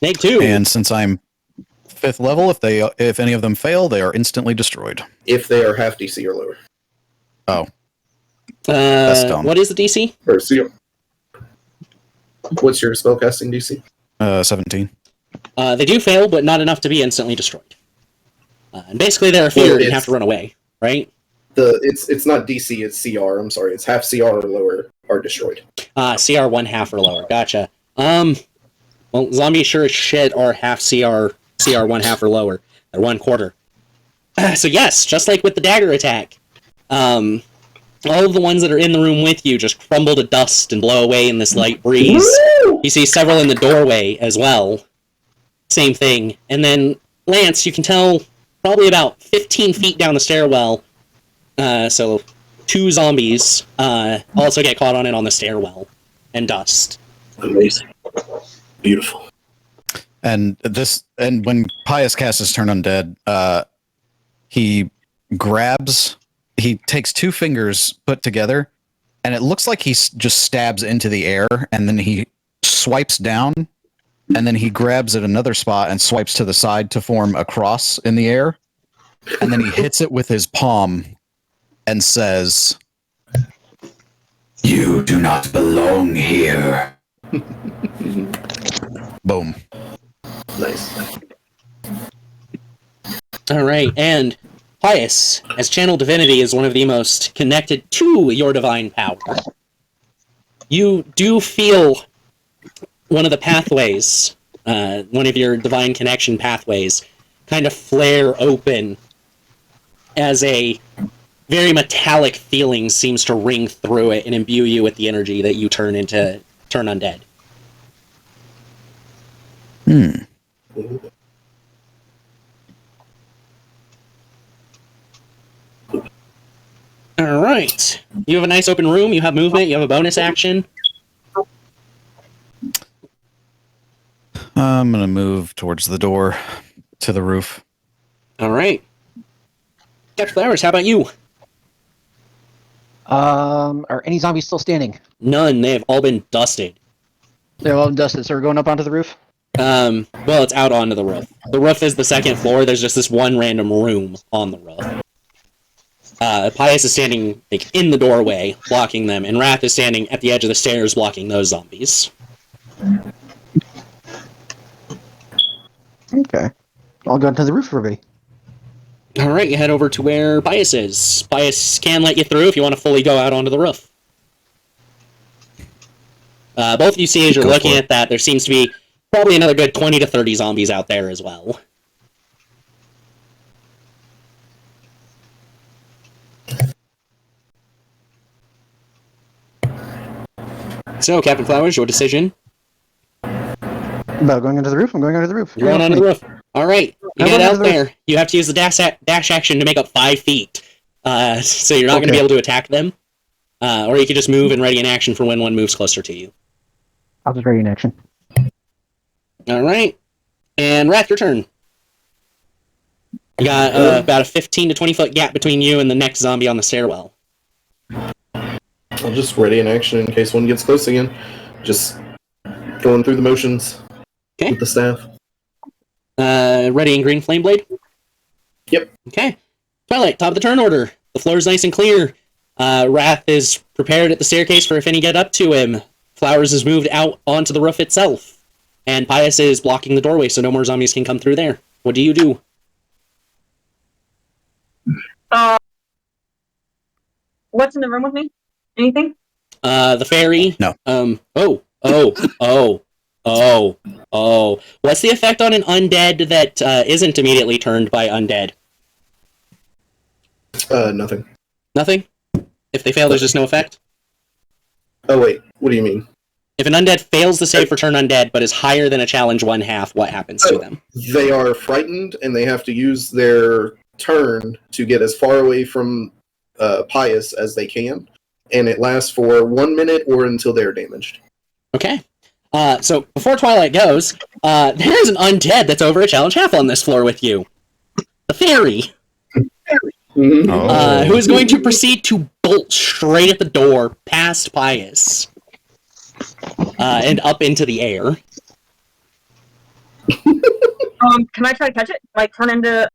Make 2. And since I'm 5th level, if any of them fail, they are instantly destroyed. If they are half DC or lower. Oh. That's dumb. What is the DC? Or CR. What's your spellcasting DC? 17. They do fail, but not enough to be instantly destroyed. And basically they're feared and have to run away, right? It's not DC, it's CR. I'm sorry, it's half CR or lower are destroyed. CR 1/2 or lower. Gotcha. Well, zombies sure as shit are half CR 1/2 or lower. They're 1/4. So yes, just like with the dagger attack, all of the ones that are in the room with you just crumble to dust and blow away in this light breeze. You see several in the doorway as well. Same thing. And then Lance, you can tell probably about 15 feet down the stairwell. So 2 zombies also get caught on it on the stairwell and dust. Amazing. Beautiful. And when Pius casts his Turn Undead, he takes 2 fingers put together, and it looks like he just stabs into the air, and then he swipes down, and then he grabs at another spot and swipes to the side to form a cross in the air, and then he hits it with his palm and says, You do not belong here. boom. Nice. Alright, and Pius, as Channel Divinity is one of the most connected to your divine power, you do feel one of the pathways, one of your divine connection pathways, kind of flare open as a very metallic feeling seems to ring through it and imbue you with the energy that you turn undead. Alright. You have a nice open room, you have movement, you have a bonus action. I'm going to move towards the door to the roof. Alright. Captain Flowers, how about you? Are any zombies still standing? None, they have all been dusted. They're all dusted, so we're going up onto the roof? Well, it's out onto the roof. The roof is the 2nd floor, there's just this one random room on the roof. Pius is standing in the doorway, blocking them, and Rath is standing at the edge of the stairs, blocking those zombies. Okay. I'll go onto the roof, everybody. Alright, you head over to where Pius is. Pius can let you through if you want to fully go out onto the roof. Both of you see as you're looking at that, there seems to be probably another good 20 to 30 zombies out there as well. So, Captain Flowers, your decision. About going onto the roof? I'm going onto the roof. You're going onto the roof. Alright, you get out there. You have to use the dash action to make up 5 feet. So you're not going to be able to attack them. Or you could just move and ready an action for when one moves closer to you. I'll just ready an action. Alright. And Rath, your turn. You got about a 15 to 20 foot gap between you and the next zombie on the stairwell. I'll just ready an action in case one gets close again. Just going through the motions with the staff. Ready and green flame blade? Yep. Okay. Twilight, top of the turn order. The floor is nice and clear. Rath is prepared at the staircase for if any get up to him. Flowers is moved out onto the roof itself. And Pius is blocking the doorway so no more zombies can come through there. What do you do? What's in the room with me? Anything? The fairy. No. What's the effect on an undead that isn't immediately turned by undead? Nothing. Nothing? If they fail, there's just no effect? Oh, wait. What do you mean? If an undead fails the save for turn undead, but is higher than a challenge 1/2, what happens to them? They are frightened, and they have to use their turn to get as far away from Pius as they can, and it lasts for 1 minute or until they're damaged. Okay. So, before Twilight goes, there's an undead that's over a challenge 1/2 on this floor with you. The fairy. Mm-hmm. Who is going to proceed to bolt straight at the door, past Pius, and up into the air. Can I try to catch it? Like, turn into,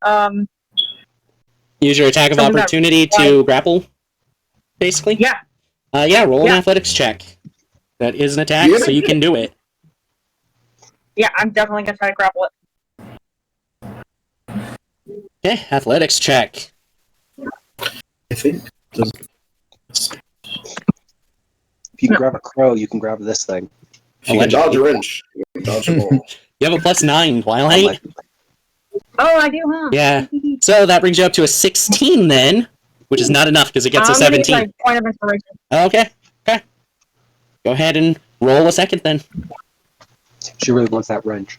Use your attack of something that- opportunity to grapple, basically? Yeah. Roll an Yeah. athletics check. That is an attack, so you can do it. Yeah, I'm definitely gonna try to grapple it. Okay, athletics check. I think. If you can grab a crow, you can grab this thing. If you can dodge a wrench, you can dodge a ball. You have a +9, Twilight. Oh, I do, huh? Yeah. So that brings you up to a 16 then, which is not enough because it gets a I'm gonna use 17. my point of inspiration. Okay. Go ahead and roll a second then. She really wants that wrench.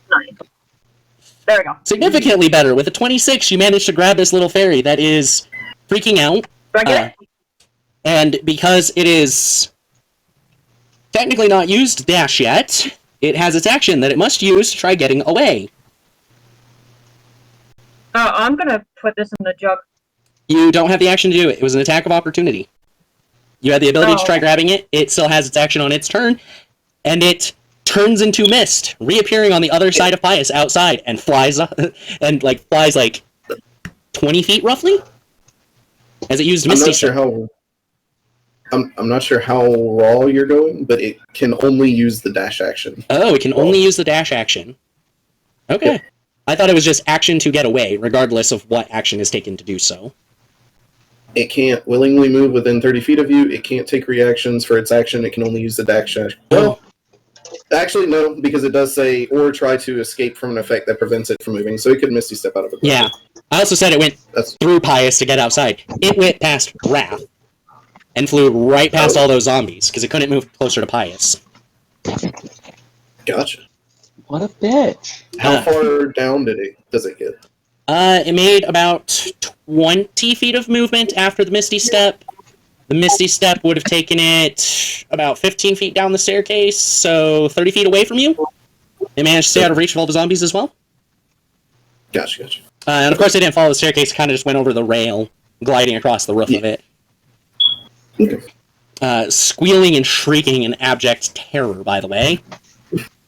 There we go. Significantly better. With a 26, you manage to grab this little fairy that is freaking out. Do I get it? And because it is technically not used dash yet, it has its action that it must use to try getting away. Oh, I'm gonna put this in the jug. You don't have the action to do it. It was an attack of opportunity. You had the ability to try grabbing it. It still has its action on its turn, and it turns into mist, reappearing on the other side of Pius outside, and flies flies 20 feet roughly, as it used I'm Misty not sure Step. how. I'm not sure how raw you're going, but it can only use the dash action. Oh, it can only use the dash action. Okay. Yeah. I thought it was just action to get away, regardless of what action is taken to do so. It can't willingly move within 30 feet of you. It can't take reactions for its action. It can only use the dash action. Well, actually, no, because it does say, or try to escape from an effect that prevents it from moving. So it could Misty Step out of it. Yeah. I also said it went That's through Pius to get outside. It went past Rath and flew right past all those zombies because it couldn't move closer to Pius. gotcha. What a bitch. How far down does it get? It made about 20 feet of movement after the Misty Step. The Misty Step would have taken it about 15 feet down the staircase, so 30 feet away from you. It managed to stay out of reach of all the zombies as well. Gotcha. And of course, it didn't follow the staircase, kind of just went over the rail, gliding across the roof of it. Okay. Squealing and shrieking in abject terror, by the way.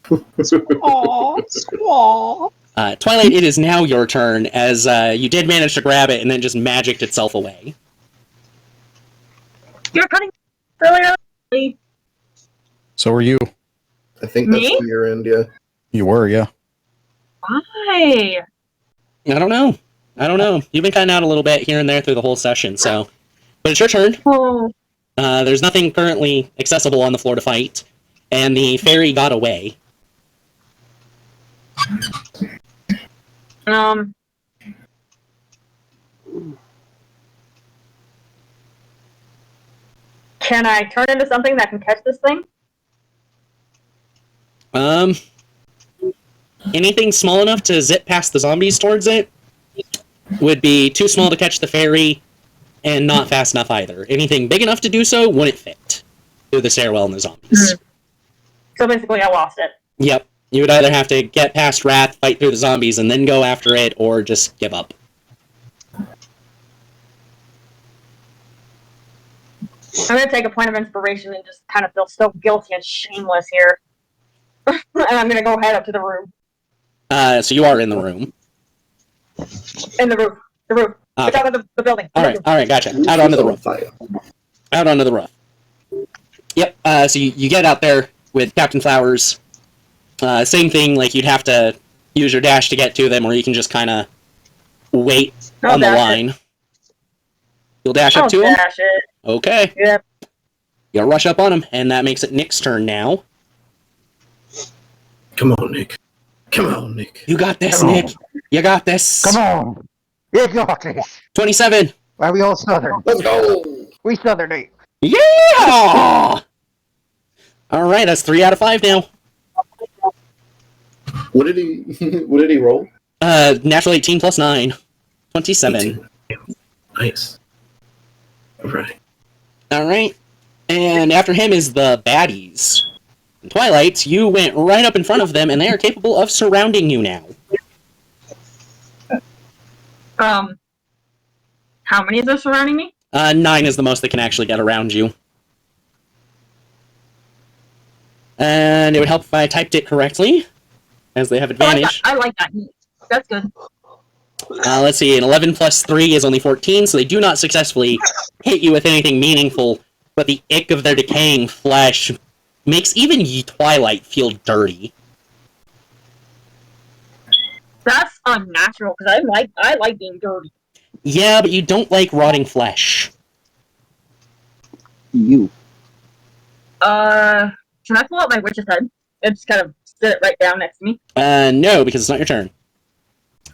Aww, squaw. Twilight, it is now your turn, as you did manage to grab it and then just magicked itself away. You're cutting really early. So are you. I think that's Me? from your end, yeah. You were, yeah. Why? I don't know. You've been cutting out a little bit here and there through the whole session, so... But it's your turn. Oh, There's nothing currently accessible on the floor to fight, and the fairy got away. Can I turn into something that can catch this thing? Anything small enough to zip past the zombies towards it would be too small to catch the fairy, and not fast enough either. Anything big enough to do so wouldn't fit through the stairwell and the zombies. So basically, I lost it. Yep. You would either have to get past Rath, fight through the zombies, and then go after it, or just give up. I'm gonna take a point of inspiration and just kind of feel so guilty and shameless here. And I'm gonna go head up to the room. So you are in the room. In the roof. The roof. Okay. It's out of the building. Alright, gotcha. Out onto the roof. Out onto the roof. Yep. So you get out there with Captain Flowers. Same thing. Like you'd have to use your dash to get to them, or you can just kind of wait I'll on the dash line. You'll dash up I'll to him. dash it. Okay. Yep. You'll rush up on him, and that makes it Nick's turn now. Come on, Nick. Come on, Nick. You got this, Come on. Nick. You got this. Come on. You got this. 27. Why are we all Southern? Let's go. We Southern, Nate. Yeah! All right, that's 3 out of 5 now. What did he roll? Natural 18 plus 9. 27. 18. Nice. Alright. All right. And after him is the baddies. In Twilight, you went right up in front of them, and they are capable of surrounding you now. How many is there surrounding me? 9 is the most that can actually get around you. And it would help if I typed it correctly, as they have advantage. I like that. That's good. Let's see, an 11 plus 3 is only 14, so they do not successfully hit you with anything meaningful, but the ick of their decaying flesh makes even Twilight feel dirty. That's unnatural because I like being dirty. Yeah, but you don't like rotting flesh. You. Can I pull out my witch's head? And just kind of sit it right down next to me. No, because it's not your turn.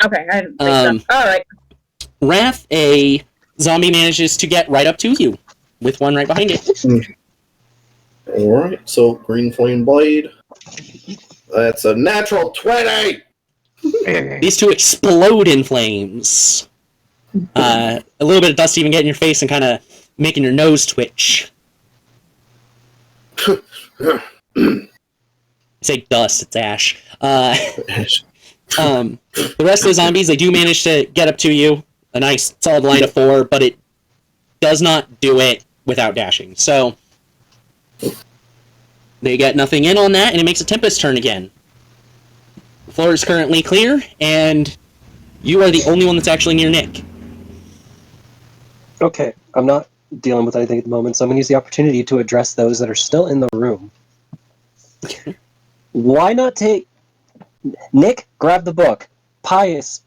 Okay, I didn't think so. Alright. Rath, a zombie manages to get right up to you, with one right behind it. Alright, so Green Flame Blade. That's a natural 20! These two explode in flames. A little bit of dust even get in your face and kind of making your nose twitch. I say dust, it's ash. The rest of the zombies, they do manage to get up to you. A nice solid line of 4, but it does not do it without dashing. So they get nothing in on that, and it makes a Tempest turn again. The floor is currently clear, and you are the only one that's actually near Nick. Okay, I'm not dealing with anything at the moment, so I'm going to use the opportunity to address those that are still in the room. Why not take... Nick, grab the book. Pius,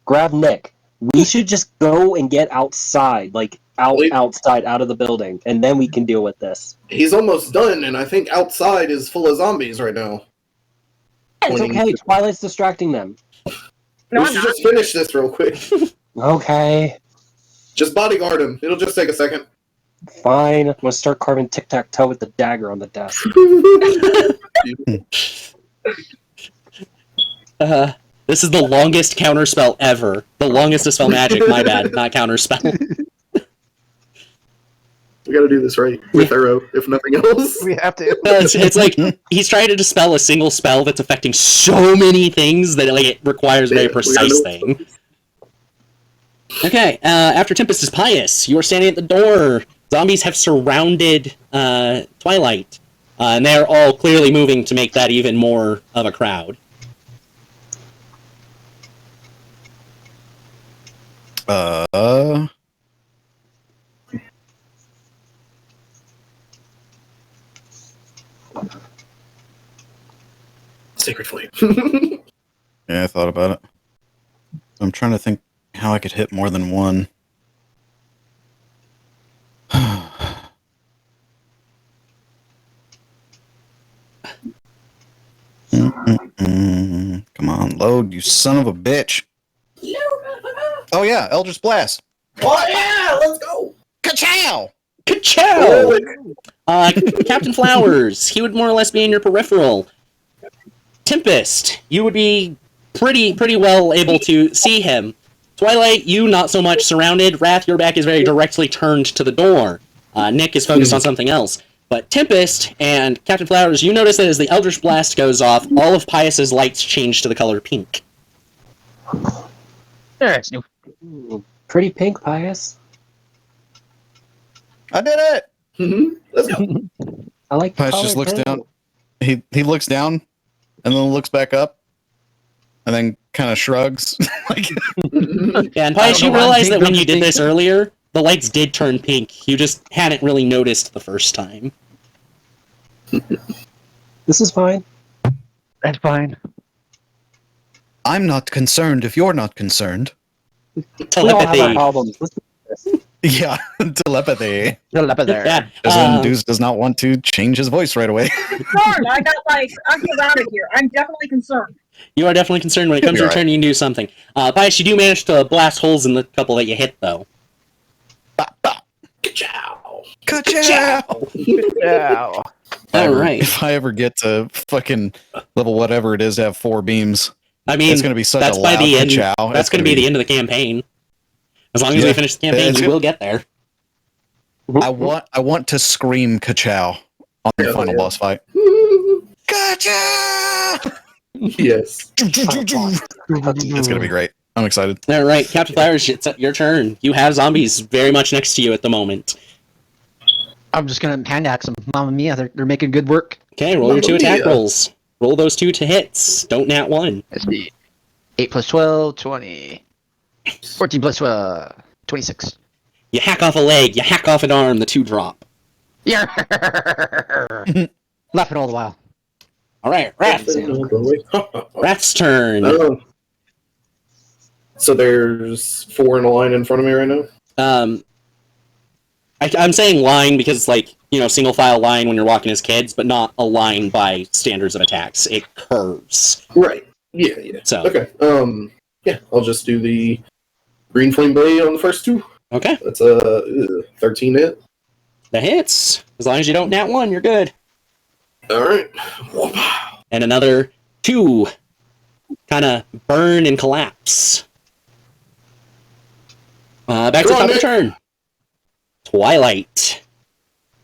grab Nick. We should just go and get outside, like outside, out of the building, and then we can deal with this. He's almost done, and I think outside is full of zombies right now. It's okay, Twilight's distracting them. No, We I'm should not. just finish this real quick. Okay, Just bodyguard him. It'll just take a second. fine. I'm going to start carving tic-tac-toe with the dagger on the desk. This is the longest counterspell ever. The longest to spell magic, my bad, not counterspell. We gotta do this right with Arrow, if nothing else. We have to. It's like he's trying to dispel a single spell that's affecting so many things that it requires a very Yeah, we gotta precise know thing. Okay, after Tempest is Pius. You are standing at the door. Zombies have surrounded Twilight, and they are all clearly moving to make that even more of a crowd. Sacred Flame. Yeah, I thought about it. I'm trying to think how I could hit more than one. Come on, load, you son of a bitch. Oh yeah, Eldritch Blast. Oh yeah, let's go! Ka-chow! Ka-chow! Captain Flowers, he would more or less be in your peripheral. Tempest, you would be pretty well able to see him. Twilight, you not so much surrounded. Rath, your back is very directly turned to the door. Nick is focused on something else. But Tempest and Captain Flowers, you notice that as the Eldritch Blast goes off, all of Pius's lights change to the color pink. There's new. Pretty pink, Pius. I did it! Let's go. I like the Pius color just looks pink. down. He looks down, and then looks back up, and then kind of shrugs. Like, Yeah, and Pius, you realize that when you did this earlier, the lights did turn pink. You just hadn't really noticed the first time. This is fine. That's fine. I'm not concerned if you're not concerned. We all have our Telepathy. problems. Let's do this. Yeah, telepathy. Yeah. Deuce does not want to change his voice right away. Concerned. I'm surrounded here. I'm definitely concerned. You are definitely concerned when it comes to You're your turn. You can do something. Pius, you do manage to blast holes in the couple that you hit, though. Ka-chow. Ka-chow! Yeah. All right. If I ever get to fucking level whatever it is to have 4 beams, I mean, it's going to be such that's a by loud the end. ka-chow. That's going to be the end of the campaign. As long as we finish the campaign, It's we good. will get there. I want to scream ka-chow on the Yeah, final yeah. boss fight. Ka-chow! Yes. It's gonna be great. I'm excited. All right, Captain Flowers, it's your turn. You have zombies very much next to you at the moment. I'm just gonna hand axe them. Mamma mia, they're making good work. Okay, roll your 2 Mamma attack mia. rolls. Roll those 2 to hits. Don't nat 1. Let's see. 8 plus 12, 20. 14 plus 12, 26. You hack off a leg, you hack off an arm, the 2 drop. Yeah. Laughing all the while. All right, Rath. Rath's turn. Oh. So there's 4 in a line in front of me right now? I'm saying line because it's like, single file line when you're walking as kids, but not a line by standards of attacks. It curves. Right. Yeah. So, Okay. Yeah, I'll just do the green flame blade on the first 2. okay. That's a 13 hit. That hits. As long as you don't nat 1, you're good. Alright. And another 2 kind of burn and collapse. Back to the top of the turn. Twilight.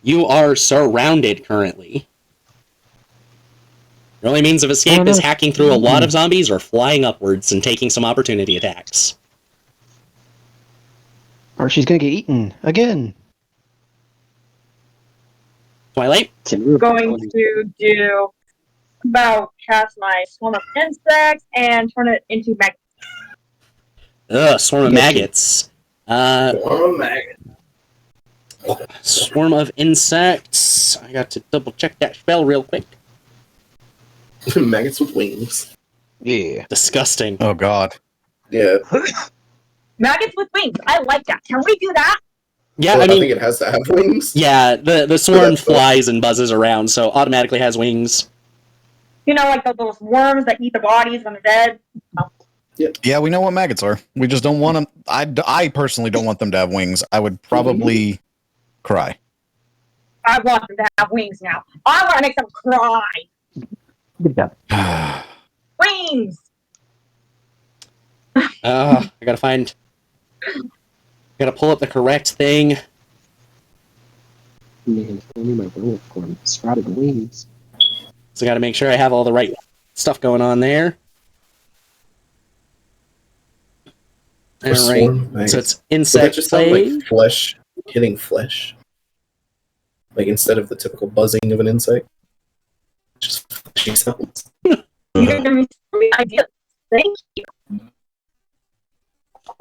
You are surrounded currently. Your only means of escape is hacking through a lot of zombies or flying upwards and taking some opportunity attacks. Or she's gonna get eaten again. Twilight? Going to do about cast my swarm of insects and turn it into maggots. Ugh, swarm of maggots. Oh, maggot. Swarm of insects. I got to double check that spell real quick. Maggots with wings. Yeah. Disgusting. Oh god. Yeah. Maggots with wings. I like that. Can we do that? Yeah, Well, I I mean, think it has to have wings. yeah, the swarm That's cool. flies and buzzes around, so automatically has wings. Like those worms that eat the bodies when they're dead. Yeah, we know what maggots are. We just don't want them. I personally don't want them to have wings. I would probably cry. I want them to have wings now. I want to make them cry. Good job. Wings. I gotta pull up the correct thing. Man, if only my bullet form sprouted wings. So I gotta make sure I have all the right stuff going on there. A swarm Alright, of maggots. so it's Would that insect just sound play. like flesh hitting flesh? Like instead of the typical buzzing of an insect? Just fleshy sounds. You gave me so many ideas. Thank you.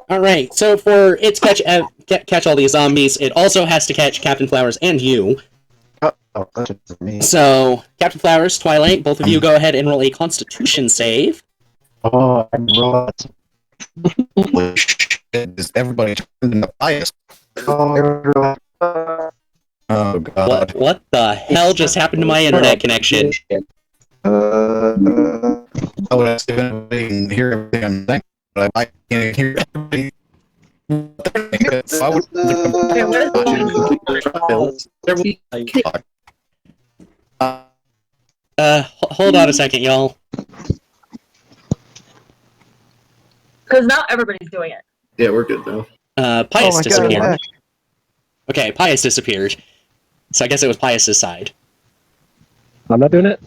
Alright, so for its catch all these zombies, it also has to catch Captain Flowers and you. Oh, that's it for me. So, Captain Flowers, Twilight, both of you go ahead and roll a Constitution save. Oh, I rolled. Holy shit, is everybody turned into bias? Oh, Oh god. What the hell just happened to my internet connection? I would ask if anybody can hear everything I'm saying, but I can't hear everybody. So I would Hold on a second, y'all. Because not everybody's doing it. Yeah, we're good now. Pius my God, disappeared. I'm back. Okay, Pius disappeared. So I guess it was Pius's side. I'm not doing it.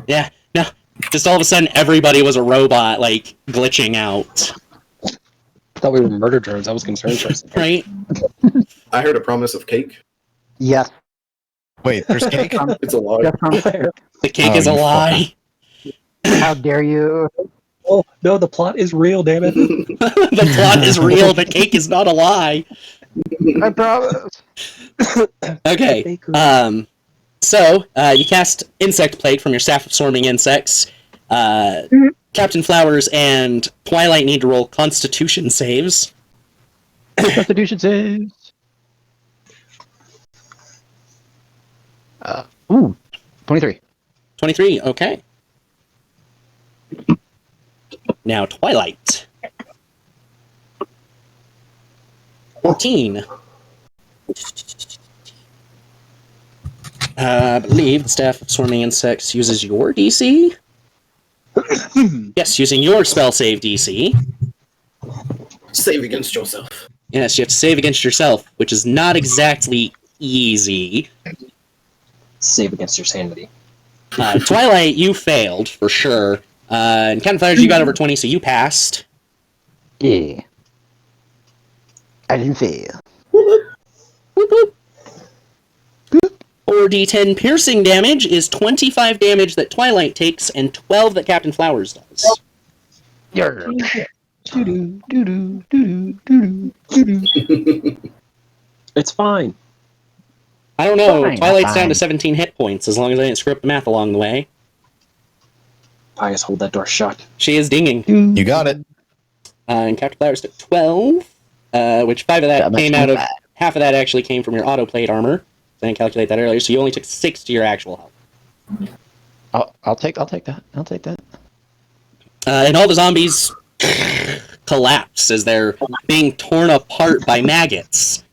Yeah, no. Just all of a sudden, everybody was a robot, like, glitching out. I thought we were murder drones. I was concerned for a second. Right? I heard a promise of cake. Yes. Wait, there's cake? It's a lie. Just from there. The cake Oh, is a you lie. How dare you? Oh no, the plot is real, damn it. The plot is real, the cake is not a lie. I promise. Okay. So you cast Insect Plague from your Staff of Swarming Insects. Captain Flowers and Twilight need to roll Constitution saves. Constitution saves. 23. 23, okay. Now Twilight. 14. I believe the Staff of Swarming Insects uses your DC? Yes, using your spell save DC. Save against yourself. Yes, you have to save against yourself, which is not exactly easy. Save against your sanity. Twilight, you failed, for sure. And Captain Flowers, you got over 20, so you passed. Yeah. I didn't fail. Whoop, whoop. 4d10 piercing damage is 25 damage that Twilight takes and 12 that Captain Flowers does. It's fine. I don't know. Fine, Twilight's down fine. to 17 hit points, as long as I didn't screw up the math along the way. Pius, hold that door shut. She is dinging. You got it. And Captain Flowers took 12, which 5 of that came out of... Half of that actually came from your auto-plate armor. I didn't calculate that earlier, so you only took 6 to your actual health. I'll take that. I'll take that. And all the zombies collapse as they're being torn apart by maggots.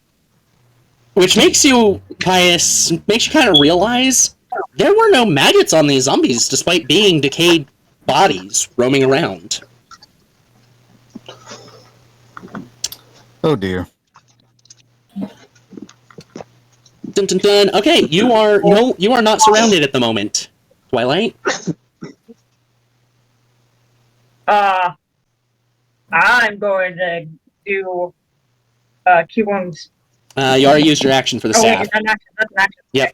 Which makes you, Pius, makes you kind of realize there were no maggots on these zombies, despite being decayed bodies roaming around. Oh dear. Dun, dun, dun. Okay, you are not surrounded at the moment, Twilight. I'm going to do key wounds. You already used your action for the Oh wait, staff. is that an action? That's an action. Yep.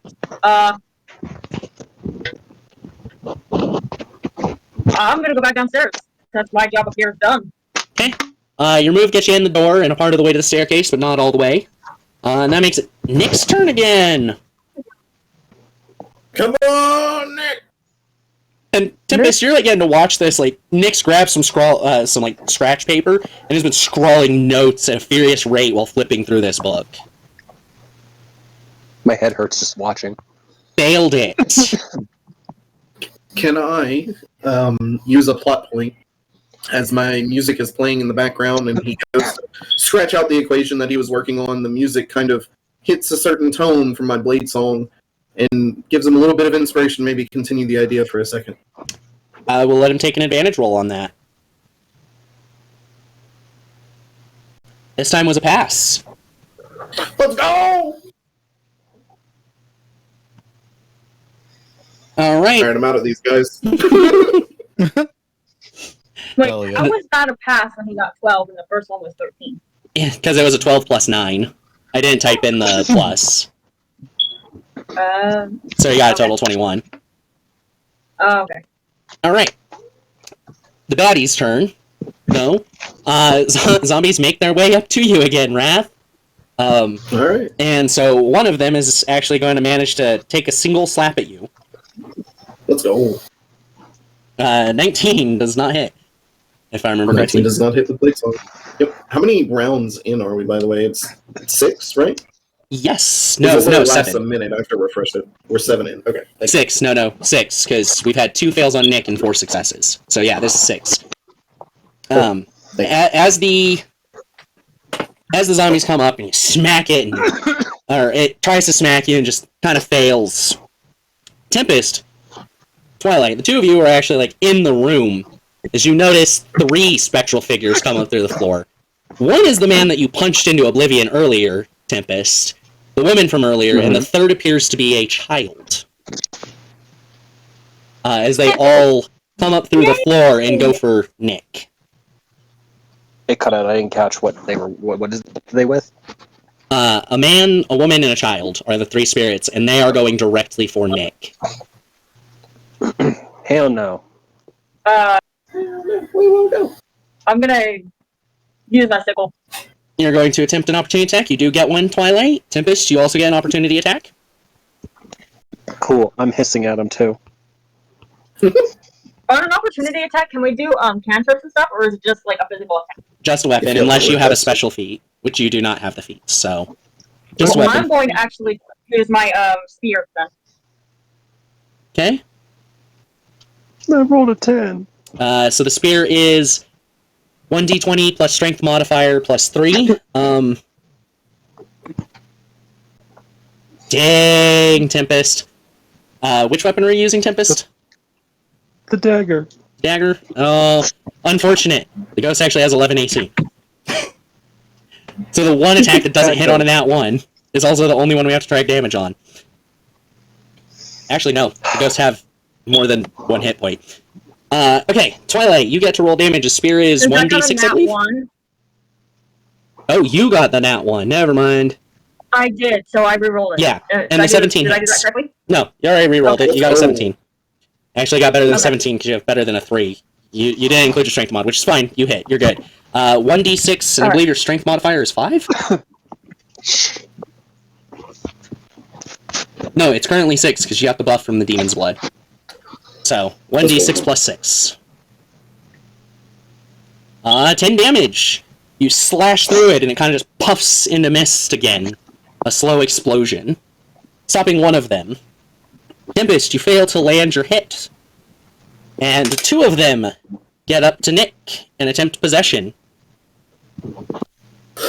I'm gonna go back downstairs. That's my job up here is done. Okay. Your move gets you in the door and a part of the way to the staircase, but not all the way. And that makes it Nick's turn again. Come on, Nick! And Tempest, you're like getting to watch this. Like Nick's grabbed some scratch paper and has been scrawling notes at a furious rate while flipping through this book. My head hurts just watching. Failed it. Can I use a plot point as my music is playing in the background and he goes to scratch out the equation that he was working on? The music kind of hits a certain tone from my Blade song and gives him a little bit of inspiration, maybe continue the idea for a second. We'll let him take an advantage roll on that. This time was a pass. Let's go! All right. Alright, I'm out of these guys. Wait, Hell yeah. how was that a pass when he got 12 and the first one was 13? Yeah, because it was a 12 plus 9. I didn't type in the plus. So you got a total 21. Oh, okay. All right. The body's turn. No. Zombies make their way up to you again, Rath. Alright. And so one of them is actually going to manage to take a single slap at you. Let's go. 19 does not hit, if I remember 19 correctly. does not hit the Blade song. Yep. How many rounds in are we, by the way? It's 6, right? Yes. Because No, it lasts a 7. minute after refresh it. We're 7 in. Okay. Thank you. 6. No, 6, because we've had 2 fails on Nick and 4 successes. So yeah, this is 6. As the zombies come up and you smack it, or it tries to smack you and just kind of fails. Tempest, Twilight, the two of you are actually like in the room as you notice 3 spectral figures come up through the floor. One is the man that you punched into oblivion earlier, Tempest, the woman from earlier, and the third appears to be a child. As they all come up through the floor and go for Nick. It cut out. I didn't catch what they were. What is they with? A man, a woman, and a child are the 3 spirits, and they are going directly for Nick. Hell no. We won't go. I'm gonna use my sickle. You're going to attempt an opportunity attack. You do get one, Twilight. Tempest, you also get an opportunity attack. Cool. I'm hissing at him too. On an opportunity attack, can we do cantrips and stuff, or is it just like a physical attack? Just a weapon, unless you have a special feat, which you do not have the feat, so... Just a Well, weapon. I'm going to actually use my spear then. Okay. I rolled a 10. So the spear is 1d20 plus strength modifier plus 3. Dang, Tempest. Which weapon are you using, Tempest? The dagger. Dagger? Oh, unfortunate. The ghost actually has 11 AC. So the one attack that doesn't hit on a nat 1 is also the only one we have to track damage on. Actually, no. The ghosts have more than 1 hit point. Okay, Twilight, you get to roll damage. A spear is 1d6, I believe? Oh, you got the nat 1. Never mind. I did, so I rerolled it. Yeah, and the 17 Did I do hits. that correctly? No, you already rerolled it. You got a 17. Actually got better than Okay. 17 because you have better than a 3. You didn't include your strength mod, which is fine. You hit. You're good. 1d6, and I believe your strength modifier is 5? No, it's currently 6 because you got the buff from the demon's blood. So, 1d6 plus 6. 10 damage. You slash through it and it kind of just puffs into mist again. A slow explosion. Stopping one of them. Tempest, you fail to land your hit. And 2 of them get up to Nick and attempt possession.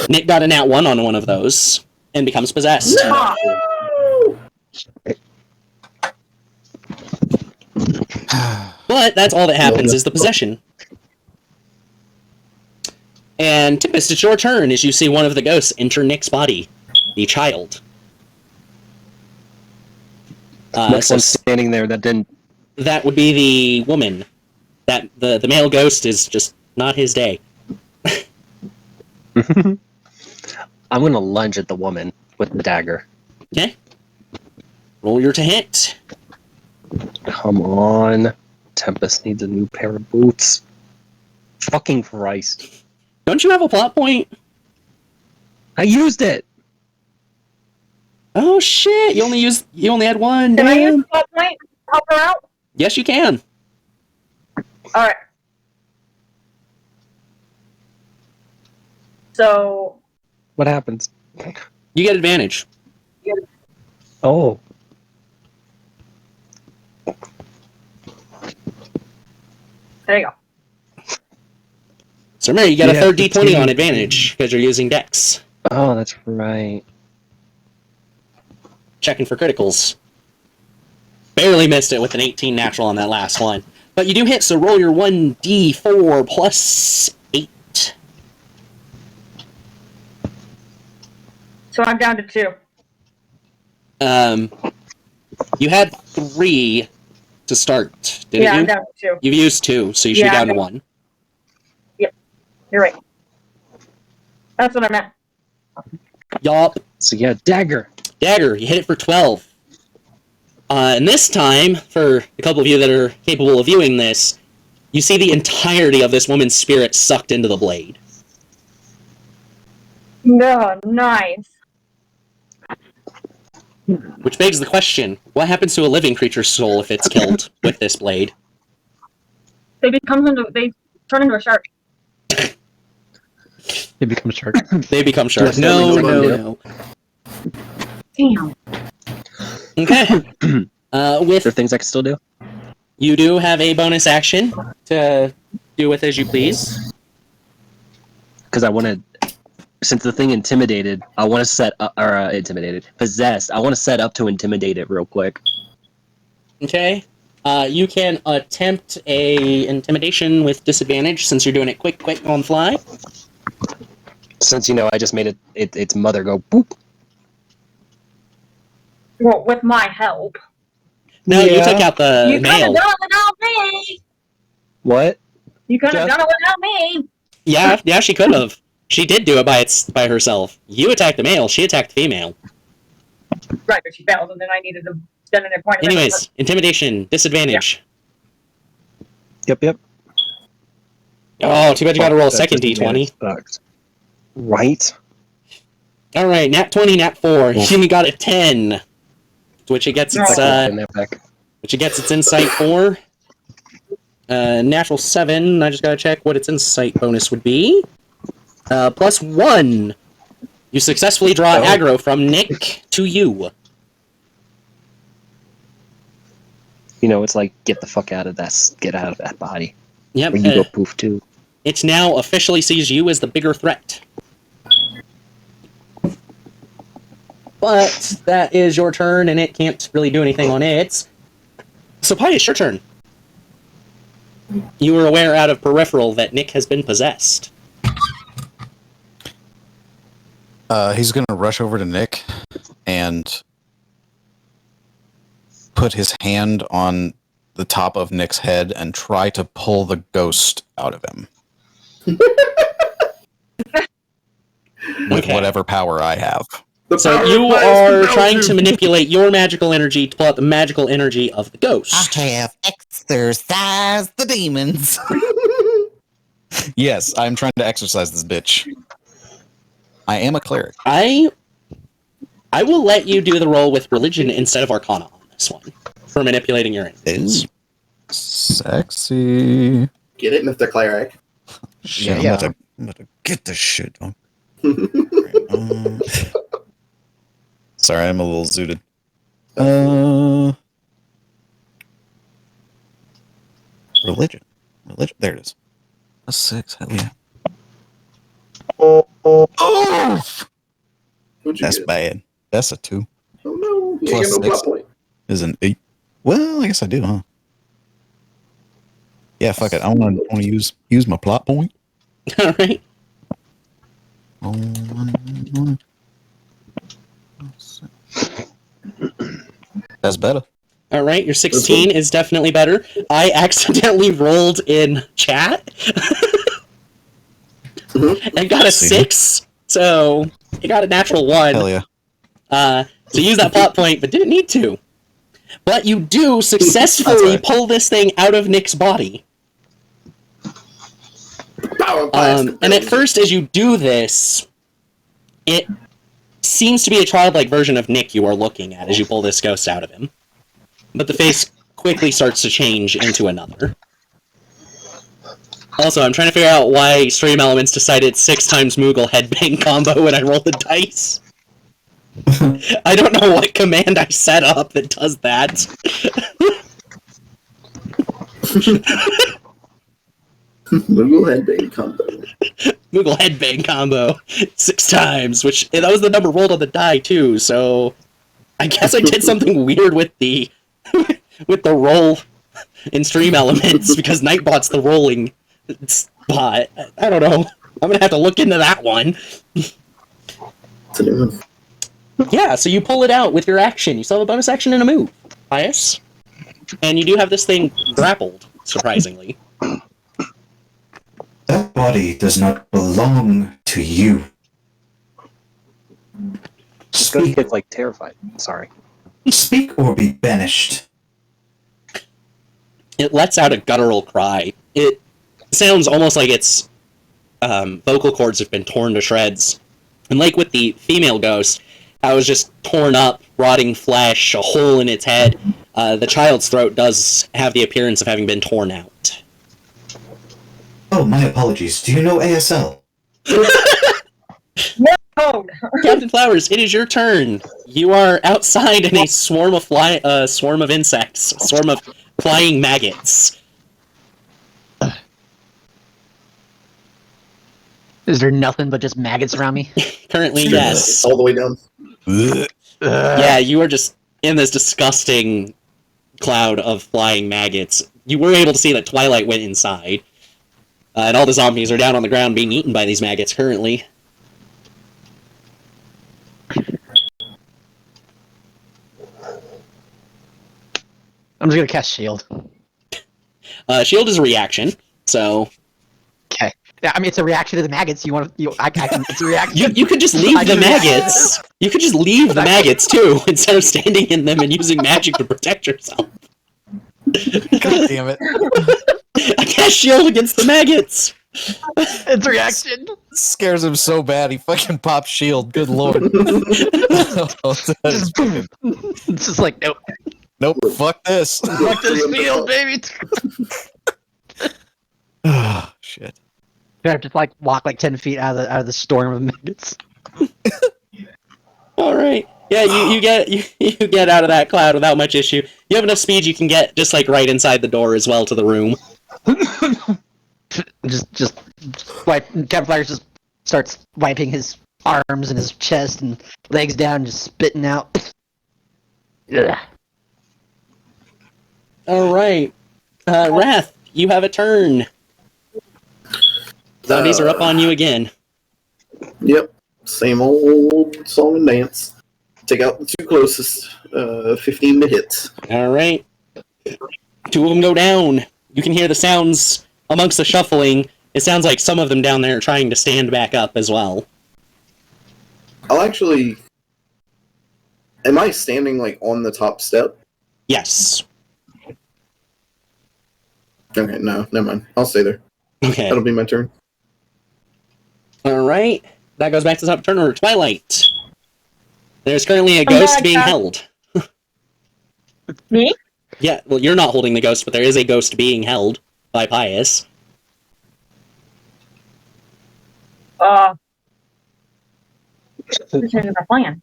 Nick got a nat 1 on one of those and becomes possessed. Ah, But that's all that happens is the possession. And Tempest, it's your turn as you see one of the ghosts enter Nick's body. The child. Next So one standing there that didn't. that would be the woman. That the male ghost is just not his day. I'm gonna lunge at the woman with the dagger. Okay. Roll your to hit. Come on. Tempest needs a new pair of boots. Fucking Christ. Don't you have a plot point? I used it! Oh shit! You only had one. can I use Damn. the plot point to help her out? Yes, you can. Alright. So, What happens? You get advantage. Oh. there you go. So remember, you get a Yeah, third d20 on 15. advantage because you're using Dex. Oh, that's right. Checking for criticals. Barely missed it with an 18 natural on that last one. But you do hit, so roll your 1d4 plus 8. So I'm down to 2. You had 3 to start, didn't Yeah, you? I'm down to 2. You've used 2, so you should be Yeah, down to I- 1. You're right. That's what I meant. Yup. So yeah, dagger. Dagger, you hit it for 12. And this time, for a couple of you that are capable of viewing this, you see the entirety of this woman's spirit sucked into the blade. No, nice. Which begs the question, what happens to a living creature's soul if it's killed with this blade? They turn into a shark. It becomes shark. They become sharks. Yes, No, that no, makes no. Damn. Okay. There are With things I can still do. you do have a bonus action to do with as you please. Because I want to, since the thing intimidated, I want to set up, or intimidated, possessed. I want to set up to intimidate it real quick. Okay. You can attempt a intimidation with disadvantage since you're doing it quick on fly. Since I just made its mother go boop. Well, with my help. No, you Yeah. took out the You could have nail. done it without me. What? You could have Just- done it without me. Yeah, she could have. She did do it by herself. You attacked the male. She attacked the female. Right, but she failed, and then I needed to spend an point. Anyways, intimidation, disadvantage. Yep. Oh, too bad you got to roll a That second disadvantage d20. sucks. Right? All right, nat 20, nat 4. You got a 10, which it gets its insight for. Natural 7. I just gotta check what its insight bonus would be. +1. You successfully draw aggro from Nick to you. You know, it's like, get the fuck out of that, get out of that body. Yep. Or you go poof too. It now officially sees you as the bigger threat. But that is your turn, and it can't really do anything on it. So, Pius, your turn. You were aware out of peripheral that Nick has been possessed. He's going to rush over to Nick and put his hand on the top of Nick's head and try to pull the ghost out of him. With whatever power I have. So you are trying to manipulate your magical energy to pull out the magical energy of the ghost. I have exorcised the demons. Yes, I'm trying to exorcise this bitch. I am a cleric. I will let you do the roll with religion instead of arcana on this one for manipulating your energy. Is sexy. Get it, Mr. Cleric. Shit, Yeah, I'm about to get this shit on. Sorry, I'm a little zooted. Religion. There it is. A 6, hell yeah. Oh! That's get? bad. That's a 2. Oh no, you Plus ain't got no 6 plot point. is an 8. Well, I guess I do, huh? Yeah, fuck it. I want to use my plot point. All right. That's better. All right, your 16 is definitely better. I accidentally rolled in chat and got a 6, so you got a natural 1. Hell yeah. So use that plot point, but didn't need to. But you do successfully pull this thing out of Nick's body. And at first, as you do this, it seems to be a childlike version of Nick you are looking at as you pull this ghost out of him. But the face quickly starts to change into another. Also, I'm trying to figure out why Stream Elements decided 6 times Moogle headbang combo when I rolled the dice. I don't know what command I set up that does that. Moogle headbang combo. Moogle headbang combo 6 times, which that was the number rolled on the die too. So I guess I did something weird with the with the roll in Stream Elements because Nightbot's the rolling spot. I don't know. I'm gonna have to look into that one. Yeah, so you pull it out with your action. You still have a bonus action and a move, Pius. And you do have this thing grappled, surprisingly. That body does not belong to you. This ghost gets like terrified. Sorry. Speak or be banished. It lets out a guttural cry. It sounds almost like its vocal cords have been torn to shreds. And like with the female ghost, I was just torn up, rotting flesh, a hole in its head. The child's throat does have the appearance of having been torn out. Oh, my apologies. Do you know ASL? No! Captain Flowers, it is your turn. You are outside in a swarm of insects, a swarm of flying maggots. Is there nothing but just maggots around me? Currently, yes. All the way down. Yeah, you are just in this disgusting cloud of flying maggots. You were able to see that Twilight went inside. And all the zombies are down on the ground being eaten by these maggots currently. I'm just gonna cast shield. Shield is a reaction, so... Okay. Yeah, I mean, it's a reaction to the maggots. It's a reaction. You could just leave the maggots. You could just leave the maggots, too, instead of standing in them and using magic to protect yourself. God damn it. I cast shield against the maggots! It's a reaction. Scares him so bad he fucking pops shield. Good lord. That is fucking- It's just like, nope. Nope, fuck this. Fuck this field, baby. Oh, shit. You have to like walk like 10 feet out of the storm of maggots. All right. Yeah, you get out of that cloud without much issue. You have enough speed you can get just like right inside the door as well to the room. just wipe. Campfire just starts wiping his arms and his chest and legs down, and just spitting out. Ugh. All right, Rath, you have a turn. Zombies are up on you again. Yep. Same old song and dance. Take out the two closest. 15 hits. All right. Two of them go down. You can hear the sounds amongst the shuffling. It sounds like some of them down there are trying to stand back up as well. I'll actually... Am I standing, like, on the top step? Yes. Okay, no, never mind. I'll stay there. Okay. That'll be my turn. All right. That goes back to the top of turn order. Twilight. There's currently a ghost being held. Me? Yeah, well, you're not holding the ghost, but there is a ghost being held by Pius. Who's changing the plan?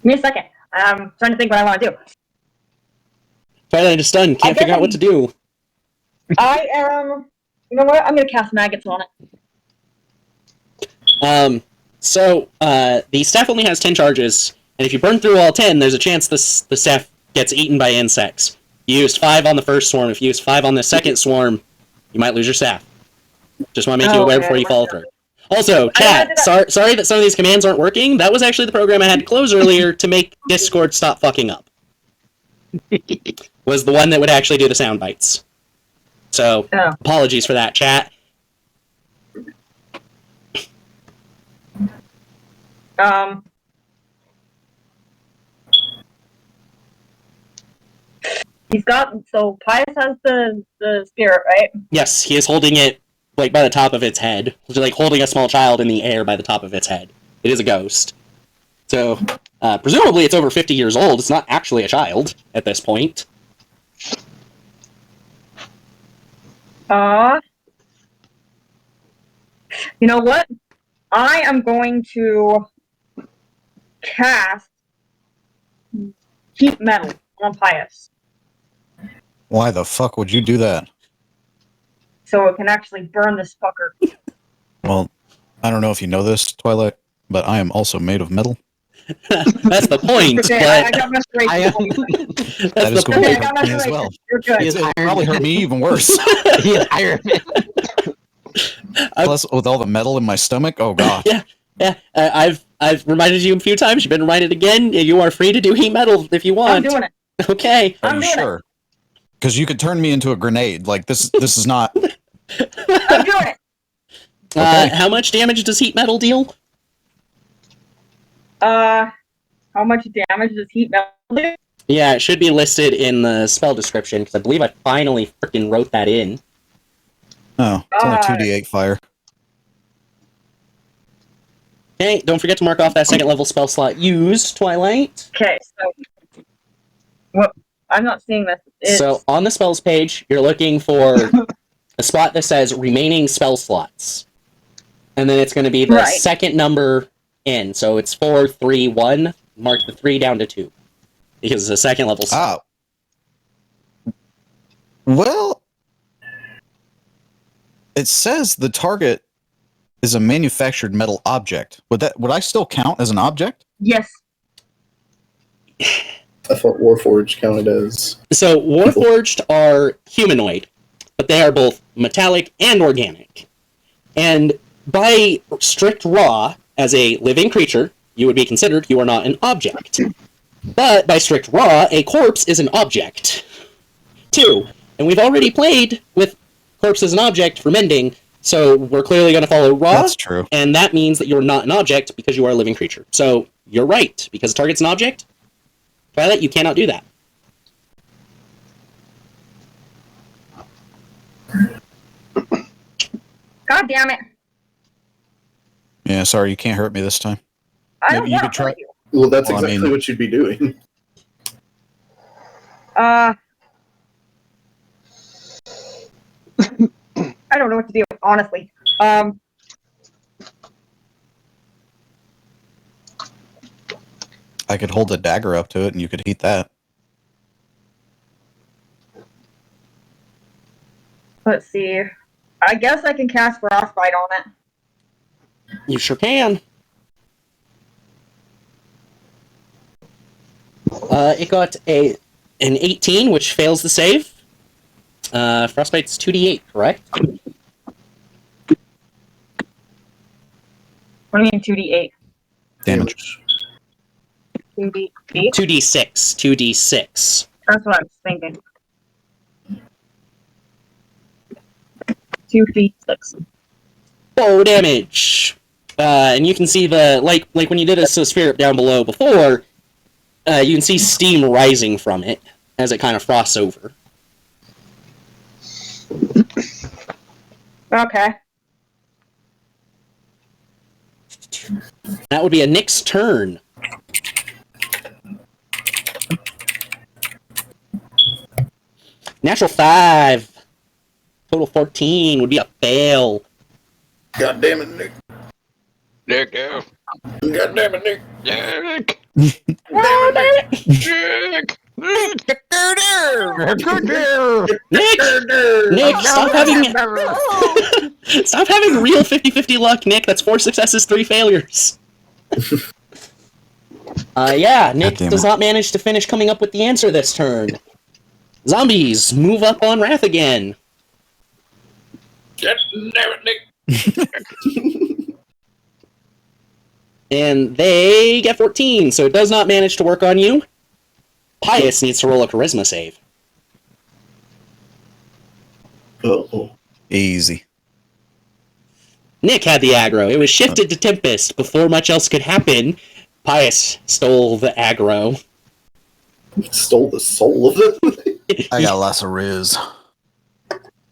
Give me a second. I'm trying to think what I want to do. Twilight is stunned. Can't figure out what to do. I am... You know what? I'm going to cast maggots on it. So, the staff only has 10 charges, and if you burn through all 10, there's a chance the staff gets eaten by insects. You used 5 on the first swarm. If you use 5 on the second swarm, you might lose your staff. Just want to make you aware before you follow through. Also, chat, sorry that some of these commands aren't working. That was actually the program I had to close earlier to make Discord stop fucking up. Was the one that would actually do the sound bites. So, apologies for that, chat. He's got... So, Pius has the spirit, right? Yes, he is holding it, like, by the top of its head. Like, holding a small child in the air by the top of its head. It is a ghost. So, presumably it's over 50 years old. It's not actually a child at this point. You know what? I am going to cast Heat Metal on Pius. Why the fuck would you do that? So it can actually burn this fucker. Well, I don't know if you know this, Twilight, but I am also made of metal. That's the point, Okay, but... I got restoration. That is going Okay, to I got hurt me as restoration. well. You're good. It probably hurt me even worse. He is Iron Man. Plus, with all the metal in my stomach, oh god. Yeah, I've reminded you a few times. You've been reminded again. You are free to do heat metal if you want. I'm doing it. Okay. Are you sure? Because you could turn me into a grenade. Like, this is not... I'm doing it. Okay. How much damage does heat metal deal? How much damage does Heat Metal do? Yeah, it should be listed in the spell description, because I believe I finally freaking wrote that in. Oh, it's only 2d8 fire. Okay, don't forget to mark off that second level spell slot used, Twilight. Okay, so... Well, I'm not seeing this. So, on the spells page, you're looking for a spot that says remaining spell slots. And then it's going to be the second number in. So it's 4, 3, 1. Mark the 3 down to 2. Because it's a second level spell. Well, it says the target is a manufactured metal object. Would I still count as an object? Yes. I thought Warforged counted as... So, Warforged are humanoid, but they are both metallic and organic. And by strict law, as a living creature, you would be considered you are not an object. But by strict law, a corpse is an object. 2. And we've already played with corpse as an object for mending, so we're clearly going to follow law. That's true. And that means that you're not an object because you are a living creature. So, you're right. Because the target's an object, Twilight, you cannot do that. God damn it! Yeah, sorry, you can't hurt me this time. I Maybe don't you want could to try. hurt you. Well, that's Well, I exactly mean- what you'd be doing. I don't know what to do, honestly. I could hold a dagger up to it, and you could heat that. Let's see. I guess I can cast Frostbite on it. You sure can. It got an 18, which fails the save. Frostbite's 2d8, correct? What do you mean 2d8? Damage. 2d8? 2d6. 2d6. That's what I was thinking. 2d6. Whoa, damage! And you can see the, like when you did a spirit down below before, you can see steam rising from it as it kind of frosts over. Okay. That would be a Nick's turn. Natural 5. Total 14 would be a fail. God damn it, Nick. Nick, God damn it, Nick. Nick, Oh, damn it! Nick, Nick, stop having real 50-50 luck, Nick. That's 4 successes, 3 failures. Yeah, Nick damn does it. not manage to finish coming up with the answer this turn. Zombies, move up on Rath again. God damn it, Nick. And they get 14, so it does not manage to work on you. Pius needs to roll a charisma save. Uh-oh. Easy. Nick had the aggro. It was shifted to Tempest before much else could happen. Pius stole the aggro. Stole the soul of it. I got lots of riz.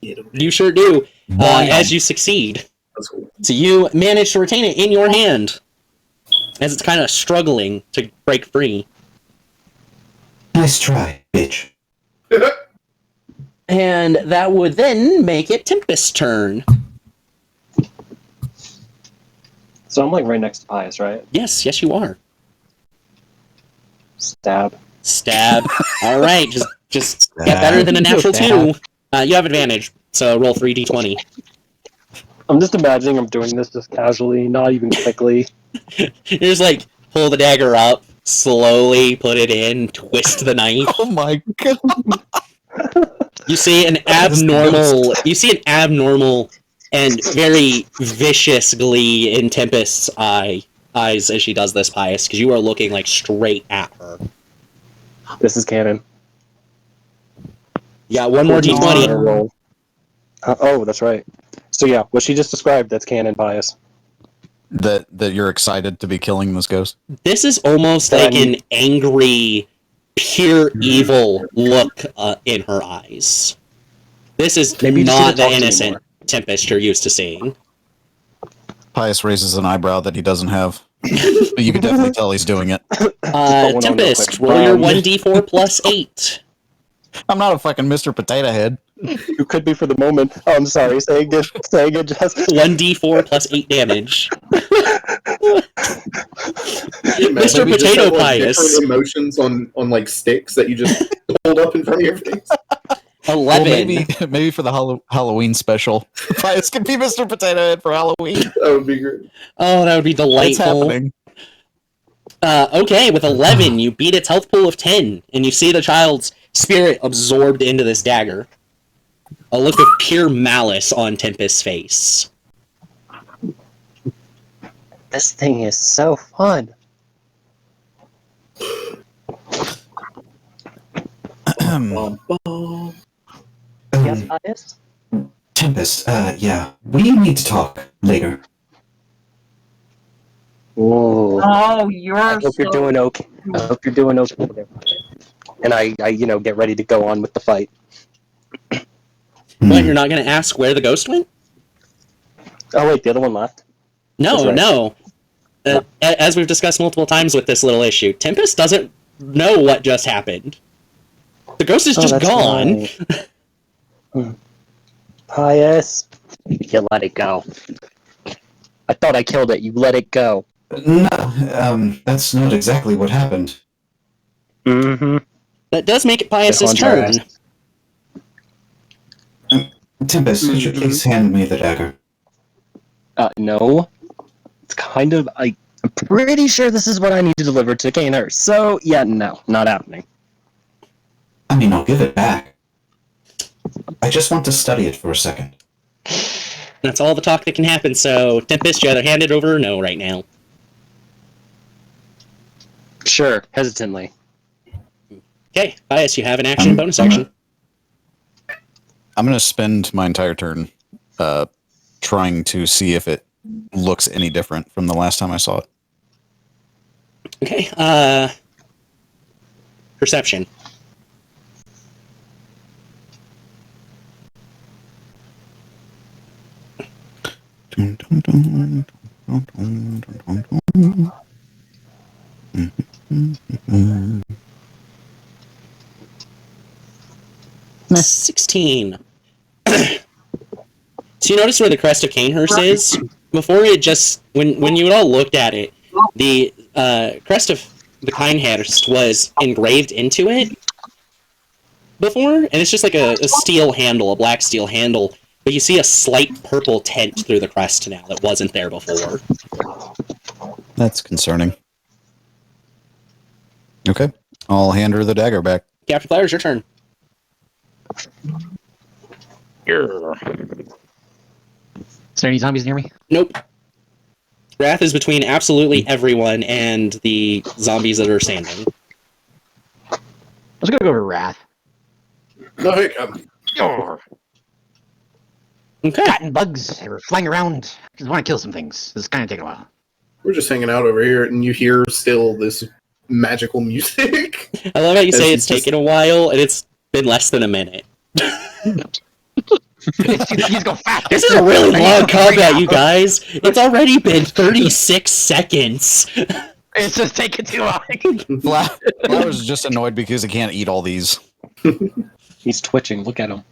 You sure do, as you succeed. So you manage to retain it in your hand, as it's kind of struggling to break free. Nice try, bitch. And that would then make it Tempest's turn. So I'm like right next to Pius, right? Yes, you are. Stab. Stab. All right, just get better than a natural 2. You have advantage, so roll 3d20. I'm just imagining I'm doing this just casually, not even quickly. You just like pull the dagger up, slowly put it in, twist the knife. Oh my god. You see an abnormal and very vicious glee in Tempest's eyes as she does this, Pius, because you are looking like straight at her. This is canon. You got one more d20. Roll. Oh, that's right. So yeah, what she just described, that's canon, Pius. That you're excited to be killing this ghost. This is almost like an angry, pure evil look in her eyes. This is Maybe you just not didn't the talk to me innocent anymore. Tempest you're used to seeing. Pius raises an eyebrow that he doesn't have. But you can definitely tell he's doing it. on Tempest, real quick. roll your 1d4 plus 8. I'm not a fucking Mr. Potato Head. You could be for the moment. Oh, I'm sorry. Say again, Jess. 1d4 plus 8 damage. Mr. Maybe just Potato have, like, Pius. different emotions on like sticks that you just hold up in front of your face. 11. Well, maybe for the Halloween special, Pius can be Mr. Potato Head for Halloween. That would be great. Oh, that would be It's delightful. happening. Okay, with 11, you beat its health pool of 10, and you see the child's spirit absorbed into this dagger. A look of pure malice on Tempest's face. This thing is so fun. Yes, Pius? Tempest, yeah. We need to talk later. Whoa. Oh, you're I hope you're doing okay. I hope you're doing okay there. And I get ready to go on with the fight. What, you're not going to ask where the ghost went? Oh wait, the other one left. No, That's right. no. As we've discussed multiple times with this little issue, Tempest doesn't know what just happened. The ghost is just that's gone. right. Pious, you let it go. I thought I killed it. You let it go. No, that's not exactly what happened. Mm-hmm. That does make it Pius's haunts our turn. ass. Tempest, could you please hand me the dagger? No. It's kind of I'm pretty sure this is what I need to deliver to Kane Earth. So yeah, no, not happening. I mean, I'll give it back. I just want to study it for a second. That's all the talk that can happen, so Tempest, you either hand it over or no right now. Sure, hesitantly. Okay, Pius, you have an action bonus action. I'm going to spend my entire turn trying to see if it looks any different from the last time I saw it. Okay, perception. Meh. 16. So you notice where the crest of Canehurst is? Before it just, when you all looked at it, the crest of the Canehurst was engraved into it before, and it's just like a steel handle, a black steel handle, but you see a slight purple tint through the crest now that wasn't there before. That's concerning. Okay, I'll hand her the dagger back. Captain Flowers, your turn. Is there any zombies near me? Nope. Rath is between absolutely everyone and the zombies that are standing. Let's go over to Rath. No, here it comes. Okay. Cat and bugs. They were flying around. Just want to kill some things. This is kind of taking a while. We're just hanging out over here, and you hear still this magical music. I love how you say As it's you just- taken a while, and it's been less than a minute. He's going fast. This is a really long combat, you guys. It's already been 36 seconds. It's just taking too long. Flowers is just annoyed because he can't eat all these. He's twitching. Look at him.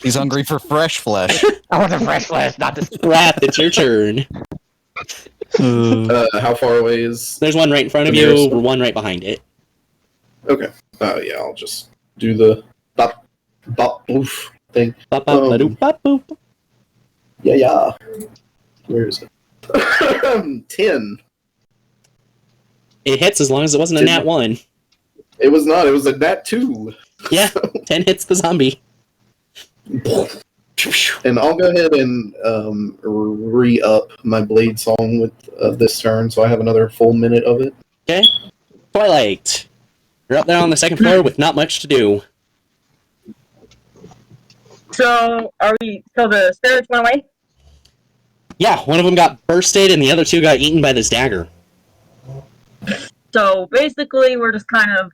He's hungry for fresh flesh. I want the fresh flesh, not this. Rath, it's your turn. How far away is... There's one right in front of you, or one right behind it. Okay. Yeah, I'll just do the bop, bop, boof thing. Bop, bop, ba-doop, bop, boop. Yeah. Where is it? 10. It hits as long as it wasn't a nat 1. It was not. It was a nat 2. Yeah, 10 hits the zombie. And I'll go ahead and re-up my blade song with this turn, so I have another full minute of it. Okay. Twilight. You're up there on the second floor with not much to do. So the spirits went away? Yeah, one of them got bursted and the other two got eaten by this dagger. So basically we're just kind of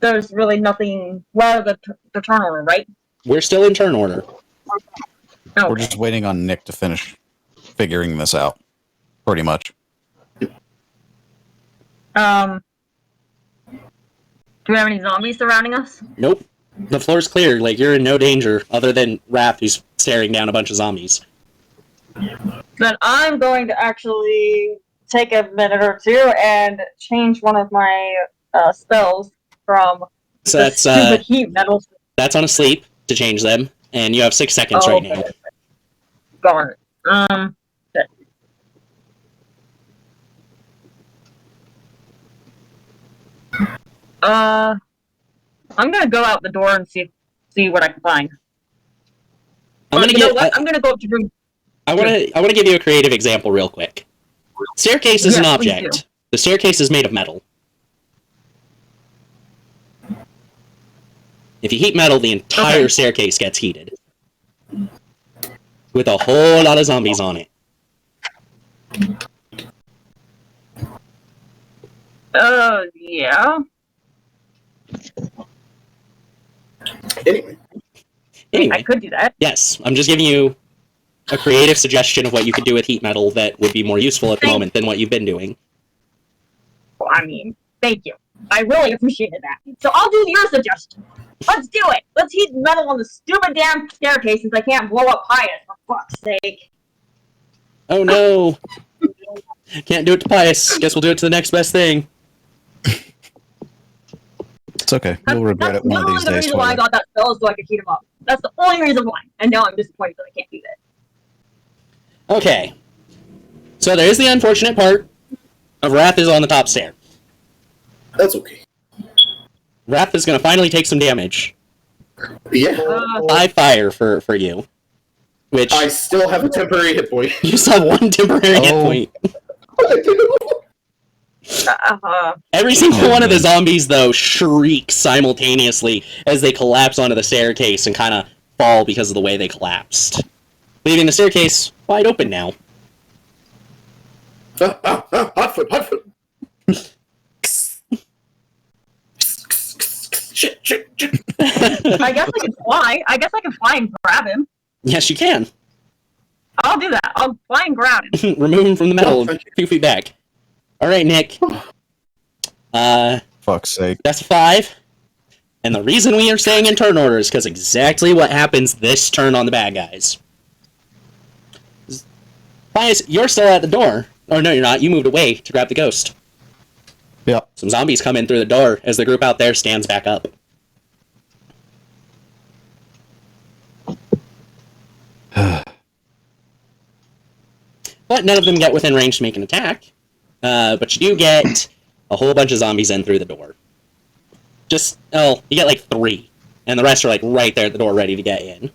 there's really nothing out of the turn order, right? We're still in turn order. We're just waiting on Nick to finish figuring this out. Pretty much. Do we have any zombies surrounding us? Nope. The floor's clear, like you're in no danger other than Rath who's staring down a bunch of zombies. Then I'm going to actually take a minute or two and change one of my spells from So the that's stupid heat metal. that's on a sleep to change them, and you have 6 seconds right now. Darn it. I'm gonna go out the door and see what I can find. I'm gonna I'm gonna go up to room. I want to give you a creative example real quick. Staircase is an Yeah, please object. The staircase is made of metal. If you heat metal, the entire staircase gets heated. With a whole lot of zombies on it. Yeah. Anyway. Anyway, could do that. yes, I'm just giving you a creative suggestion of what you could do with heat metal that would be more useful at the moment than what you've been doing. Well, I mean, thank you. I really appreciated that. So I'll do your suggestion. Let's do it. Let's heat metal on the stupid damn staircase since I can't blow up Pius, for fuck's sake. Oh no! Can't do it to Pius. Guess we'll do it to the next best thing. It's okay. We'll regret it one of these the days. reason why I got that spell is so I could heat him up. That's the only reason why. And now I'm disappointed that I can't do that. Okay. So there's the unfortunate part of Rath is on the top stair. That's okay. Rath is going to finally take some damage. Yeah. 5 fire for you. Which, I still have a temporary hit point. you still have 1 temporary hit point. Every single one of the zombies, though, shriek simultaneously as they collapse onto the staircase and kind of fall because of the way they collapsed. Leaving the staircase wide open now. Hot foot. Shit. I guess I can fly. I guess I can fly and grab him. Yes, you can. I'll do that. I'll fly and grab him. Remove him from the metal, 2 feet back. Alright, Nick. Fuck's sake. That's a 5. And the reason we are staying in turn order is because exactly what happens this turn on the bad guys. Pius, you're still at the door. Oh, no, you're not. You moved away to grab the ghost. Yep. Some zombies come in through the door as the group out there stands back up. But none of them get within range to make an attack. But you do get a whole bunch of zombies in through the door. You get like 3. And the rest are like right there at the door ready to get in.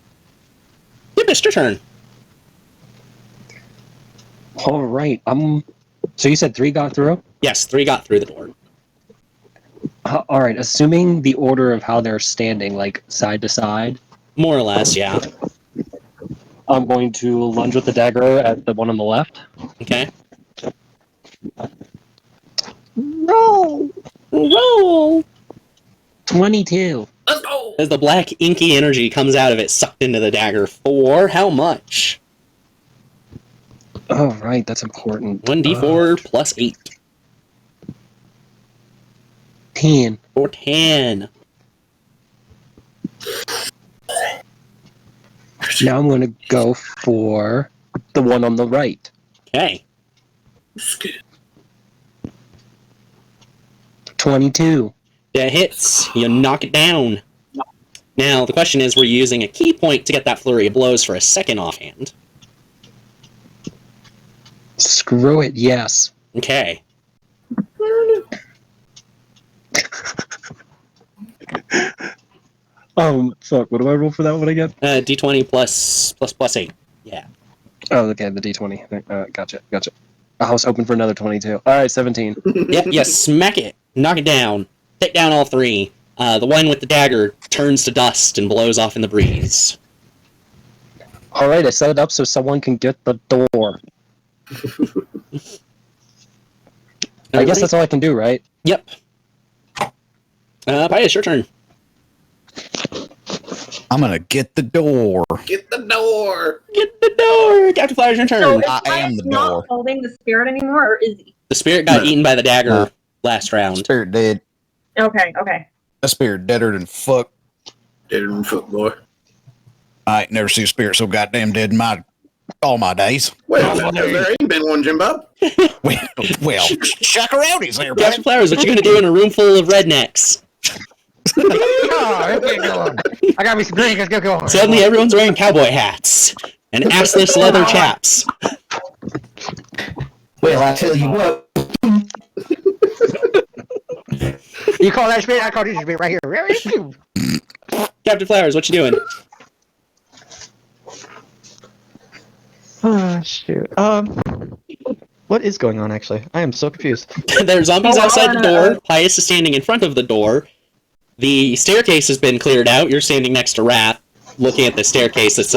Yep, it's your turn. All right. So you said 3 got through? Yes, 3 got through the door. All right. Assuming the order of how they're standing, like side to side. More or less, yeah. I'm going to lunge with the dagger at the one on the left. Okay. Roll! Roll! 22. Let's go. As the black inky energy comes out of it, sucked into the dagger. For how much? Oh, right. That's important. 1d4 plus 8. 10. For 10. Now I'm going to go for the one on the right. Okay. 22. That hits. You knock it down. Now, the question is, were you using a key point to get that flurry of blows for a second offhand? Screw it, yes. Okay. Fuck, what do I roll for that one again? D20 plus 8. Yeah. Oh, okay, the D20. Gotcha. I was hoping for another 22. Alright, 17. Yep, you smack it. Knock it down. Take down all 3. The one with the dagger turns to dust and blows off in the breeze. Alright, I set it up so someone can get the door. I guess that's all I can do, right? Yep. Pius, your turn. I'm gonna get the door. Get the door. Get the door! Captain Flyer's your turn. So is I am Pius the not door. holding the spirit anymore, or is he? The spirit got eaten by the dagger last round. Spirit dead. Okay. A spirit deader than fuck. Dead in foot, boy. I ain't never seen a spirit so goddamn dead in all my days. Well, there ain't been one, Jim Bob. Well, check her out, he's there, Captain baby. Flowers, what you gonna do in a room full of rednecks? I got me some drink. Let's go on. Suddenly everyone's wearing cowboy hats and assless leather chaps. Well, I tell you what. You call that spirit? I call this spirit right here. Captain Flowers, what you doing? Oh, shoot. What is going on, actually? I am so confused. There are zombies outside the door. Pius is standing in front of the door. The staircase has been cleared out. You're standing next to Rath, looking at the staircase that's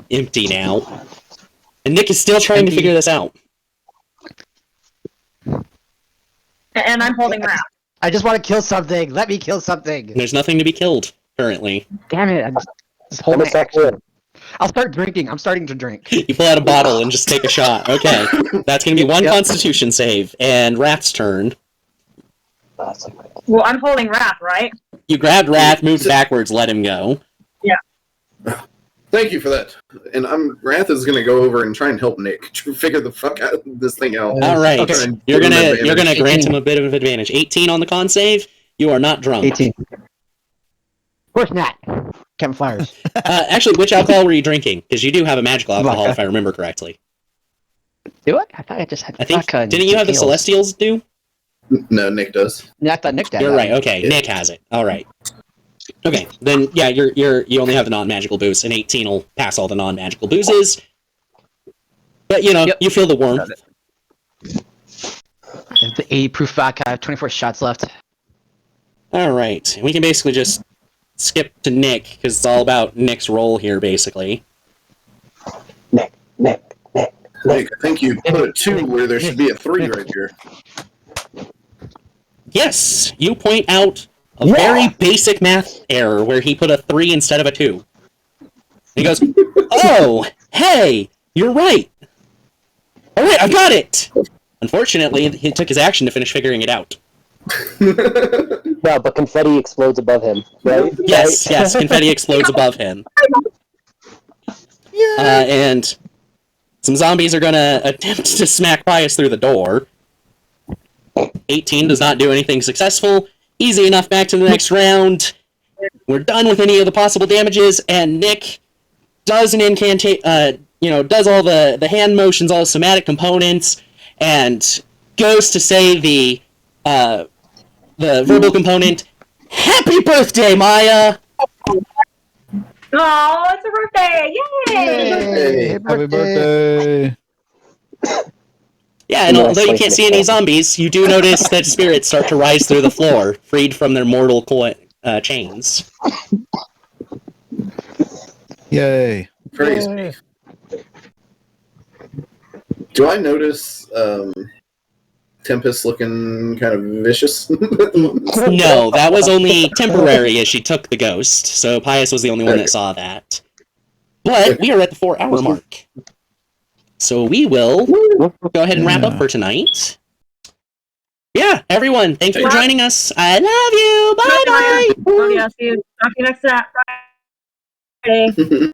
empty now. And Nick is still trying to figure this out. And I'm holding Rath. I just want to kill something. Let me kill something. There's nothing to be killed. currently. Damn it! I'm just I'm holding a my sucker action. in. I'll start drinking. I'm starting to drink. You pull out a bottle and just take a shot. Okay, that's gonna be one Yep. Constitution save, and Rath's turn. That's like, Well, I'm holding Rath, right? You grabbed Rath, moved backwards, let him go. Thank you for that. And Rath is gonna go over and try and help Nick figure the fuck out this thing out. All right, Try and you're give him gonna advantage. grant 18. him a bit of advantage. 18 on the con save. You are not drunk. 18. Of course not. Captain Flowers. Actually, which alcohol were you drinking? Because you do have a magical alcohol, Vodka. if I remember correctly. Do it? I thought I just had I think. vodka and Didn't you have the ales. Celestials do? No, Nick does. Yeah, I thought Nick did. You're that. right. Okay, Yeah. Nick has it. All right. Okay, then yeah, you only have the non-magical boost, and 18 will pass all the non-magical boozes. But you know, Yep. you feel the warmth. It's the 80 proof vodka. I have 24 shots left. All right, we can basically just skip to Nick because it's all about Nick's role here, basically. Nick. Nick, I think you put a 2 where there should be a 3 right here. Yes, you point out a Yeah. very basic math error where he put a 3 instead of a 2. He goes, "Oh, hey, you're right. All right, I got it." Unfortunately, he took his action to finish figuring it out. No, but confetti explodes above him, right? Yes, yes, confetti explodes above him. And some zombies are gonna attempt to smack Pius through the door. 18 does not do anything successful. Easy enough, back to the next round. We're done with any of the possible damages, and Nick does an does all the hand motions, all the somatic components, and goes to say the verbal component, "Happy birthday, Maya!" Oh, it's a birthday! Yay! Happy birthday! Yeah, and Yeah, although you like can't Nick see any Cole. zombies, you do notice that spirits start to rise through the floor, freed from their mortal chains. Yay! Praise me. Do I notice Tempest looking kind of vicious? No, that was only temporary as she took the ghost, so Pius was the only one that saw that. But we are at the 4-hour mark. So we will go ahead and wrap up for tonight. Yeah, everyone, thanks for joining us. I love you. Bye-bye. Oh, yeah, see you. Talk to you next Friday.